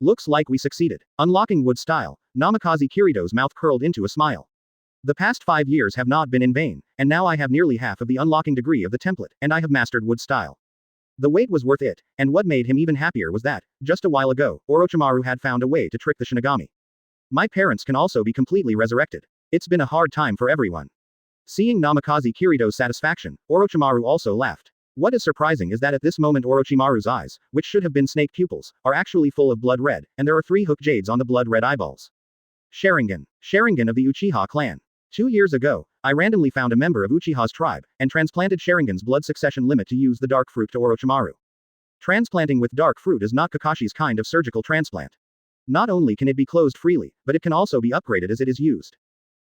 Looks like we succeeded. Unlocking wood style, Namikaze Kirito's mouth curled into a smile. The past 5 years have not been in vain, and now I have nearly half of the unlocking degree of the template, and I have mastered wood style. The wait was worth it, and what made him even happier was that, just a while ago, Orochimaru had found a way to trick the Shinigami. My parents can also be completely resurrected. It's been a hard time for everyone. Seeing Namikaze Kirito's satisfaction, Orochimaru also laughed. What is surprising is that at this moment Orochimaru's eyes, which should have been snake pupils, are actually full of blood red, and there are 3 hook jades on the blood red eyeballs. Sharingan. Sharingan of the Uchiha clan. 2 years ago, I randomly found a member of Uchiha's tribe, and transplanted Sharingan's blood succession limit to use the dark fruit to Orochimaru. Transplanting with dark fruit is not Kakashi's kind of surgical transplant. Not only can it be closed freely, but it can also be upgraded as it is used.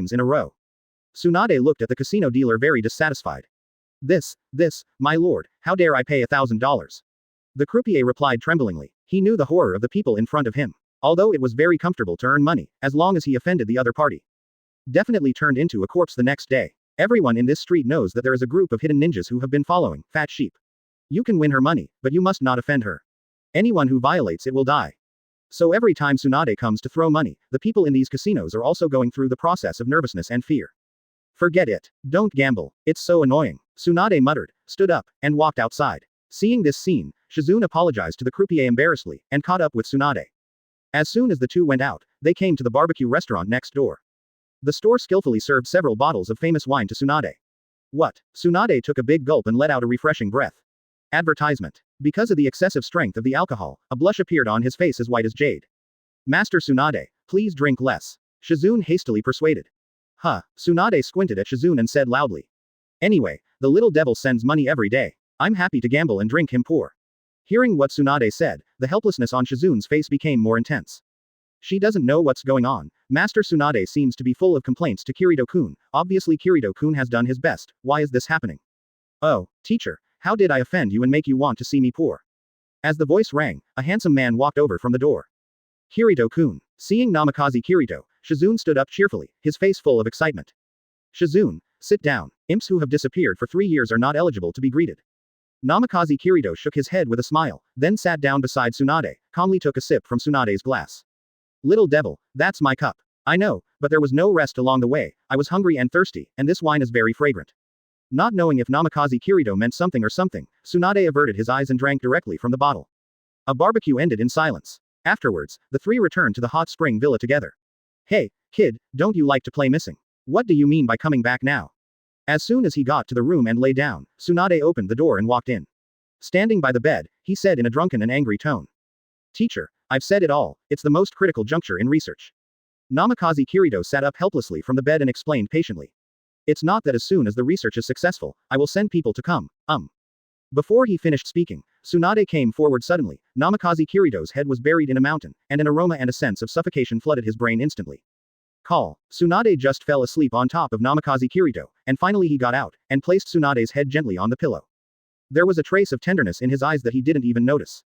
games in a row. Tsunade looked at the casino dealer very dissatisfied. This, my lord, how dare I pay $1,000? The croupier replied tremblingly. He knew the horror of the people in front of him. Although it was very comfortable to earn money, as long as he offended the other party. Definitely turned into a corpse the next day. Everyone in this street knows that there is a group of hidden ninjas who have been following Fat Sheep. You can win her money, but you must not offend her. Anyone who violates it will die. So every time Tsunade comes to throw money, the people in these casinos are also going through the process of nervousness and fear. Forget it. Don't gamble. It's so annoying. Tsunade muttered, stood up, and walked outside. Seeing this scene, Shizune apologized to the croupier embarrassedly, and caught up with Tsunade. As soon as the two went out, they came to the barbecue restaurant next door. The store skillfully served several bottles of famous wine to Tsunade. What? Tsunade took a big gulp and let out a refreshing breath. Advertisement. Because of the excessive strength of the alcohol, a blush appeared on his face as white as jade. Master Tsunade, please drink less. Shizune hastily persuaded. Huh, Tsunade squinted at Shizune and said loudly. Anyway, the little devil sends money every day. I'm happy to gamble and drink him poor. Hearing what Tsunade said, the helplessness on Shizune's face became more intense. She doesn't know what's going on. Master Tsunade seems to be full of complaints to Kirito-kun. Obviously Kirito-kun has done his best. Why is this happening? Oh, teacher, how did I offend you and make you want to see me poor? As the voice rang, a handsome man walked over from the door. Kirito-kun. Seeing Namikaze Kirito, Shizune stood up cheerfully, his face full of excitement. Shizune, sit down. Imps who have disappeared for 3 years are not eligible to be greeted. Namikaze Kirito shook his head with a smile, then sat down beside Tsunade, calmly took a sip from Tsunade's glass. Little devil, that's my cup. I know, but there was no rest along the way, I was hungry and thirsty, and this wine is very fragrant. Not knowing if Namikaze Kirito meant something or something, Tsunade averted his eyes and drank directly from the bottle. A barbecue ended in silence. Afterwards, the three returned to the hot spring villa together. Hey, kid, don't you like to play missing? What do you mean by coming back now? As soon as he got to the room and lay down, Tsunade opened the door and walked in. Standing by the bed, he said in a drunken and angry tone. Teacher, I've said it all, it's the most critical juncture in research. Namikaze Kirito sat up helplessly from the bed and explained patiently. It's not that as soon as the research is successful, I will send people to come. Before he finished speaking, Tsunade came forward suddenly. Namikaze Kirito's head was buried in a mountain, and an aroma and a sense of suffocation flooded his brain instantly. Call. Tsunade just fell asleep on top of Namikaze Kirito, and finally he got out, and placed Tsunade's head gently on the pillow. There was a trace of tenderness in his eyes that he didn't even notice.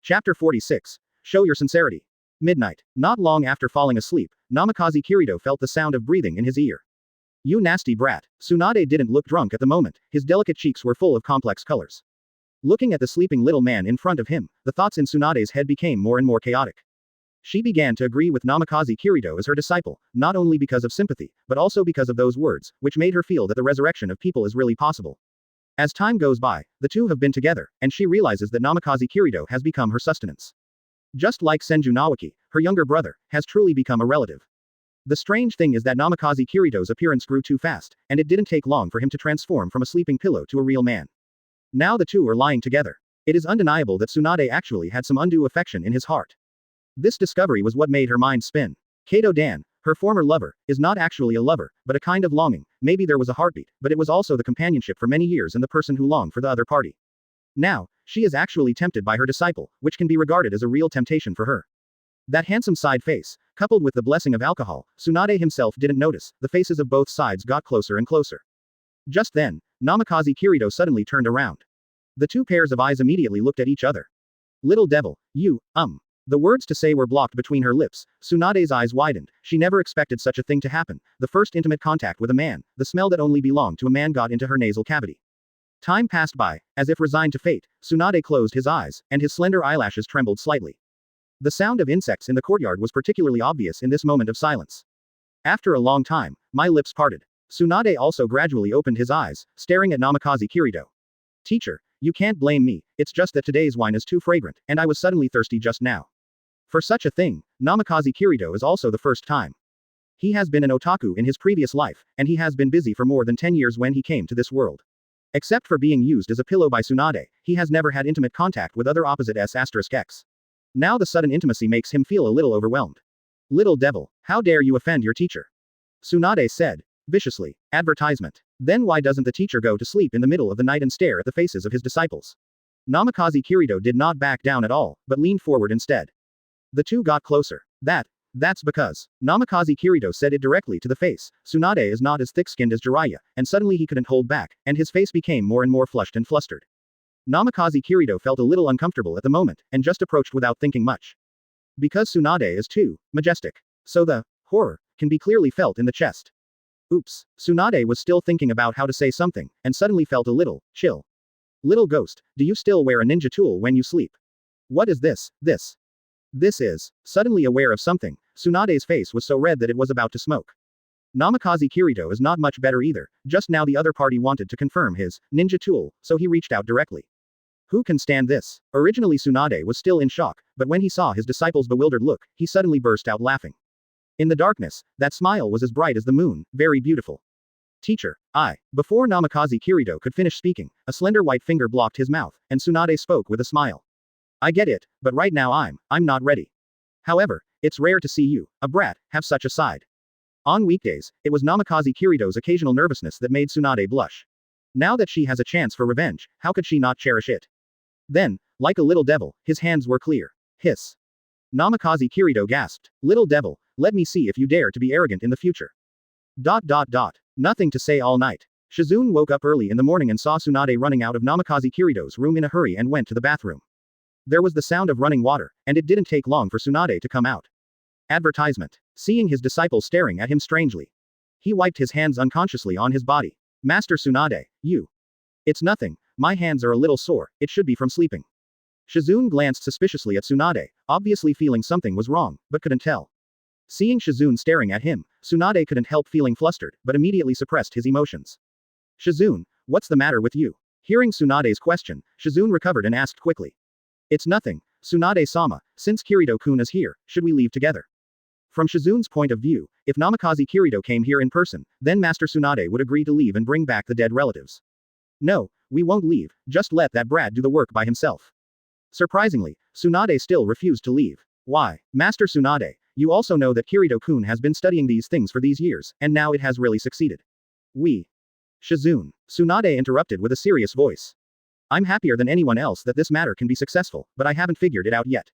Chapter 46. Show your sincerity. Midnight. Not long after falling asleep, Namikaze Kirito felt the sound of breathing in his ear. You nasty brat. Tsunade didn't look drunk at the moment, his delicate cheeks were full of complex colors. Looking at the sleeping little man in front of him, the thoughts in Tsunade's head became more and more chaotic. She began to agree with Namikaze Kirito as her disciple, not only because of sympathy, but also because of those words, which made her feel that the resurrection of people is really possible. As time goes by, the two have been together, and she realizes that Namikaze Kirito has become her sustenance. Just like Senju Nawaki, her younger brother, has truly become a relative. The strange thing is that Namikaze Kirito's appearance grew too fast, and it didn't take long for him to transform from a sleeping pillow to a real man. Now the two are lying together. It is undeniable that Tsunade actually had some undue affection in his heart. This discovery was what made her mind spin. Kido-dan, her former lover, is not actually a lover, but a kind of longing. Maybe there was a heartbeat, but it was also the companionship for many years and the person who longed for the other party. Now, she is actually tempted by her disciple, which can be regarded as a real temptation for her. That handsome side face, coupled with the blessing of alcohol, Tsunade himself didn't notice, the faces of both sides got closer and closer. Just then, Namikaze Kirito suddenly turned around. The two pairs of eyes immediately looked at each other. Little devil, you. The words to say were blocked between her lips. Tsunade's eyes widened, she never expected such a thing to happen. The first intimate contact with a man, the smell that only belonged to a man got into her nasal cavity. Time passed by, as if resigned to fate, Tsunade closed his eyes, and his slender eyelashes trembled slightly. The sound of insects in the courtyard was particularly obvious in this moment of silence. After a long time, my lips parted. Tsunade also gradually opened his eyes, staring at Namikaze Kirito. Teacher, you can't blame me, it's just that today's wine is too fragrant, and I was suddenly thirsty just now. For such a thing, Namikaze Kirito is also the first time. He has been an otaku in his previous life, and he has been busy for more than 10 years when he came to this world. Except for being used as a pillow by Tsunade, he has never had intimate contact with other opposite S***X. Now the sudden intimacy makes him feel a little overwhelmed. Little devil, how dare you offend your teacher? Tsunade said. Viciously. Advertisement. Then why doesn't the teacher go to sleep in the middle of the night and stare at the faces of his disciples? Namikaze Kirito did not back down at all, but leaned forward instead. The two got closer. That's because. Namikaze Kirito said it directly to the face. Tsunade is not as thick-skinned as Jiraiya, and suddenly he couldn't hold back, and his face became more and more flushed and flustered. Namikaze Kirito felt a little uncomfortable at the moment, and just approached without thinking much. Because Tsunade is too majestic. So the horror can be clearly felt in the chest. Oops. Tsunade was still thinking about how to say something, and suddenly felt a little chill. Little ghost, do you still wear a ninja tool when you sleep? What is this? This is. Suddenly aware of something, Tsunade's face was so red that it was about to smoke. Namikaze Kirito is not much better either, just now the other party wanted to confirm his ninja tool, so he reached out directly. Who can stand this? Originally Tsunade was still in shock, but when he saw his disciple's bewildered look, he suddenly burst out laughing. In the darkness, that smile was as bright as the moon, very beautiful. Teacher, Before Namikaze Kirito could finish speaking, a slender white finger blocked his mouth, and Tsunade spoke with a smile. I get it, but right now I'm not ready. However, it's rare to see you, a brat, have such a side. On weekdays, it was Namikaze Kirito's occasional nervousness that made Tsunade blush. Now that she has a chance for revenge, how could she not cherish it? Then, like a little devil, his hands were clear. Hiss. Namikaze Kirito gasped. Little devil, let me see if you dare to be arrogant in the future. ... Nothing to say all night. Shizune woke up early in the morning and saw Tsunade running out of Namikaze Kirito's room in a hurry and went to the bathroom. There was the sound of running water, and it didn't take long for Tsunade to come out. Advertisement. Seeing his disciple staring at him strangely, he wiped his hands unconsciously on his body. Master Tsunade, you. It's nothing, my hands are a little sore, it should be from sleeping. Shizune glanced suspiciously at Tsunade, obviously feeling something was wrong, but couldn't tell. Seeing Shizune staring at him, Tsunade couldn't help feeling flustered, but immediately suppressed his emotions. Shizune, what's the matter with you? Hearing Tsunade's question, Shizune recovered and asked quickly. It's nothing, Tsunade-sama, since Kirito-kun is here, should we leave together? From Shizune's point of view, if Namikaze Kirito came here in person, then Master Tsunade would agree to leave and bring back the dead relatives. No, we won't leave, just let that brat do the work by himself. Surprisingly, Tsunade still refused to leave. Why, Master Tsunade, you also know that Kirito-kun has been studying these things for these years, and now it has really succeeded. Shizune. Tsunade interrupted with a serious voice. I'm happier than anyone else that this matter can be successful, but I haven't figured it out yet.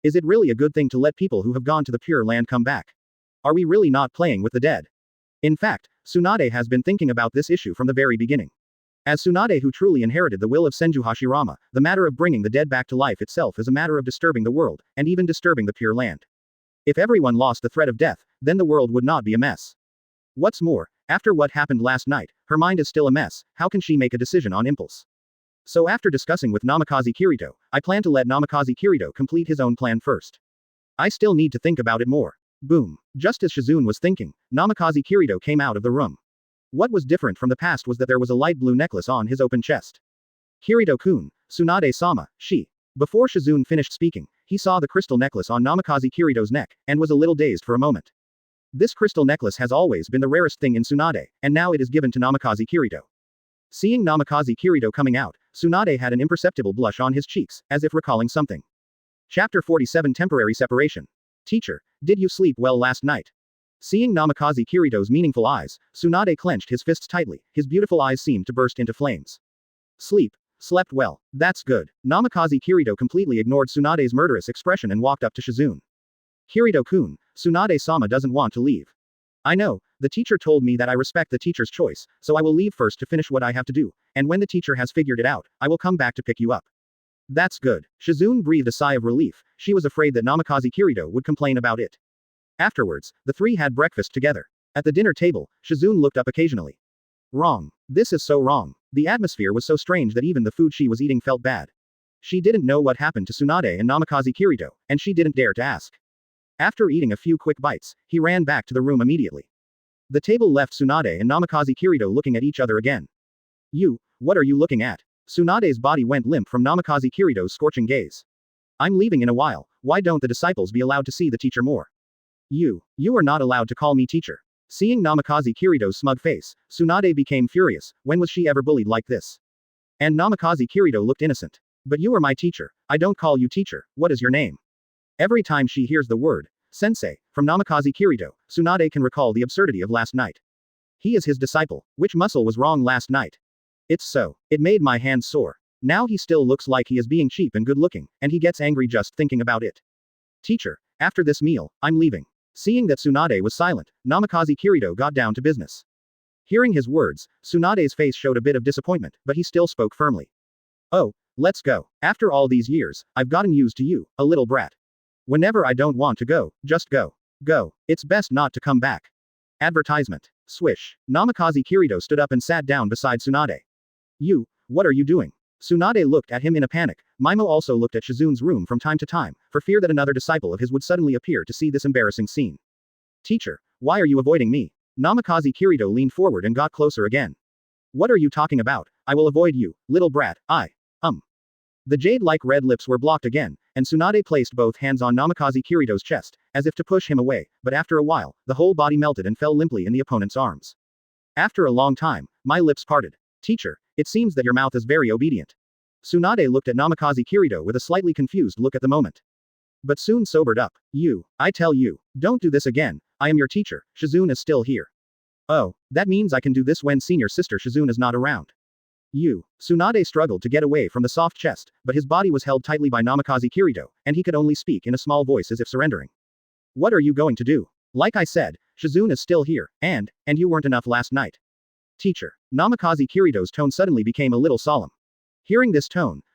Is it really a good thing to let people who have gone to the Pure Land come back? Are we really not playing with the dead? In fact, Tsunade has been thinking about this issue from the very beginning. As Tsunade who truly inherited the will of Senju Hashirama, the matter of bringing the dead back to life itself is a matter of disturbing the world, and even disturbing the Pure Land. If everyone lost the threat of death, then the world would not be a mess. What's more, after what happened last night, her mind is still a mess, how can she make a decision on impulse? So after discussing with Namikaze Kirito, I plan to let Namikaze Kirito complete his own plan first. I still need to think about it more. Boom. Just as Shizune was thinking, Namikaze Kirito came out of the room. What was different from the past was that there was a light blue necklace on his open chest. Kirito-kun, Tsunade-sama, she. Before Shizune finished speaking, he saw the crystal necklace on Namikaze Kirito's neck, and was a little dazed for a moment. This crystal necklace has always been the rarest thing in Tsunade, and now it is given to Namikaze Kirito. Seeing Namikaze Kirito coming out, Tsunade had an imperceptible blush on his cheeks, as if recalling something. Chapter 47 Temporary Separation. Teacher, did you sleep well last night? Seeing Namikaze Kirito's meaningful eyes, Tsunade clenched his fists tightly, his beautiful eyes seemed to burst into flames. Slept well. That's good. Namikaze Kirito completely ignored Tsunade's murderous expression and walked up to Shizune. Kirito-kun, Tsunade-sama doesn't want to leave. I know, the teacher told me that I respect the teacher's choice, so I will leave first to finish what I have to do, and when the teacher has figured it out, I will come back to pick you up. That's good. Shizune breathed a sigh of relief, she was afraid that Namikaze Kirito would complain about it. Afterwards, the three had breakfast together. At the dinner table, Shizune looked up occasionally. Wrong. This is so wrong. The atmosphere was so strange that even the food she was eating felt bad. She didn't know what happened to Tsunade and Namikaze Kirito, and she didn't dare to ask. After eating a few quick bites, he ran back to the room immediately. The table left Tsunade and Namikaze Kirito looking at each other again. What are you looking at? Tsunade's body went limp from Namikaze Kirito's scorching gaze. I'm leaving in a while, why don't the disciples be allowed to see the teacher more? You are not allowed to call me teacher. Seeing Namikaze Kirito's smug face, Tsunade became furious, when was she ever bullied like this? And Namikaze Kirito looked innocent. But you are my teacher, I don't call you teacher, what is your name? Every time she hears the word, sensei, from Namikaze Kirito, Tsunade can recall the absurdity of last night. He is his disciple, which muscle was wrong last night? It's so. It made my hands sore. Now he still looks like he is being cheap and good looking, and he gets angry just thinking about it. Teacher, after this meal, I'm leaving. Seeing that Tsunade was silent, Namikaze Kirito got down to business. Hearing his words, Tsunade's face showed a bit of disappointment, but he still spoke firmly. Oh, let's go. After all these years, I've gotten used to you, a little brat. Whenever I don't want to go, just go. Go. It's best not to come back. Advertisement. Swish. Namikaze Kirito stood up and sat down beside Tsunade. What are you doing? Tsunade looked at him in a panic. Mimo also looked at Shizune's room from time to time, for fear that another disciple of his would suddenly appear to see this embarrassing scene. Teacher, why are you avoiding me? Namikaze Kirito leaned forward and got closer again. What are you talking about? I will avoid you, little brat, The jade-like red lips were blocked again, and Tsunade placed both hands on Namikaze Kirito's chest, as if to push him away, but after a while, the whole body melted and fell limply in the opponent's arms. After a long time, my lips parted. Teacher, it seems that your mouth is very obedient. Tsunade looked at Namikaze Kirito with a slightly confused look at the moment. But soon sobered up. I tell you, don't do this again, I am your teacher, Shizune is still here. Oh, that means I can do this when senior sister Shizune is not around. Tsunade struggled to get away from the soft chest, but his body was held tightly by Namikaze Kirito, and he could only speak in a small voice as if surrendering. What are you going to do? Like I said, Shizune is still here, and you weren't enough last night. Teacher. Namikaze Kirito's tone suddenly became a little solemn. Hearing this tone,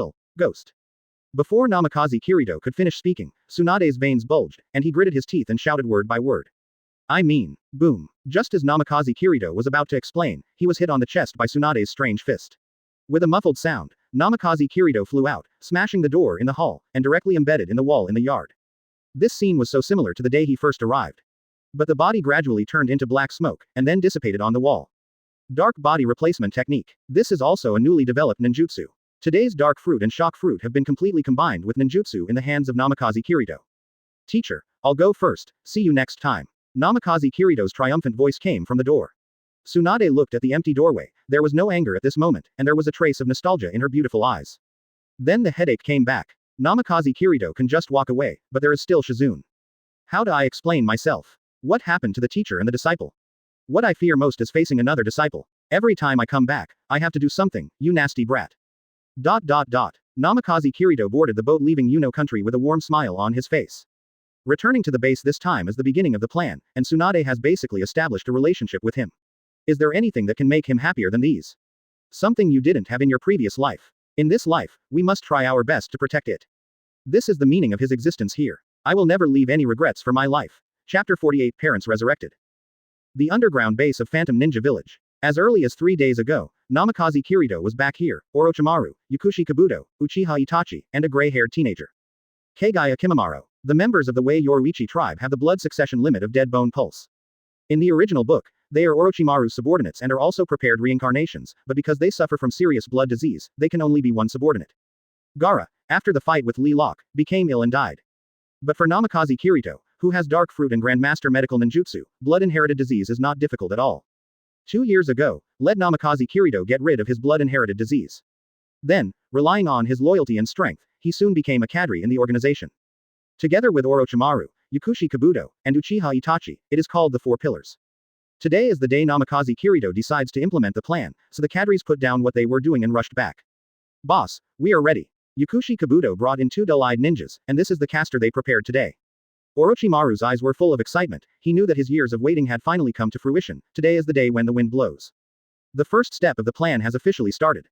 little, ghost. Before Namikaze Kirito could finish speaking, Tsunade's veins bulged, and he gritted his teeth and shouted word by word. I mean, boom. Just as Namikaze Kirito was about to explain, he was hit on the chest by Tsunade's strange fist. With a muffled sound, Namikaze Kirito flew out, smashing the door in the hall, and directly embedded in the wall in the yard. This scene was so similar to the day he first arrived. But the body gradually turned into black smoke, and then dissipated on the wall. Dark body replacement technique. This is also a newly developed ninjutsu. Today's dark fruit and shock fruit have been completely combined with ninjutsu in the hands of Namikaze Kirito. Teacher, I'll go first, see you next time. Namikaze Kirito's triumphant voice came from the door. Tsunade looked at the empty doorway. There was no anger at this moment, and there was a trace of nostalgia in her beautiful eyes. Then the headache came back. Namikaze Kirito can just walk away, but there is still Shizune. How do I explain myself? What happened to the teacher and the disciple? What I fear most is facing another disciple. Every time I come back, I have to do something, you nasty brat. ... Namikaze Kirito boarded the boat leaving Yuno country with a warm smile on his face. Returning to the base this time is the beginning of the plan, and Tsunade has basically established a relationship with him. Is there anything that can make him happier than these? Something you didn't have in your previous life. In this life, we must try our best to protect it. This is the meaning of his existence here. I will never leave any regrets for my life. Chapter 48 Parents Resurrected. The underground base of Phantom Ninja Village. As early as 3 days ago, Namikaze Kirito was back here, Orochimaru, Yukushi Kabuto, Uchiha Itachi, and a gray-haired teenager. Kagaya Kimimaro. The members of the Wei Yoruichi tribe have the blood succession limit of dead bone pulse. In the original book, they are Orochimaru's subordinates and are also prepared reincarnations, but because they suffer from serious blood disease, they can only be one subordinate. Gaara, after the fight with Lee Locke, became ill and died. But for Namikaze Kirito, who has dark fruit and Grandmaster medical ninjutsu, blood-inherited disease is not difficult at all. 2 years ago, let Namikaze Kirito get rid of his blood-inherited disease. Then, relying on his loyalty and strength, he soon became a cadre in the organization. Together with Orochimaru, Yukushi Kabuto, and Uchiha Itachi, it is called the Four Pillars. Today is the day Namikaze Kirito decides to implement the plan, so the cadres put down what they were doing and rushed back. Boss, we are ready. Yukushi Kabuto brought in 2 dull-eyed ninjas, and this is the caster they prepared today. Orochimaru's eyes were full of excitement. He knew that his years of waiting had finally come to fruition. Today is the day when the wind blows. The first step of the plan has officially started.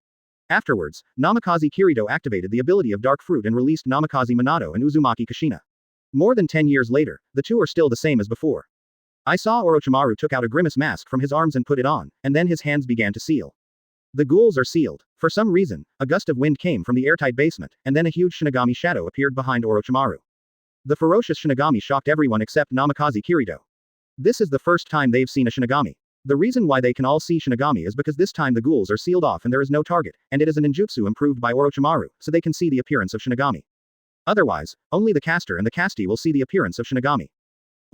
Afterwards, Namikaze Kirito activated the ability of Dark Fruit and released Namikaze Minato and Uzumaki Kushina. More than 10 years later, the two are still the same as before. I saw Orochimaru took out a grimace mask from his arms and put it on, and then his hands began to seal. The ghouls are sealed. For some reason, a gust of wind came from the airtight basement, and then a huge Shinigami shadow appeared behind Orochimaru. The ferocious Shinigami shocked everyone except Namikaze Kirito. This is the first time they've seen a Shinigami. The reason why they can all see Shinigami is because this time the ghouls are sealed off and there is no target, and it is a ninjutsu improved by Orochimaru, so they can see the appearance of Shinigami. Otherwise, only the caster and the castee will see the appearance of Shinigami.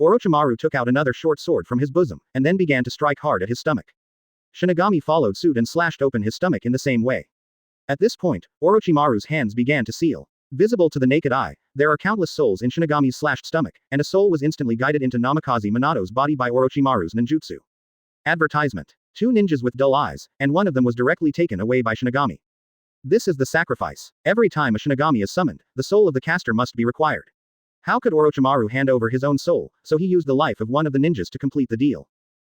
Orochimaru took out another short sword from his bosom, and then began to strike hard at his stomach. Shinigami followed suit and slashed open his stomach in the same way. At this point, Orochimaru's hands began to seal. Visible to the naked eye, there are countless souls in Shinigami's slashed stomach, and a soul was instantly guided into Namikaze Minato's body by Orochimaru's ninjutsu. Advertisement. 2 ninjas with dull eyes, and one of them was directly taken away by Shinigami. This is the sacrifice. Every time a Shinigami is summoned, the soul of the caster must be required. How could Orochimaru hand over his own soul, so he used the life of one of the ninjas to complete the deal.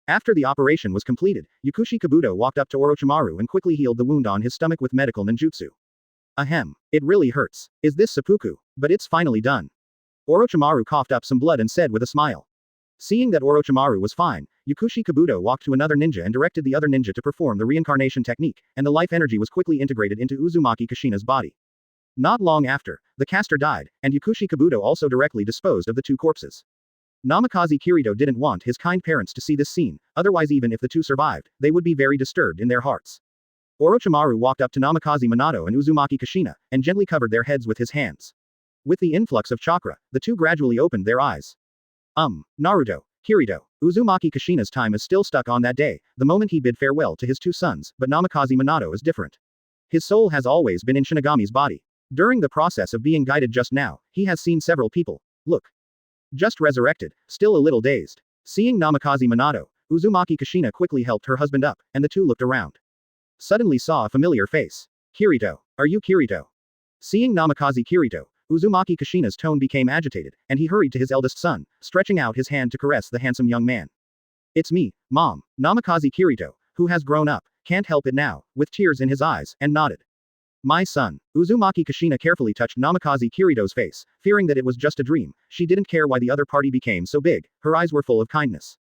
After the operation was completed, Yakushi Kabuto walked up to Orochimaru and quickly healed the wound on his stomach with medical ninjutsu. Ahem. It really hurts. Is this seppuku? But it's finally done. Orochimaru coughed up some blood and said with a smile. Seeing that Orochimaru was fine, Yakushi Kabuto walked to another ninja and directed the other ninja to perform the reincarnation technique, and the life energy was quickly integrated into Uzumaki Kushina's body. Not long after, the caster died, and Yakushi Kabuto also directly disposed of the two corpses. Namikaze Kirito didn't want his kind parents to see this scene, otherwise even if the two survived, they would be very disturbed in their hearts. Orochimaru walked up to Namikaze Minato and Uzumaki Kushina, and gently covered their heads with his hands. With the influx of chakra, the two gradually opened their eyes. Naruto, Kirito, Uzumaki Kushina's time is still stuck on that day, the moment he bid farewell to his two sons, but Namikaze Minato is different. His soul has always been in Shinigami's body. During the process of being guided just now, he has seen several people. Look. Just resurrected, still a little dazed. Seeing Namikaze Minato, Uzumaki Kushina quickly helped her husband up, and the two looked around. Suddenly saw a familiar face. Kirito, are you Kirito? Seeing Namikaze Kirito, Uzumaki Kushina's tone became agitated, and he hurried to his eldest son, stretching out his hand to caress the handsome young man. It's me, Mom, Namikaze Kirito, who has grown up, can't help it now, with tears in his eyes, and nodded. My son. Uzumaki Kushina carefully touched Namikaze Kirito's face, fearing that it was just a dream. She didn't care why the other party became so big, her eyes were full of kindness.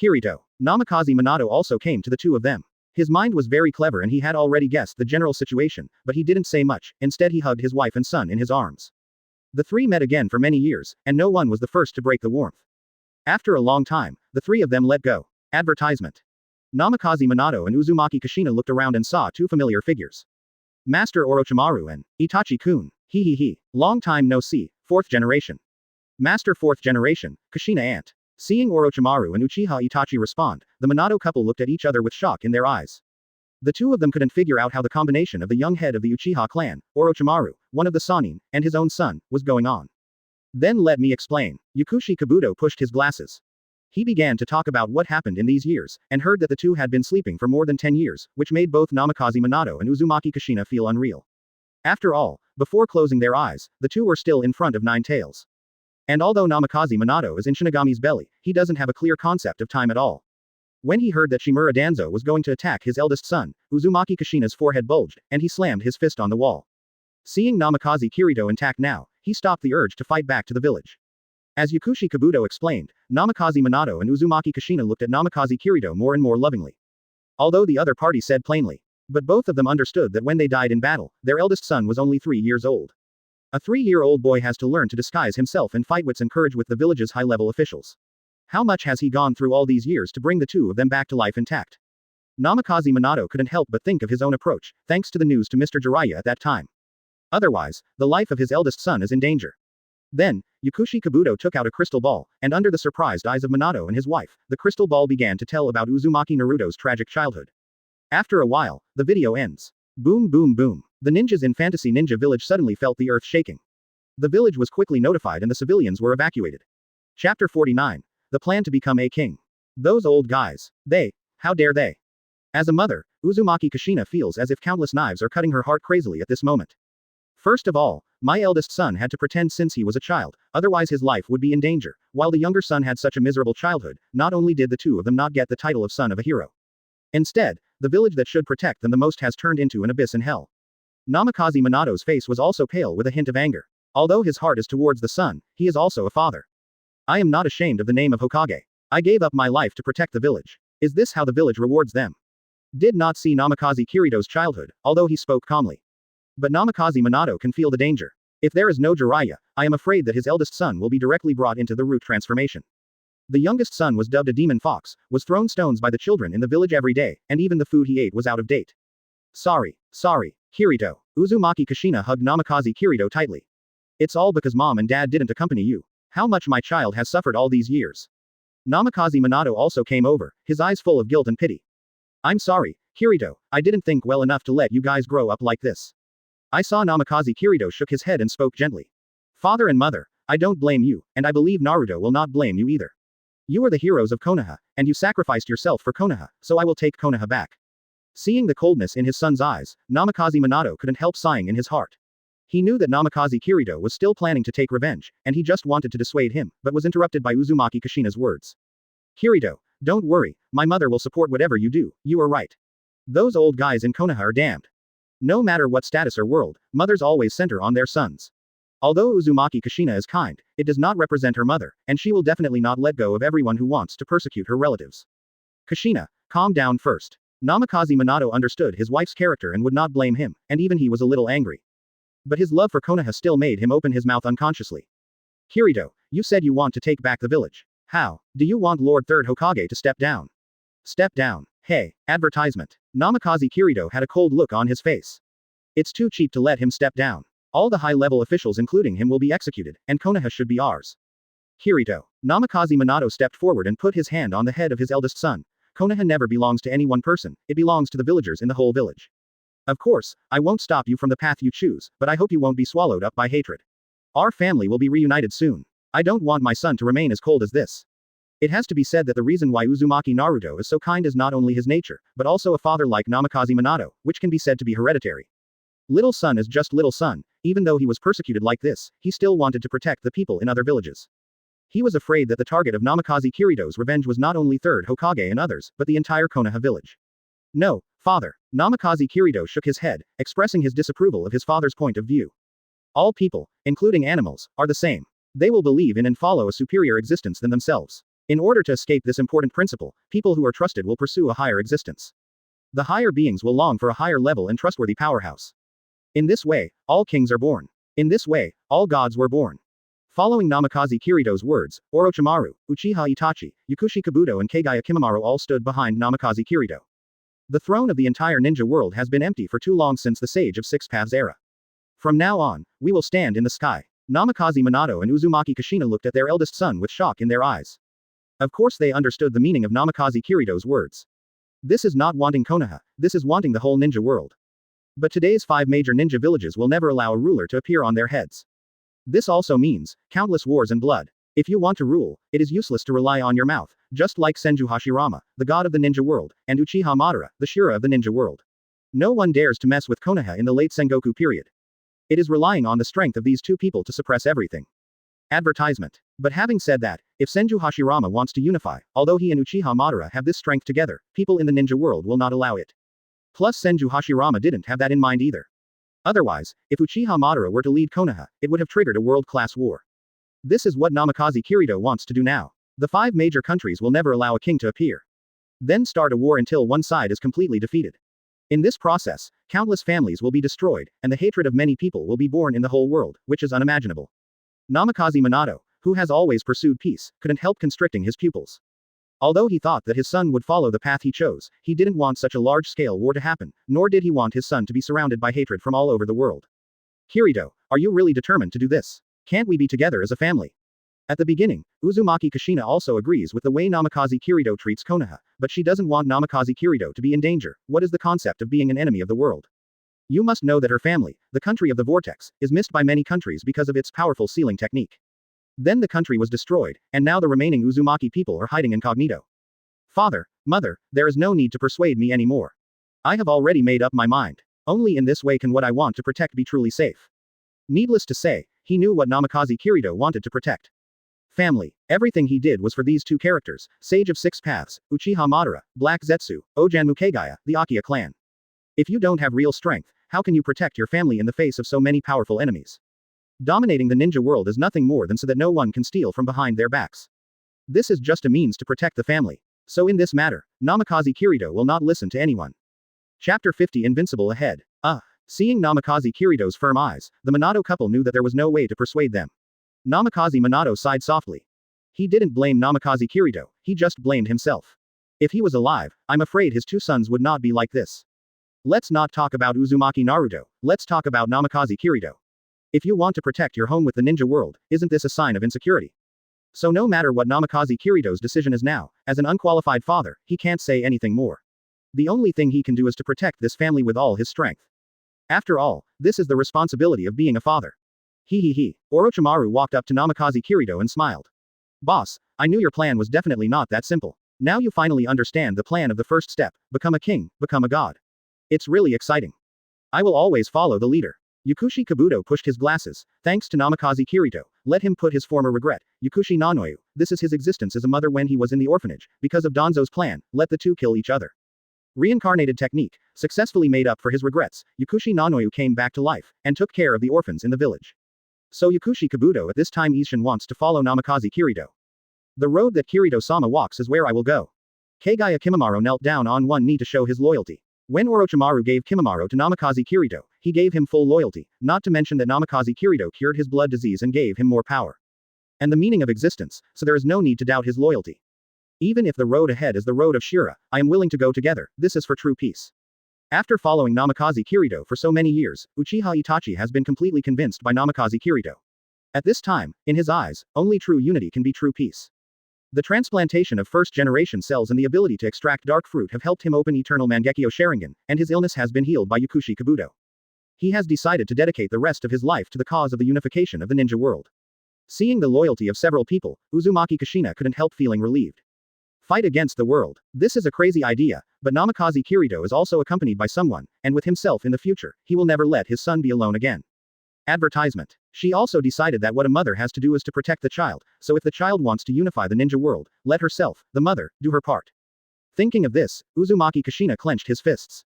Kirito. Namikaze Minato also came to the two of them. His mind was very clever and he had already guessed the general situation, but he didn't say much, instead he hugged his wife and son in his arms. The three met again for many years, and no one was the first to break the warmth. After a long time, the three of them let go. Advertisement. Namikaze Minato and Uzumaki Kushina looked around and saw two familiar figures. Master Orochimaru and Itachi-kun. He. Long time no see, 4th generation. Master 4th generation, Kushina aunt. Seeing Orochimaru and Uchiha Itachi respond, the Minato couple looked at each other with shock in their eyes. The two of them couldn't figure out how the combination of the young head of the Uchiha clan, Orochimaru, one of the Sannin, and his own son, was going on. Then let me explain. Yakushi Kabuto pushed his glasses. He began to talk about what happened in these years, and heard that the two had been sleeping for more than 10 years, which made both Namikaze Minato and Uzumaki Kushina feel unreal. After all, before closing their eyes, the two were still in front of Nine Tails. And although Namikaze Minato is in Shinigami's belly, he doesn't have a clear concept of time at all. When he heard that Shimura Danzo was going to attack his eldest son, Uzumaki Kushina's forehead bulged, and he slammed his fist on the wall. Seeing Namikaze Kirito intact now, he stopped the urge to fight back to the village. As Yakushi Kabuto explained, Namikaze Minato and Uzumaki Kushina looked at Namikaze Kirito more and more lovingly. Although the other party said plainly. But both of them understood that when they died in battle, their eldest son was only 3 years old. A 3-year-old boy has to learn to disguise himself and fight wits and courage with the village's high-level officials. How much has he gone through all these years to bring the two of them back to life intact? Namikaze Minato couldn't help but think of his own approach, thanks to the news to Mr. Jiraiya at that time. Otherwise, the life of his eldest son is in danger. Then, Yakushi Kabuto took out a crystal ball, and under the surprised eyes of Minato and his wife, the crystal ball began to tell about Uzumaki Naruto's tragic childhood. After a while, the video ends. Boom boom boom. The ninjas in Fantasy Ninja Village suddenly felt the earth shaking. The village was quickly notified and the civilians were evacuated. Chapter 49. The plan to become a king. Those old guys. How dare they? As a mother, Uzumaki Kushina feels as if countless knives are cutting her heart crazily at this moment. First of all, my eldest son had to pretend since he was a child, otherwise his life would be in danger, while the younger son had such a miserable childhood. Not only did the two of them not get the title of son of a hero. Instead, the village that should protect them the most has turned into an abyss in hell. Namikaze Minato's face was also pale with a hint of anger. Although his heart is towards the son, he is also a father. I am not ashamed of the name of Hokage. I gave up my life to protect the village. Is this how the village rewards them? Did not see Namikaze Kirito's childhood, although he spoke calmly. But Namikaze Minato can feel the danger. If there is no Jiraiya, I am afraid that his eldest son will be directly brought into the root transformation. The youngest son was dubbed a demon fox, was thrown stones by the children in the village every day, and even the food he ate was out of date. Sorry, Kirito. Uzumaki Kushina hugged Namikaze Kirito tightly. It's all because mom and dad didn't accompany you. How much my child has suffered all these years. Namikaze Minato also came over, his eyes full of guilt and pity. I'm sorry, Kirito, I didn't think well enough to let you guys grow up like this. I saw Namikaze Kirito shook his head and spoke gently. Father and mother, I don't blame you, and I believe Naruto will not blame you either. You are the heroes of Konoha, and you sacrificed yourself for Konoha, so I will take Konoha back. Seeing the coldness in his son's eyes, Namikaze Minato couldn't help sighing in his heart. He knew that Namikaze Kirito was still planning to take revenge, and he just wanted to dissuade him, but was interrupted by Uzumaki Kushina's words. Kirito, Don't worry, my mother will support whatever you do, you are right. Those old guys in Konoha are damned. No matter what status or world, mothers always center on their sons. Although Uzumaki Kushina is kind, it does not represent her mother, and she will definitely not let go of everyone who wants to persecute her relatives. Kushina, calm down first. Namikaze Minato understood his wife's character and would not blame him, and even he was a little angry. But his love for Konoha still made him open his mouth unconsciously. Kirito, you said you want to take back the village. How? Do you want Lord Third Hokage to step down? Step down. Hey, advertisement. Namikaze Kirito had a cold look on his face. It's too cheap to let him step down. All the high-level officials including him will be executed, and Konoha should be ours. Kirito. Namikaze Minato stepped forward and put his hand on the head of his eldest son. Konoha never belongs to any one person, it belongs to the villagers in the whole village. Of course, I won't stop you from the path you choose, but I hope you won't be swallowed up by hatred. Our family will be reunited soon. I don't want my son to remain as cold as this. It has to be said that the reason why Uzumaki Naruto is so kind is not only his nature, but also a father like Namikaze Minato, which can be said to be hereditary. Little son is just little son, even though he was persecuted like this, he still wanted to protect the people in other villages. He was afraid that the target of Namikaze Kirito's revenge was not only Third Hokage and others, but the entire Konoha village. No, father. Namikaze Kirito shook his head, expressing his disapproval of his father's point of view. All people, including animals, are the same. They will believe in and follow a superior existence than themselves. In order to escape this important principle, people who are trusted will pursue a higher existence. The higher beings will long for a higher level and trustworthy powerhouse. In this way, all kings are born. In this way, all gods were born. Following Namikaze Kirito's words, Orochimaru, Uchiha Itachi, Yakushi Kabuto and Kagaya Kimimaro all stood behind Namikaze Kirito. The throne of the entire ninja world has been empty for too long since the Sage of Six Paths era. From now on, we will stand in the sky. Namikaze Minato and Uzumaki Kushina looked at their eldest son with shock in their eyes. Of course they understood the meaning of Namikaze Kirito's words. This is not wanting Konoha, this is wanting the whole ninja world. But today's 5 major ninja villages will never allow a ruler to appear on their heads. This also means countless wars and blood. If you want to rule, it is useless to rely on your mouth, just like Senju Hashirama, the god of the ninja world, and Uchiha Madara, the Shura of the ninja world. No one dares to mess with Konoha in the late Sengoku period. It is relying on the strength of these two people to suppress everything. Advertisement. But having said that, if Senju Hashirama wants to unify, although he and Uchiha Madara have this strength together, people in the ninja world will not allow it. Plus Senju Hashirama didn't have that in mind either. Otherwise, if Uchiha Madara were to lead Konoha, it would have triggered a world-class war. This is what Namikaze Kirito wants to do now. The 5 major countries will never allow a king to appear. Then start a war until one side is completely defeated. In this process, countless families will be destroyed, and the hatred of many people will be born in the whole world, which is unimaginable. Namikaze Minato, who has always pursued peace, couldn't help constricting his pupils. Although he thought that his son would follow the path he chose, he didn't want such a large-scale war to happen, nor did he want his son to be surrounded by hatred from all over the world. Kirito, are you really determined to do this? Can't we be together as a family? At the beginning, Uzumaki Kushina also agrees with the way Namikaze Kirito treats Konoha, but she doesn't want Namikaze Kirito to be in danger. What is the concept of being an enemy of the world? You must know that her family, the country of the vortex, is missed by many countries because of its powerful sealing technique. Then the country was destroyed, and now the remaining Uzumaki people are hiding incognito. Father, mother, there is no need to persuade me anymore. I have already made up my mind. Only in this way can what I want to protect be truly safe. Needless to say, he knew what Namikaze Kirito wanted to protect. Family. Everything he did was for these 2 characters, Sage of Six Paths, Uchiha Madara, Black Zetsu, Ojanmu Kagaya, the Akiya clan. If you don't have real strength, how can you protect your family in the face of so many powerful enemies? Dominating the ninja world is nothing more than so that no one can steal from behind their backs. This is just a means to protect the family. So in this matter, Namikaze Kirito will not listen to anyone. Chapter 50 Invincible ahead. Seeing Namikaze Kirito's firm eyes, the Minato couple knew that there was no way to persuade them. Namikaze Minato sighed softly. He didn't blame Namikaze Kirito, he just blamed himself. If he was alive, I'm afraid his 2 sons would not be like this. Let's not talk about Uzumaki Naruto, let's talk about Namikaze Kirito. If you want to protect your home with the ninja world, isn't this a sign of insecurity? So no matter what Namikaze Kirito's decision is now, as an unqualified father, he can't say anything more. The only thing he can do is to protect this family with all his strength. After all, this is the responsibility of being a father. Orochimaru walked up to Namikaze Kirito and smiled. Boss, I knew your plan was definitely not that simple. Now you finally understand the plan of the first step, become a king, become a god. It's really exciting. I will always follow the leader. Yakushi Kabuto pushed his glasses. Thanks to Namikaze Kirito, Let him put his former regret, Yukushi Nanoyu, this is his existence as a mother when he was in the orphanage, because of Danzo's plan, let the two kill each other. Reincarnated technique, successfully made up for his regrets, Yukushi Nanoyu came back to life, and took care of the orphans in the village. So Yukushi Kabuto at this time Ishin wants to follow Namikaze Kirito. The road that Kirito-sama walks is where I will go. Kagaya Kimimaro knelt down on one knee to show his loyalty. When Orochimaru gave Kimimaro to Namikaze Kirito, he gave him full loyalty, not to mention that Namikaze Kirito cured his blood disease and gave him more power. And the meaning of existence, so there is no need to doubt his loyalty. Even if the road ahead is the road of Shura, I am willing to go together, this is for true peace. After following Namikaze Kirito for so many years, Uchiha Itachi has been completely convinced by Namikaze Kirito. At this time, in his eyes, only true unity can be true peace. The transplantation of first-generation cells and the ability to extract dark fruit have helped him open eternal Mangekyo Sharingan, and his illness has been healed by Yukushi Kabuto. He has decided to dedicate the rest of his life to the cause of the unification of the ninja world. Seeing the loyalty of several people, Uzumaki Kushina couldn't help feeling relieved. Fight against the world. This is a crazy idea, but Namikaze Kirito is also accompanied by someone, and with himself in the future, he will never let his son be alone again. Advertisement. She also decided that what a mother has to do is to protect the child, so if the child wants to unify the ninja world, let herself, the mother, do her part. Thinking of this, Uzumaki Kushina clenched his fists.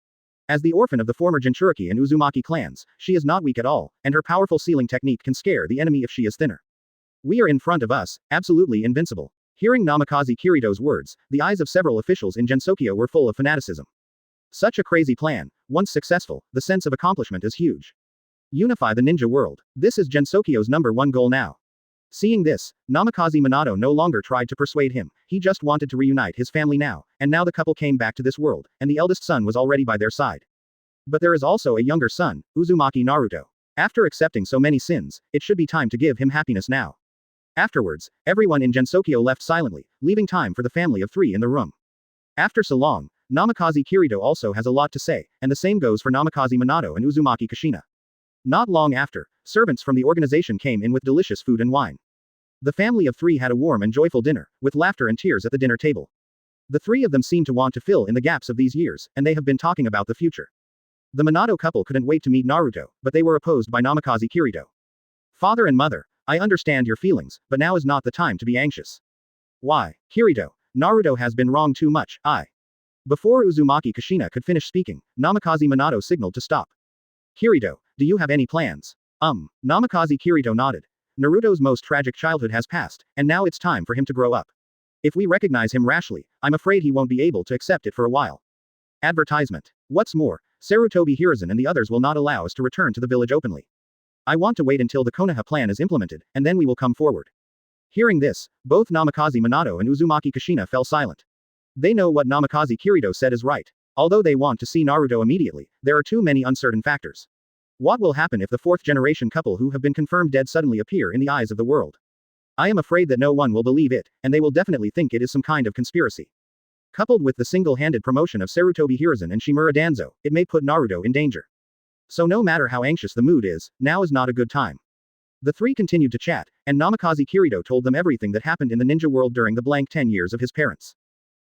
As the orphan of the former Jinchuriki and Uzumaki clans, she is not weak at all, and her powerful sealing technique can scare the enemy if she is thinner. We are in front of us, absolutely invincible. Hearing Namikaze Kirito's words, the eyes of several officials in Gensokyo were full of fanaticism. Such a crazy plan, once successful, the sense of accomplishment is huge. Unify the ninja world. This is Gensokyo's #1 goal now. Seeing this, Namikaze Minato no longer tried to persuade him, he just wanted to reunite his family now, and now the couple came back to this world, and the eldest son was already by their side. But there is also a younger son, Uzumaki Naruto. After accepting so many sins, it should be time to give him happiness now. Afterwards, everyone in Gensokyo left silently, leaving time for the family of 3 in the room. After so long, Namikaze Kirito also has a lot to say, and the same goes for Namikaze Minato and Uzumaki Kushina. Not long after, servants from the organization came in with delicious food and wine. The family of 3 had a warm and joyful dinner, with laughter and tears at the dinner table. The 3 of them seemed to want to fill in the gaps of these years, and they have been talking about the future. The Minato couple couldn't wait to meet Naruto, but they were opposed by Namikaze Kirito. Father and mother, I understand your feelings, but now is not the time to be anxious. Why, Kirito, Naruto has been wrong too much, Before Uzumaki Kushina could finish speaking, Namikaze Minato signaled to stop. Kirito, do you have any plans? Namikaze Kirito nodded. Naruto's most tragic childhood has passed, and now it's time for him to grow up. If we recognize him rashly, I'm afraid he won't be able to accept it for a while. Advertisement. What's more, Sarutobi Hiruzen and the others will not allow us to return to the village openly. I want to wait until the Konoha plan is implemented, and then we will come forward. Hearing this, both Namikaze Minato and Uzumaki Kushina fell silent. They know what Namikaze Kirito said is right. Although they want to see Naruto immediately, there are too many uncertain factors. What will happen if the 4th-generation couple who have been confirmed dead suddenly appear in the eyes of the world? I am afraid that no one will believe it, and they will definitely think it is some kind of conspiracy. Coupled with the single-handed promotion of Sarutobi Hiruzen and Shimura Danzo, it may put Naruto in danger. So no matter how anxious the mood is, now is not a good time. The 3 continued to chat, and Namikaze Kirito told them everything that happened in the ninja world during the blank 10 years of his parents.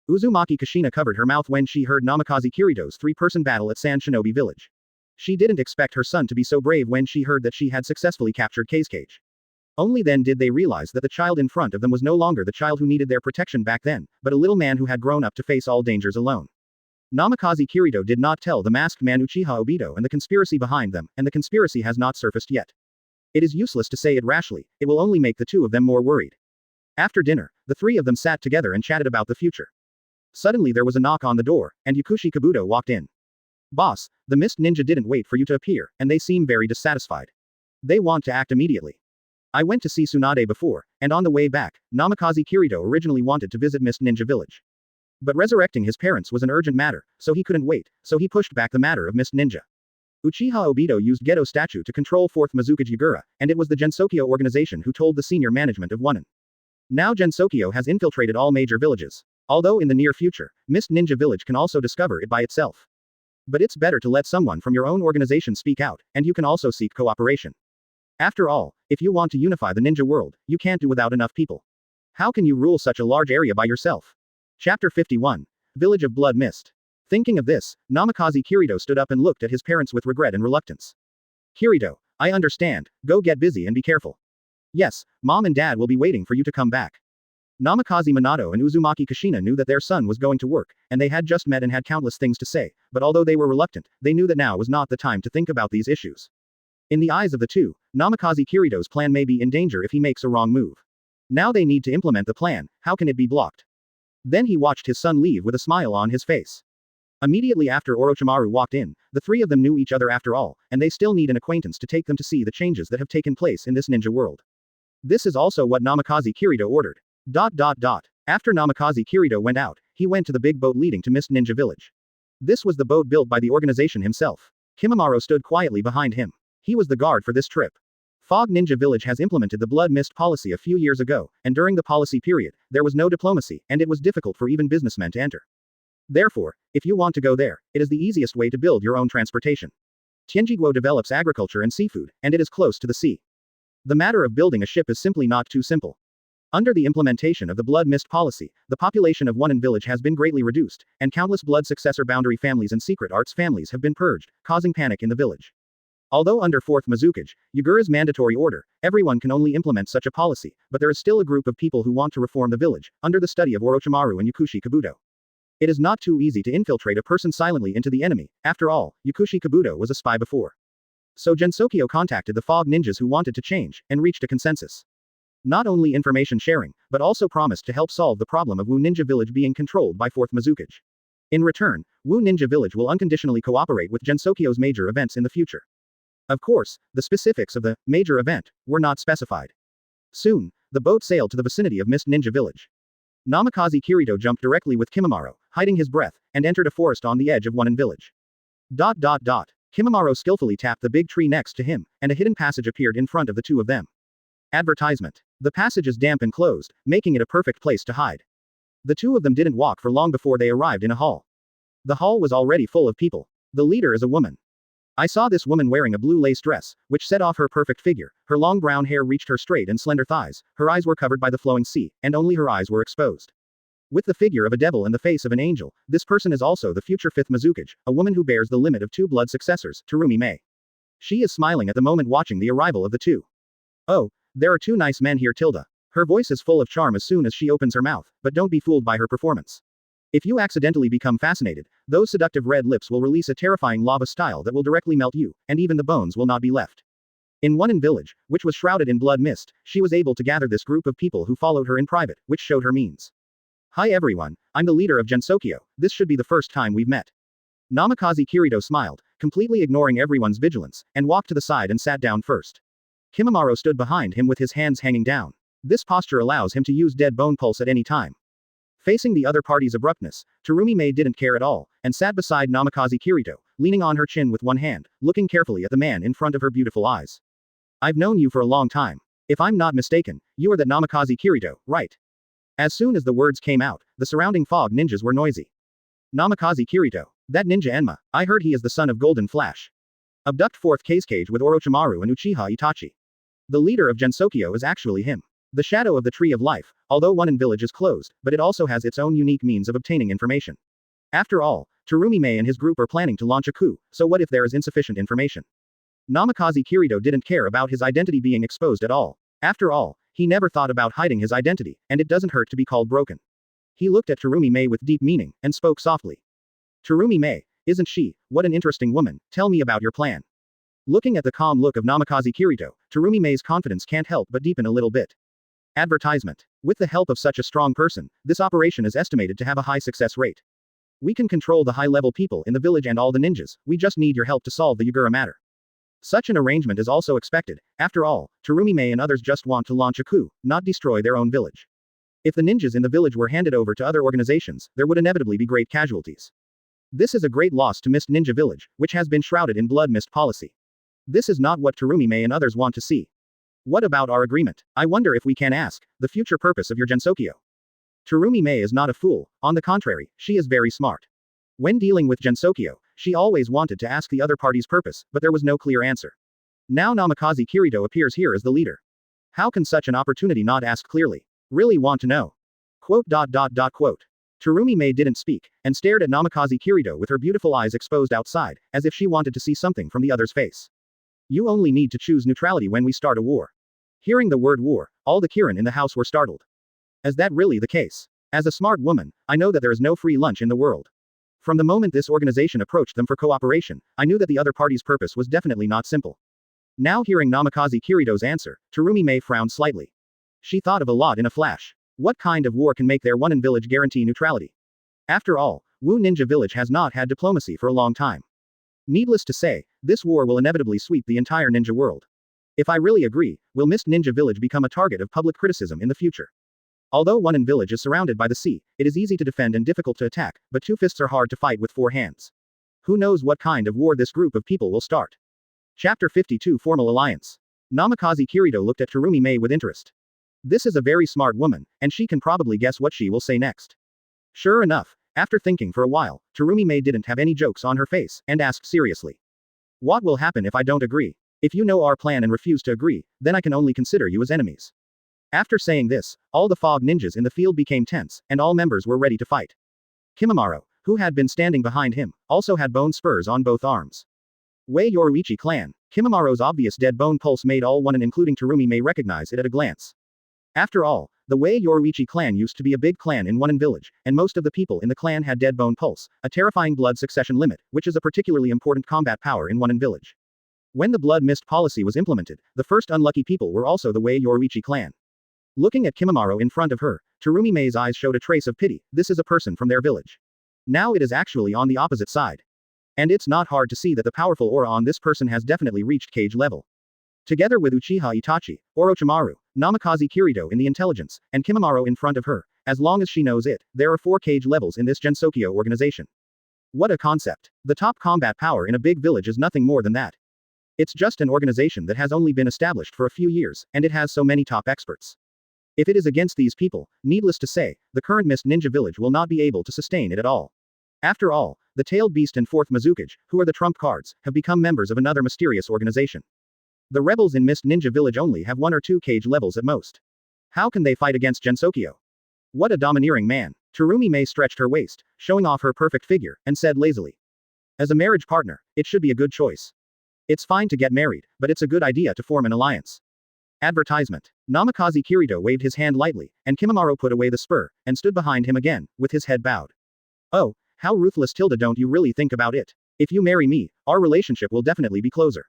Uzumaki Kushina covered her mouth when she heard Namikaze Kirito's 3-person battle at San Shinobi Village. She didn't expect her son to be so brave when she heard that she had successfully captured Kazekage. Only then did they realize that the child in front of them was no longer the child who needed their protection back then, but a little man who had grown up to face all dangers alone. Namikaze Kirito did not tell the masked man Uchiha Obito and the conspiracy behind them, and the conspiracy has not surfaced yet. It is useless to say it rashly, it will only make the 2 of them more worried. After dinner, the 3 of them sat together and chatted about the future. Suddenly there was a knock on the door, and Yukushi Kabuto walked in. Boss, the Mist Ninja didn't wait for you to appear, and they seem very dissatisfied. They want to act immediately. I went to see Tsunade before, and on the way back, Namikaze Kirito originally wanted to visit Mist Ninja Village. But resurrecting his parents was an urgent matter, so he couldn't wait, so he pushed back the matter of Mist Ninja. Uchiha Obito used Gedo statue to control 4th Mizukage Yagura, and it was the Gensokyo organization who told the senior management of Wonen. Now Gensokyo has infiltrated all major villages. Although in the near future, Mist Ninja Village can also discover it by itself. But it's better to let someone from your own organization speak out, and you can also seek cooperation. After all, if you want to unify the ninja world, you can't do without enough people. How can you rule such a large area by yourself? Chapter 51. Village of Blood Mist. Thinking of this, Namikaze Kirito stood up and looked at his parents with regret and reluctance. Kirito, I understand, go get busy and be careful. Yes, Mom and Dad will be waiting for you to come back. Namikaze Minato and Uzumaki Kushina knew that their son was going to work, and they had just met and had countless things to say, but although they were reluctant, they knew that now was not the time to think about these issues. In the eyes of the two, Namikaze Kirido's plan may be in danger if he makes a wrong move. Now they need to implement the plan, how can it be blocked? Then he watched his son leave with a smile on his face. Immediately after Orochimaru walked in, the three of them knew each other after all, and they still need an acquaintance to take them to see the changes that have taken place in this ninja world. This is also what Namikaze Kirido ordered. After Namikaze Kirido went out, he went to the big boat leading to Mist Ninja Village. This was the boat built by the organization himself. Kimimaro stood quietly behind him. He was the guard for this trip. Fog Ninja Village has implemented the Blood Mist policy a few years ago, and during the policy period, there was no diplomacy, and it was difficult for even businessmen to enter. Therefore, if you want to go there, it is the easiest way to build your own transportation. Tianjiguo develops agriculture and seafood, and it is close to the sea. The matter of building a ship is simply not too simple. Under the implementation of the Blood Mist policy, the population of Wonin village has been greatly reduced, and countless blood successor boundary families and secret arts families have been purged, causing panic in the village. Although under 4th Mizukage, Yagura's mandatory order, everyone can only implement such a policy, but there is still a group of people who want to reform the village, under the study of Orochimaru and Yakushi Kabuto. It is not too easy to infiltrate a person silently into the enemy, after all, Yakushi Kabuto was a spy before. So Gensokyo contacted the Fog Ninjas who wanted to change, and reached a consensus. Not only information sharing, but also promised to help solve the problem of Wu Ninja Village being controlled by 4th Mizukage. In return, Wu Ninja Village will unconditionally cooperate with Gensokyo's major events in the future. Of course, the specifics of the major event were not specified. Soon, the boat sailed to the vicinity of Mist Ninja Village. Namikaze Kirido jumped directly with Kimimaro, hiding his breath, and entered a forest on the edge of Wonin village. Kimimaro skillfully tapped the big tree next to him, and a hidden passage appeared in front of the two of them. Advertisement. The passage is damp and closed, making it a perfect place to hide. The two of them didn't walk for long before they arrived in a hall. The hall was already full of people. The leader is a woman. I saw this woman wearing a blue lace dress, which set off her perfect figure. Her long brown hair reached her straight and slender thighs, her eyes were covered by the flowing sea, and only her eyes were exposed. With the figure of a devil and the face of an angel, this person is also the future 5th Mizukage, a woman who bears the limit of 2 blood successors, Terumi Mei. She is smiling at the moment watching the arrival of the two. Oh, there are 2 nice men here. Her voice is full of charm as soon as she opens her mouth, but don't be fooled by her performance. If you accidentally become fascinated, those seductive red lips will release a terrifying lava style that will directly melt you, and even the bones will not be left. In Wonin village, which was shrouded in blood mist, she was able to gather this group of people who followed her in private, which showed her means. Hi everyone, I'm the leader of Gensokyo, this should be the first time we've met. Namikaze Kirido smiled, completely ignoring everyone's vigilance, and walked to the side and sat down first. Kimimaro stood behind him with his hands hanging down. This posture allows him to use dead bone pulse at any time. Facing the other party's abruptness, Terumi Mei didn't care at all, and sat beside Namikaze Kirido, leaning on her chin with one hand, looking carefully at the man in front of her beautiful eyes. I've known you for a long time. If I'm not mistaken, you are that Namikaze Kirido, right? As soon as the words came out, the surrounding fog ninjas were noisy. Namikaze Kirido. That ninja Enma, I heard he is the son of Golden Flash. Abduct 4th Cage with Orochimaru and Uchiha Itachi. The leader of Gensokyo is actually him. The shadow of the Tree of Life, although Wonin village is closed, but it also has its own unique means of obtaining information. After all, Terumi Mei and his group are planning to launch a coup, so what if there is insufficient information? Namikaze Kirido didn't care about his identity being exposed at all. After all, he never thought about hiding his identity, and it doesn't hurt to be called broken. He looked at Terumi Mei with deep meaning, and spoke softly. Terumi Mei, isn't she, what an interesting woman, tell me about your plan. Looking at the calm look of Namikaze Kirido, Terumi Mei's confidence can't help but deepen a little bit. Advertisement. With the help of such a strong person, this operation is estimated to have a high success rate. We can control the high-level people in the village and all the ninjas, we just need your help to solve the Yagura matter. Such an arrangement is also expected. After all, Terumi Mei and others just want to launch a coup, not destroy their own village. If the ninjas in the village were handed over to other organizations, there would inevitably be great casualties. This is a great loss to Mist Ninja Village, which has been shrouded in blood mist policy. This is not what Terumi Mei and others want to see. What about our agreement? I wonder if we can ask the future purpose of your Gensokyo. Terumi Mei is not a fool, on the contrary, she is very smart. When dealing with Gensokyo, she always wanted to ask the other party's purpose, but there was no clear answer. Now Namikaze Kirido appears here as the leader. How can such an opportunity not ask clearly? Really want to know. Quote. Terumi Mei didn't speak, and stared at Namikaze Kirido with her beautiful eyes exposed outside, as if she wanted to see something from the other's face. You only need to choose neutrality when we start a war. Hearing the word war, all the Kirin in the house were startled. Is that really the case? As a smart woman, I know that there is no free lunch in the world. From the moment this organization approached them for cooperation, I knew that the other party's purpose was definitely not simple. Now hearing Namikaze Kirido's answer, Terumi Mei frowned slightly. She thought of a lot in a flash. What kind of war can make their one village guarantee neutrality? After all, Wu Ninja Village has not had diplomacy for a long time. Needless to say, this war will inevitably sweep the entire ninja world. If I really agree, will Mist Ninja Village become a target of public criticism in the future? Although One Village is surrounded by the sea, it is easy to defend and difficult to attack, but two fists are hard to fight with four hands. Who knows what kind of war this group of people will start? Chapter 52 Formal Alliance. Namikaze Kirido looked at Terumi Mei with interest. This is a very smart woman, and she can probably guess what she will say next. Sure enough, after thinking for a while, Terumi Mei didn't have any jokes on her face, and asked seriously. What will happen if I don't agree? If you know our plan and refuse to agree, then I can only consider you as enemies. After saying this, all the fog ninjas in the field became tense, and all members were ready to fight. Kimimaro, who had been standing behind him, also had bone spurs on both arms. Wei Yoruichi clan. Kimimaro's obvious dead bone pulse made all one and including Terumi Mei recognize it at a glance. After all, the Wei Yoruichi clan used to be a big clan in One Village, and most of the people in the clan had dead bone pulse, a terrifying blood succession limit, which is a particularly important combat power in One Village. When the blood mist policy was implemented, the first unlucky people were also the Wei Yoruichi clan. Looking at Kimimaro in front of her, Terumi Mei's eyes showed a trace of pity. This is a person from their village. Now it is actually on the opposite side. And it's not hard to see that the powerful aura on this person has definitely reached cage level. Together with Uchiha Itachi, Orochimaru, Namikaze Kirido in the intelligence, and Kimimaro in front of her, as long as she knows it, there are 4 cage levels in this Gensokyo organization. What a concept. The top combat power in a big village is nothing more than that. It's just an organization that has only been established for a few years, and it has so many top experts. If it is against these people, needless to say, the current Mist Ninja Village will not be able to sustain it at all. After all, the Tailed Beast and 4th Mizukage, who are the trump cards, have become members of another mysterious organization. The rebels in Mist Ninja Village only have 1 or 2 cage levels at most. How can they fight against Gensokyo? What a domineering man. Terumi Mei stretched her waist, showing off her perfect figure, and said lazily. As a marriage partner, it should be a good choice. It's fine to get married, but it's a good idea to form an alliance. Advertisement. Namikaze Kirido waved his hand lightly, and Kimimaro put away the spur, and stood behind him again, with his head bowed. Oh, how ruthless Tilda, don't you really think about it? If you marry me, our relationship will definitely be closer.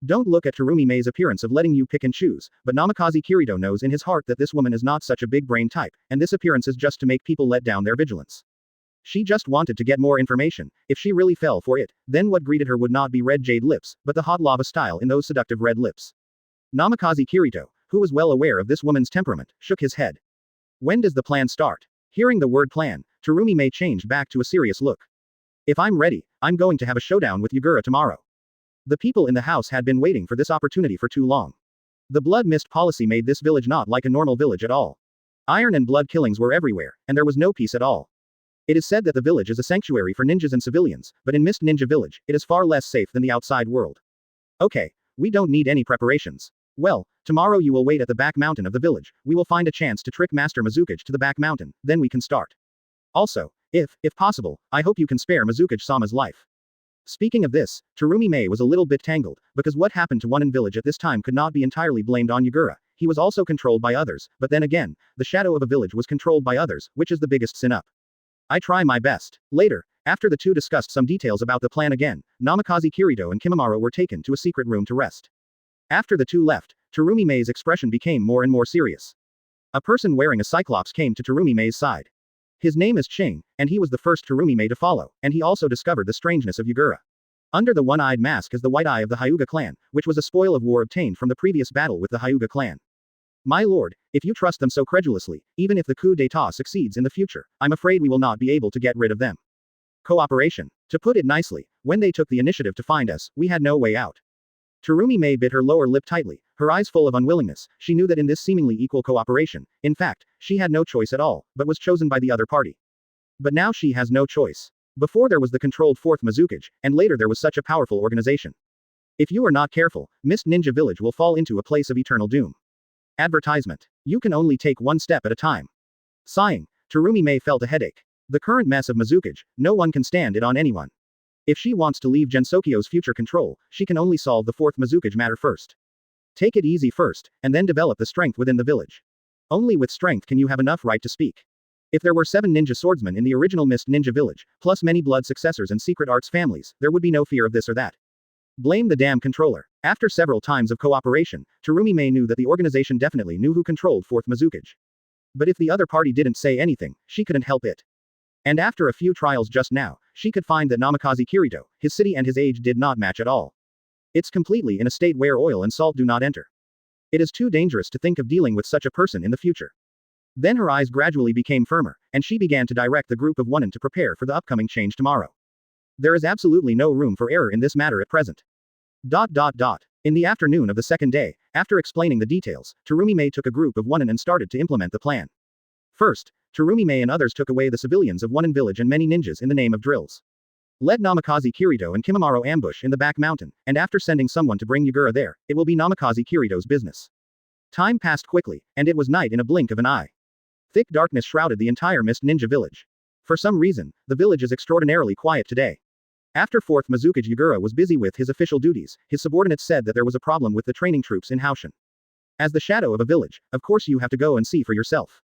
Don't look at Terumi Mei's appearance of letting you pick and choose, but Namikaze Kirido knows in his heart that this woman is not such a big brain type, and this appearance is just to make people let down their vigilance. She just wanted to get more information. If she really fell for it, then what greeted her would not be red jade lips, but the hot lava style in those seductive red lips. Namikaze Kirido, who was well aware of this woman's temperament, shook his head. When does the plan start? Hearing the word plan, Terumi Mei changed back to a serious look. If I'm ready, I'm going to have a showdown with Yagura tomorrow. The people in the house had been waiting for this opportunity for too long. The blood mist policy made this village not like a normal village at all. Iron and blood killings were everywhere, and there was no peace at all. It is said that the village is a sanctuary for ninjas and civilians, but in Mist Ninja Village, it is far less safe than the outside world. Okay, we don't need any preparations. Well, tomorrow you will wait at the back mountain of the village. We will find a chance to trick Master Mizukage to the back mountain, then we can start. Also, if possible, I hope you can spare Mizukage-sama's life. Speaking of this, Terumi Mei was a little bit tangled, because what happened to One Village at this time could not be entirely blamed on Yagura. He was also controlled by others, but then again, the shadow of a village was controlled by others, which is the biggest sin up. I try my best. Later, after the two discussed some details about the plan again, Namikaze Kirido and Kimimaro were taken to a secret room to rest. After the two left, Terumi Mei's expression became more and more serious. A person wearing a cyclops came to Terumi Mei's side. His name is Ching, and he was the first Terumi Mei to follow, and he also discovered the strangeness of Yagura. Under the one-eyed mask is the white eye of the Hyuga clan, which was a spoil of war obtained from the previous battle with the Hyuga clan. My lord, if you trust them so credulously, even if the coup d'état succeeds in the future, I'm afraid we will not be able to get rid of them. Cooperation. To put it nicely, when they took the initiative to find us, we had no way out. Terumi Mei bit her lower lip tightly, her eyes full of unwillingness. She knew that in this seemingly equal cooperation, in fact, she had no choice at all, but was chosen by the other party. But now she has no choice. Before there was the controlled 4th Mizukage, and later there was such a powerful organization. If you are not careful, Mist Ninja Village will fall into a place of eternal doom. Advertisement. You can only take one step at a time. Sighing, Terumi Mei felt a headache. The current mess of Mizukage, no one can stand it on anyone. If she wants to leave Gensokyo's future control, she can only solve the 4th Mizukage matter first. Take it easy first, and then develop the strength within the village. Only with strength can you have enough right to speak. If there were 7 ninja swordsmen in the original Mist Ninja village, plus many blood successors and secret arts families, there would be no fear of this or that. Blame the damn controller. After several times of cooperation, Tsurumi knew that the organization definitely knew who controlled 4th Mizukage. But if the other party didn't say anything, she couldn't help it. And after a few trials just now, she could find that Namikaze Kirito, his city and his age did not match at all. It's completely in a state where oil and salt do not enter. It is too dangerous to think of dealing with such a person in the future. Then her eyes gradually became firmer, and she began to direct the group of Onin to prepare for the upcoming change tomorrow. There is absolutely no room for error in this matter at present. In the afternoon of the second day, after explaining the details, Tsurumi took a group of Onin and started to implement the plan. First, Tsurumi and others took away the civilians of Onin village and many ninjas in the name of drills. Let Namikaze Kirito and Kimimaro ambush in the back mountain, and after sending someone to bring Yagura there, it will be Namikaze Kirito's business. Time passed quickly, and it was night in a blink of an eye. Thick darkness shrouded the entire Mist Ninja village. For some reason, the village is extraordinarily quiet today. After 4th Mizukage Yagura was busy with his official duties, his subordinates said that there was a problem with the training troops in Haoshin. As the shadow of a village, of course you have to go and see for yourself.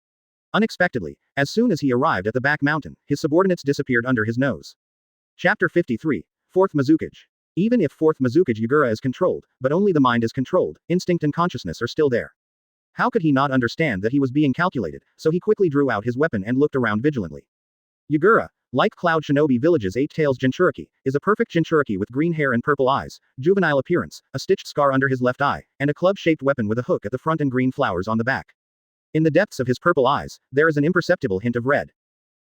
Unexpectedly, as soon as he arrived at the back mountain, his subordinates disappeared under his nose. Chapter 53. 4th Mizukage. Even if 4th Mizukage Yagura is controlled, but only the mind is controlled, instinct and consciousness are still there. How could he not understand that he was being calculated, so he quickly drew out his weapon and looked around vigilantly. Yagura, like Cloud Shinobi Village's 8-tails Jinchuriki, is a perfect Jinchuriki with green hair and purple eyes, juvenile appearance, a stitched scar under his left eye, and a club-shaped weapon with a hook at the front and green flowers on the back. In the depths of his purple eyes, there is an imperceptible hint of red.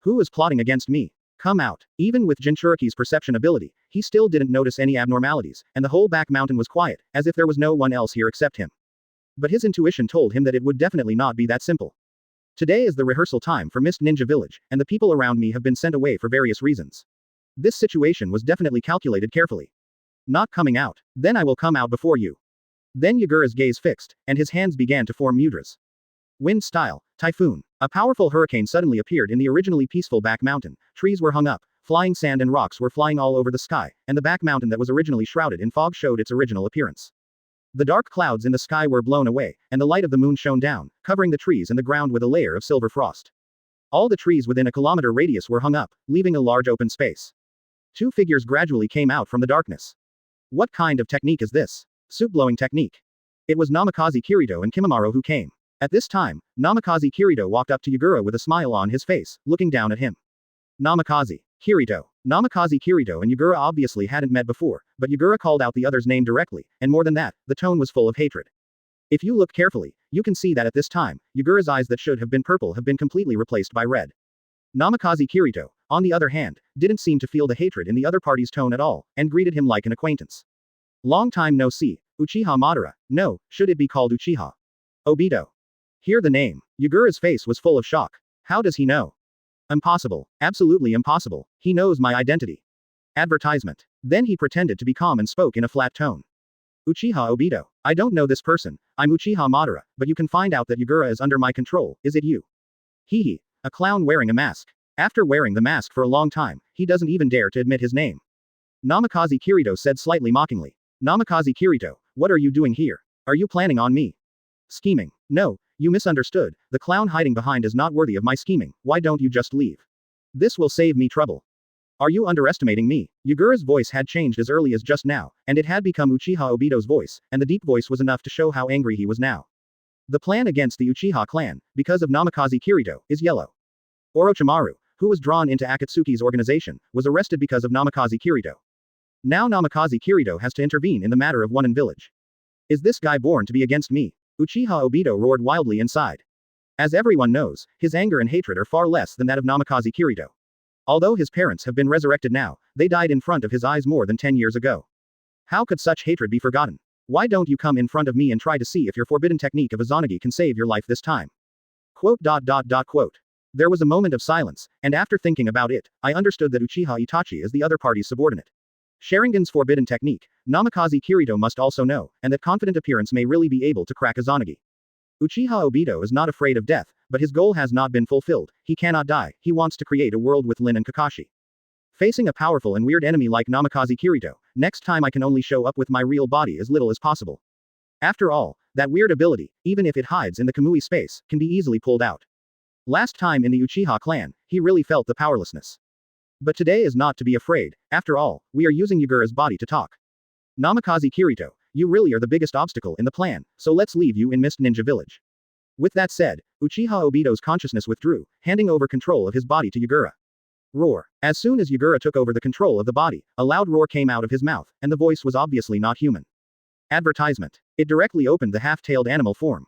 Who is plotting against me? Come out. Even with Jinchuriki's perception ability, he still didn't notice any abnormalities, and the whole back mountain was quiet, as if there was no one else here except him. But his intuition told him that it would definitely not be that simple. Today is the rehearsal time for Mist Ninja Village, and the people around me have been sent away for various reasons. This situation was definitely calculated carefully. Not coming out. Then I will come out before you. Then Yagura's gaze fixed, and his hands began to form mudras. Wind style, typhoon. A powerful hurricane suddenly appeared in the originally peaceful back mountain, trees were hung up, flying sand and rocks were flying all over the sky, and the back mountain that was originally shrouded in fog showed its original appearance. The dark clouds in the sky were blown away, and the light of the moon shone down, covering the trees and the ground with a layer of silver frost. All the trees within a kilometer radius were hung up, leaving a large open space. 2 figures gradually came out from the darkness. What kind of technique is this? Soup-blowing technique. It was Namikaze Kirito and Kimimaro who came. At this time, Namikaze Kirito walked up to Yagura with a smile on his face, looking down at him. Namikaze Kirito. Namikaze Kirito and Yagura obviously hadn't met before, but Yagura called out the other's name directly, and more than that, the tone was full of hatred. If you look carefully, you can see that at this time, Yagura's eyes that should have been purple have been completely replaced by red. Namikaze Kirito, on the other hand, didn't seem to feel the hatred in the other party's tone at all, and greeted him like an acquaintance. Long time no see, Uchiha Madara, no, should it be called Uchiha Obito? Hear the name. Yagura's face was full of shock. How does he know? Impossible. Absolutely impossible. He knows my identity. Advertisement. Then he pretended to be calm and spoke in a flat tone. Uchiha Obito. I don't know this person, I'm Uchiha Madara, but you can find out that Yagura is under my control, is it you? Hee. A clown wearing a mask. After wearing the mask for a long time, he doesn't even dare to admit his name. Namikaze Kirito said slightly mockingly. Namikaze Kirito, what are you doing here? Are you planning on me? Scheming. No, you misunderstood, the clown hiding behind is not worthy of my scheming, why don't you just leave? This will save me trouble. Are you underestimating me? Yagura's voice had changed as early as just now, and it had become Uchiha Obito's voice, and the deep voice was enough to show how angry he was now. The plan against the Uchiha clan, because of Namikaze Kirito, is yellow. Orochimaru, who was drawn into Akatsuki's organization, was arrested because of Namikaze Kirito. Now Namikaze Kirito has to intervene in the matter of Onin village. Is this guy born to be against me? Uchiha Obito roared wildly inside. As everyone knows, his anger and hatred are far less than that of Namikaze Kirito. Although his parents have been resurrected now, they died in front of his eyes more than 10 years ago. How could such hatred be forgotten? Why don't you come in front of me and try to see if your forbidden technique of Izanagi can save your life this time? Quote. There was a moment of silence, and after thinking about it, I understood that Uchiha Itachi is the other party's subordinate. Sharingan's forbidden technique, Namikaze Kirito must also know, and that confident appearance may really be able to crack Izanagi. Uchiha Obito is not afraid of death, but his goal has not been fulfilled, he cannot die, he wants to create a world with Lin and Kakashi. Facing a powerful and weird enemy like Namikaze Kirito, next time I can only show up with my real body as little as possible. After all, that weird ability, even if it hides in the Kamui space, can be easily pulled out. Last time in the Uchiha clan, he really felt the powerlessness. But today is not to be afraid. After all, we are using Yagura's body to talk. Namikaze Kirito, you really are the biggest obstacle in the plan, so let's leave you in Mist Ninja Village. With that said, Uchiha Obito's consciousness withdrew, handing over control of his body to Yagura. Roar. As soon as Yagura took over the control of the body, a loud roar came out of his mouth, and the voice was obviously not human. Advertisement. It directly opened the half-tailed animal form.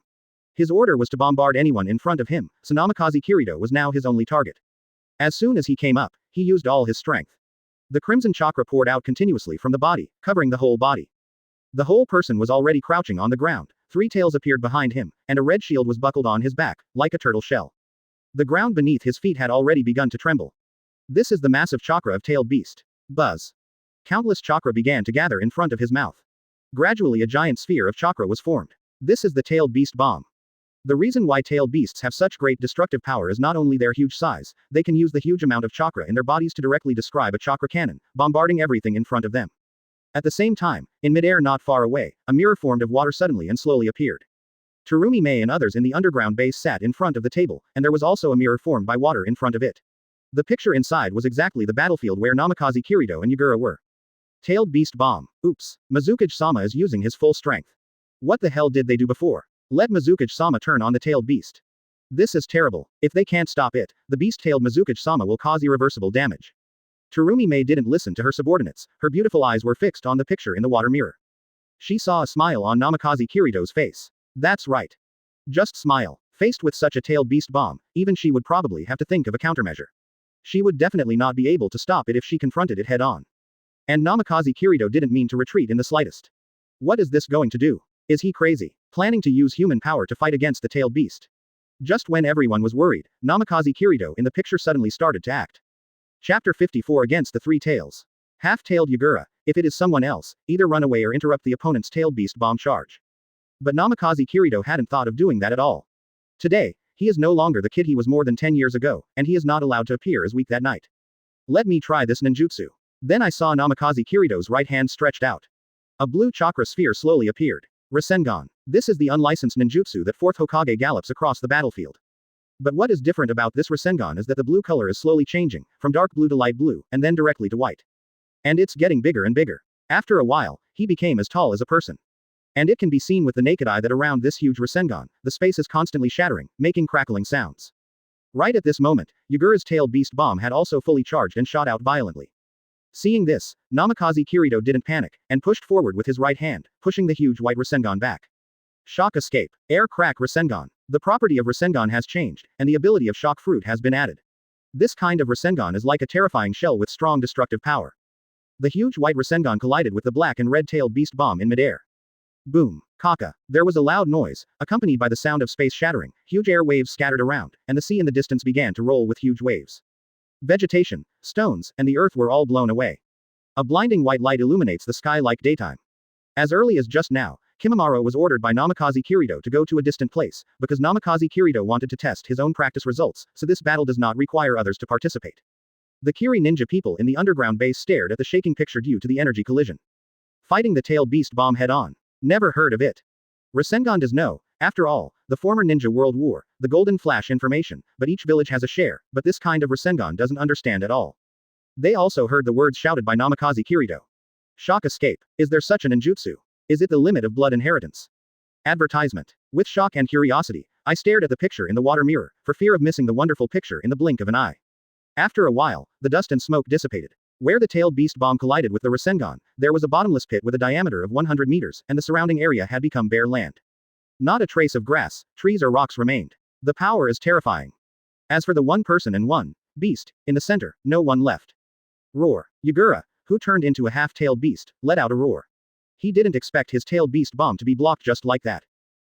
His order was to bombard anyone in front of him, so Namikaze Kirito was now his only target. As soon as he came up, he used all his strength. The crimson chakra poured out continuously from the body, covering the whole body. The whole person was already crouching on the ground, 3 tails appeared behind him, and a red shield was buckled on his back, like a turtle shell. The ground beneath his feet had already begun to tremble. This is the massive chakra of tailed beast. Buzz. Countless chakra began to gather in front of his mouth. Gradually a giant sphere of chakra was formed. This is the tailed beast bomb. The reason why tailed beasts have such great destructive power is not only their huge size, they can use the huge amount of chakra in their bodies to directly describe a chakra cannon, bombarding everything in front of them. At the same time, in midair not far away, a mirror formed of water suddenly and slowly appeared. Terumi Mei and others in the underground base sat in front of the table, and there was also a mirror formed by water in front of it. The picture inside was exactly the battlefield where Namikaze Kirito and Yagura were. Tailed beast bomb. Oops. Mizukage-sama is using his full strength. What the hell did they do before? Let Mizukage-sama turn on the tailed beast. This is terrible. If they can't stop it, the beast-tailed Mizukage-sama will cause irreversible damage. Terumi Mei didn't listen to her subordinates, her beautiful eyes were fixed on the picture in the water mirror. She saw a smile on Namikaze Kirito's face. That's right. Just smile. Faced with such a tailed beast bomb, even she would probably have to think of a countermeasure. She would definitely not be able to stop it if she confronted it head-on. And Namikaze Kirito didn't mean to retreat in the slightest. What is this going to do? Is he crazy? Planning to use human power to fight against the tailed beast? Just when everyone was worried, Namikaze Kirito in the picture suddenly started to act. Chapter 54 Against the Three Tails. Half-tailed Yagura, if it is someone else, either run away or interrupt the opponent's tailed beast bomb charge. But Namikaze Kirito hadn't thought of doing that at all. Today, he is no longer the kid he was more than 10 years ago, and he is not allowed to appear as weak that night. Let me try this ninjutsu. Then I saw Namikaze Kirito's right hand stretched out. A blue chakra sphere slowly appeared. Rasengan. This is the unlicensed ninjutsu that 4th Hokage gallops across the battlefield. But what is different about this Rasengan is that the blue color is slowly changing, from dark blue to light blue, and then directly to white. And it's getting bigger and bigger. After a while, he became as tall as a person. And it can be seen with the naked eye that around this huge Rasengan, the space is constantly shattering, making crackling sounds. Right at this moment, Yagura's tailed beast bomb had also fully charged and shot out violently. Seeing this, Namikaze Kirito didn't panic, and pushed forward with his right hand, pushing the huge white Rasengan back. Shock escape. Air crack Rasengan. The property of Rasengan has changed, and the ability of shock fruit has been added. This kind of Rasengan is like a terrifying shell with strong destructive power. The huge white Rasengan collided with the black and red-tailed beast bomb in midair. Boom. Kaka. There was a loud noise, accompanied by the sound of space shattering, huge air waves scattered around, and the sea in the distance began to roll with huge waves. Vegetation, stones, and the earth were all blown away. A blinding white light illuminates the sky like daytime. As early as just now, Kimimaro was ordered by Namikaze Kirito to go to a distant place, because Namikaze Kirito wanted to test his own practice results, so this battle does not require others to participate. The Kiri ninja people in the underground base stared at the shaking picture due to the energy collision. Fighting the tailed beast bomb head-on. Never heard of it. Rasengan does know, after all, the former Ninja World War, the Golden Flash information, but each village has a share, but this kind of Rasengan doesn't understand at all. They also heard the words shouted by Namikaze Kirito. Shock escape. Is there such an ninjutsu? Is it the limit of blood inheritance? Advertisement. With shock and curiosity, I stared at the picture in the water mirror, for fear of missing the wonderful picture in the blink of an eye. After a while, the dust and smoke dissipated. Where the tailed beast bomb collided with the Rasengan, there was a bottomless pit with a diameter of 100 meters, and the surrounding area had become bare land. Not a trace of grass, trees or rocks remained. The power is terrifying. As for the one person and one beast, in the center, no one left. Roar. Yagura, who turned into a half-tailed beast, let out a roar. He didn't expect his tailed beast bomb to be blocked just like that.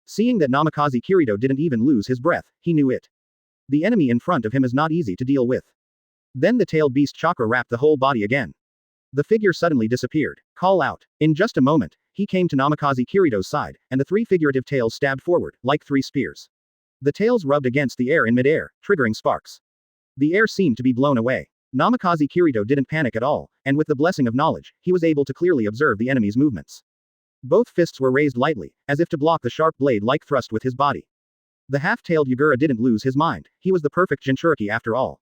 Seeing that Namikaze Kirito didn't even lose his breath, he knew it. The enemy in front of him is not easy to deal with. Then the tailed beast chakra wrapped the whole body again. The figure suddenly disappeared. Call out. In just a moment, he came to Namikaze Kirito's side, and the 3 figurative tails stabbed forward, like 3 spears. The tails rubbed against the air in midair, triggering sparks. The air seemed to be blown away. Namikaze Kirito didn't panic at all, and with the blessing of knowledge, he was able to clearly observe the enemy's movements. Both fists were raised lightly, as if to block the sharp blade-like thrust with his body. The half-tailed Yagura didn't lose his mind, he was the perfect Jinchuriki after all.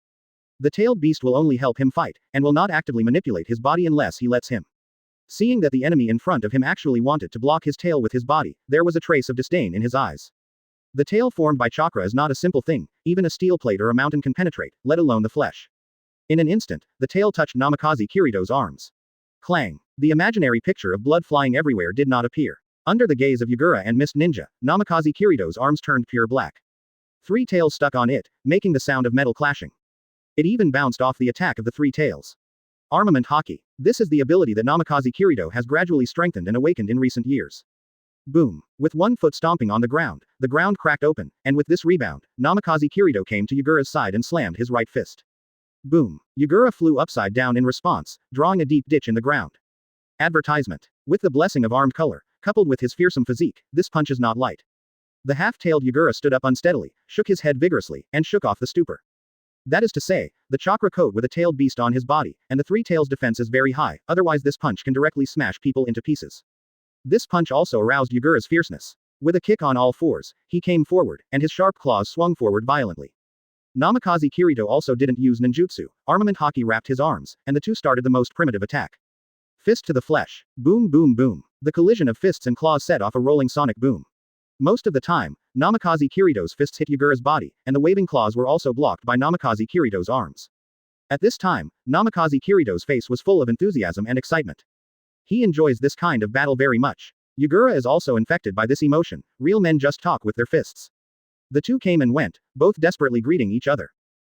The tailed beast will only help him fight, and will not actively manipulate his body unless he lets him. Seeing that the enemy in front of him actually wanted to block his tail with his body, there was a trace of disdain in his eyes. The tail formed by chakra is not a simple thing, even a steel plate or a mountain can penetrate, let alone the flesh. In an instant, the tail touched Namikaze Kirido's arms. Clang! The imaginary picture of blood flying everywhere did not appear. Under the gaze of Yagura and Mist Ninja, Namikaze Kirido's arms turned pure black. 3 tails stuck on it, making the sound of metal clashing. It even bounced off the attack of the 3 tails. Armament Haki. This is the ability that Namikaze Kirido has gradually strengthened and awakened in recent years. Boom. With one foot stomping on the ground cracked open, and with this rebound, Namikaze Kirido came to Yagura's side and slammed his right fist. Boom. Yagura flew upside down in response, drawing a deep ditch in the ground. Advertisement. With the blessing of armed color, coupled with his fearsome physique, this punch is not light. The half-tailed Yagura stood up unsteadily, shook his head vigorously, and shook off the stupor. That is to say, the chakra coat with a tailed beast on his body, and the 3 tails defense is very high, otherwise this punch can directly smash people into pieces. This punch also aroused Yagura's fierceness. With a kick on all fours, he came forward, and his sharp claws swung forward violently. Namikaze Kirido also didn't use ninjutsu, armament Haki wrapped his arms, and the two started the most primitive attack. Fist to the flesh. Boom boom boom. The collision of fists and claws set off a rolling sonic boom. Most of the time, Namikaze Kirido's fists hit Yagura's body, and the waving claws were also blocked by Namikaze Kirido's arms. At this time, Namikaze Kirido's face was full of enthusiasm and excitement. He enjoys this kind of battle very much. Yagura is also infected by this emotion, real men just talk with their fists. The two came and went, both desperately greeting each other.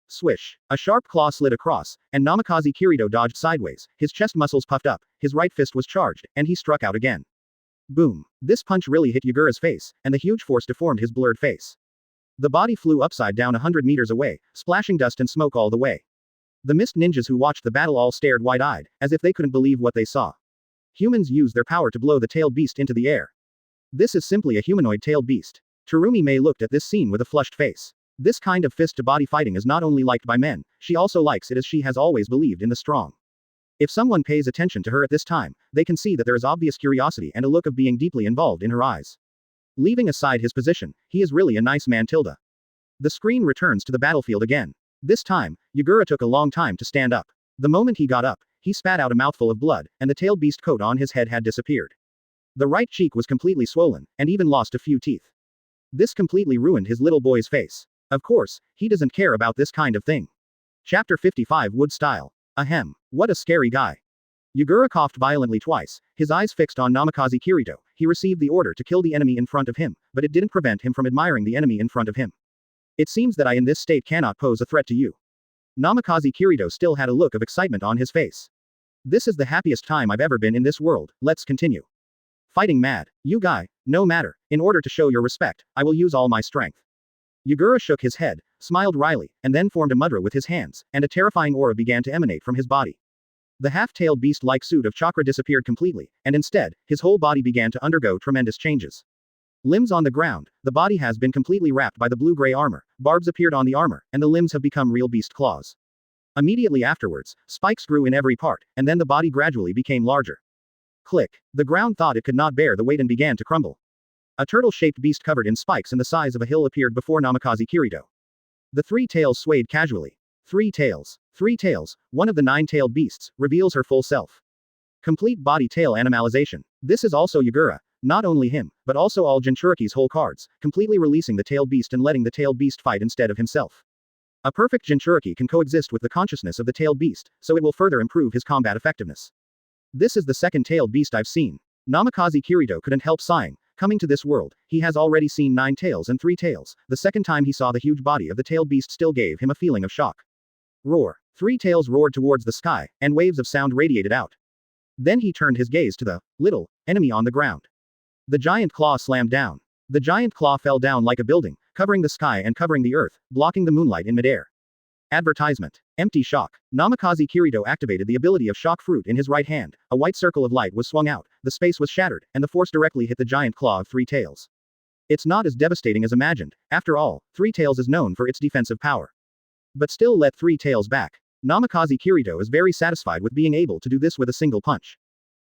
Swish. A sharp claw slid across, and Namikaze Kirido dodged sideways, his chest muscles puffed up, his right fist was charged, and he struck out again. Boom. This punch really hit Yagura's face, and the huge force deformed his blurred face. The body flew upside down 100 meters away, splashing dust and smoke all the way. The mist ninjas who watched the battle all stared wide-eyed, as if they couldn't believe what they saw. Humans use their power to blow the tailed beast into the air. This is simply a humanoid tailed beast. Terumi May looked at this scene with a flushed face. This kind of fist-to-body fighting is not only liked by men, she also likes it as she has always believed in the strong. If someone pays attention to her at this time, they can see that there is obvious curiosity and a look of being deeply involved in her eyes. Leaving aside his position, he is really a nice man tilde. The screen returns to the battlefield again. This time, Yagura took a long time to stand up. The moment he got up, he spat out a mouthful of blood, and the tailed beast coat on his head had disappeared. The right cheek was completely swollen, and even lost a few teeth. This completely ruined his little boy's face. Of course, he doesn't care about this kind of thing. Chapter 55 Wood Style. Ahem. What a scary guy. Yagura coughed violently twice, his eyes fixed on Namikaze Kirido. He received the order to kill the enemy in front of him, but it didn't prevent him from admiring the enemy in front of him. It seems that I in this state cannot pose a threat to you. Namikaze Kirido still had a look of excitement on his face. This is the happiest time I've ever been in this world, let's continue. Fighting mad. You guy, no matter, in order to show your respect, I will use all my strength. Yagura shook his head, smiled wryly, and then formed a mudra with his hands, and a terrifying aura began to emanate from his body. The half-tailed beast-like suit of chakra disappeared completely, and instead, his whole body began to undergo tremendous changes. Limbs on the ground, the body has been completely wrapped by the blue-gray armor, barbs appeared on the armor, and the limbs have become real beast claws. Immediately afterwards, spikes grew in every part, and then the body gradually became larger. Click. The ground thought it could not bear the weight and began to crumble. A turtle-shaped beast covered in spikes and the size of a hill appeared before Namikaze Kirido. The 3 tails swayed casually. 3 tails. 3 tails, one of the 9-tailed beasts, reveals her full self. Complete body tail animalization. This is also Yagura, not only him, but also all Jinchuriki's whole cards, completely releasing the tailed beast and letting the tailed beast fight instead of himself. A perfect Jinchuriki can coexist with the consciousness of the tailed beast, so it will further improve his combat effectiveness. This is the second tailed beast I've seen. Namikaze Kirido couldn't help sighing. Coming to this world, he has already seen 9 tails and 3 tails. The second time he saw the huge body of the tailed beast still gave him a feeling of shock. Roar. 3 tails roared towards the sky, and waves of sound radiated out. Then he turned his gaze to the little enemy on the ground. The giant claw slammed down. The giant claw fell down like a building, covering the sky and covering the earth, blocking the moonlight in midair. Advertisement. Empty shock. Namikaze Kirido activated the ability of shock fruit in his right hand. A white circle of light was swung out, the space was shattered, and the force directly hit the giant claw of 3 tails. It's not as devastating as imagined. After all, 3 tails is known for its defensive power. But still let 3 tails back. Namikaze Kirido is very satisfied with being able to do this with a single punch.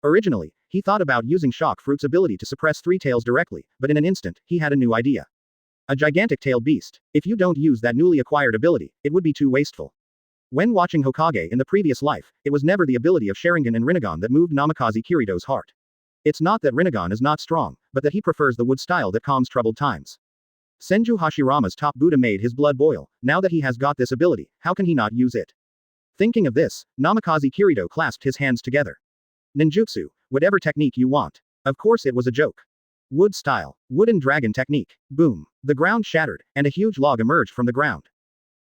Originally, he thought about using Shock Fruit's ability to suppress Three Tails directly, but in an instant, he had a new idea. A gigantic tailed beast. If you don't use that newly acquired ability, it would be too wasteful. When watching Hokage in the previous life, it was never the ability of Sharingan and Rinnegan that moved Namikaze Kirido's heart. It's not that Rinnegan is not strong, but that he prefers the wood style that calms troubled times. Senju Hashirama's top Buddha made his blood boil. Now that he has got this ability, how can he not use it? Thinking of this, Namikaze Kirido clasped his hands together. Ninjutsu, whatever technique you want. Of course it was a joke. Wood style. Wooden dragon technique. Boom. The ground shattered, and a huge log emerged from the ground.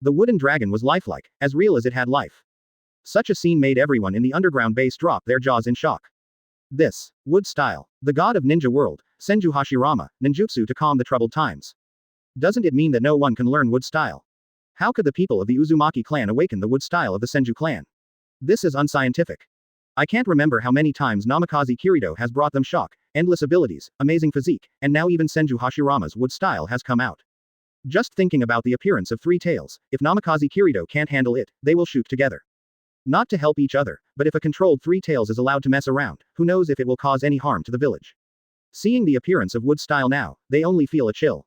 The wooden dragon was lifelike, as real as it had life. Such a scene made everyone in the underground base drop their jaws in shock. This. Wood style. The god of ninja world, Senju Hashirama, ninjutsu to calm the troubled times. Doesn't it mean that no one can learn wood style? How could the people of the Uzumaki clan awaken the wood style of the Senju clan? This is unscientific. I can't remember how many times Namikaze Kirido has brought them shock, endless abilities, amazing physique, and now even Senju Hashirama's wood style has come out. Just thinking about the appearance of Three Tails, if Namikaze Kirido can't handle it, they will shoot together. Not to help each other, but if a controlled Three Tails is allowed to mess around, who knows if it will cause any harm to the village. Seeing the appearance of wood style now, they only feel a chill.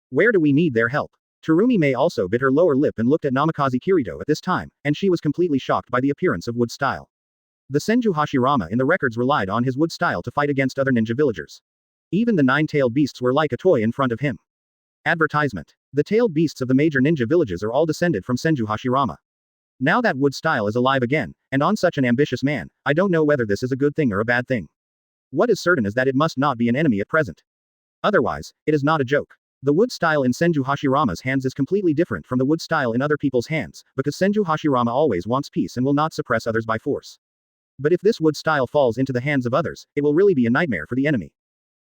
Where do we need their help? Terumi May also bit her lower lip and looked at Namikaze Kirido at this time, and she was completely shocked by the appearance of wood style. The Senju Hashirama in the records relied on his wood style to fight against other ninja villagers. Even the nine-tailed beasts were like a toy in front of him. Advertisement. The tailed beasts of the major ninja villages are all descended from Senju Hashirama. Now that wood style is alive again, and on such an ambitious man, I don't know whether this is a good thing or a bad thing. What is certain is that it must not be an enemy at present. Otherwise, it is not a joke. The wood style in Senju Hashirama's hands is completely different from the wood style in other people's hands, because Senju Hashirama always wants peace and will not suppress others by force. But if this wood style falls into the hands of others, it will really be a nightmare for the enemy.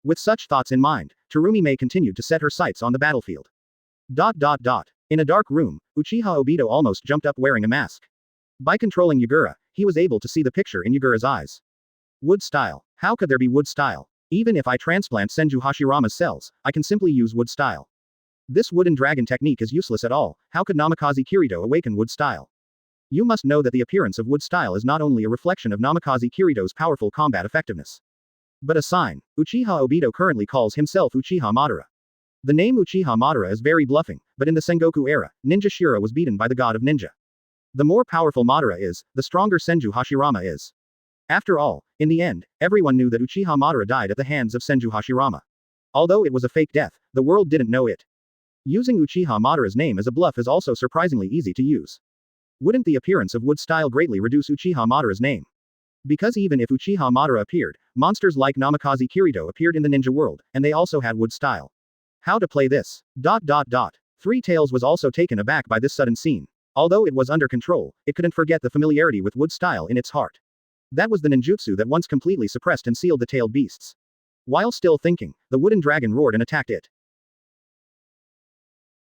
With such thoughts in mind, Terumi May continued to set her sights on the battlefield. In a dark room, Uchiha Obito almost jumped up wearing a mask. By controlling Yagura, he was able to see the picture in Yagura's eyes. Wood style. How could there be wood style? Even if I transplant Senju Hashirama's cells, I can simply use wood style. This wooden dragon technique is useless at all. How could Namikaze Kirido awaken wood style? You must know that the appearance of wood style is not only a reflection of Namikaze Kirido's powerful combat effectiveness, but a sign. Uchiha Obito currently calls himself Uchiha Madara. The name Uchiha Madara is very bluffing, but in the Sengoku era, Ninja Shira was beaten by the god of ninja. The more powerful Madara is, the stronger Senju Hashirama is. After all, in the end, everyone knew that Uchiha Madara died at the hands of Senju Hashirama. Although it was a fake death, the world didn't know it. Using Uchiha Madara's name as a bluff is also surprisingly easy to use. Wouldn't the appearance of wood style greatly reduce Uchiha Madara's name? Because even if Uchiha Madara appeared, monsters like Namikaze Kirido appeared in the ninja world, and they also had wood style. How to play this? Three Tails was also taken aback by this sudden scene. Although it was under control, it couldn't forget the familiarity with wood style in its heart. That was the ninjutsu that once completely suppressed and sealed the tailed beasts. While still thinking, the wooden dragon roared and attacked it.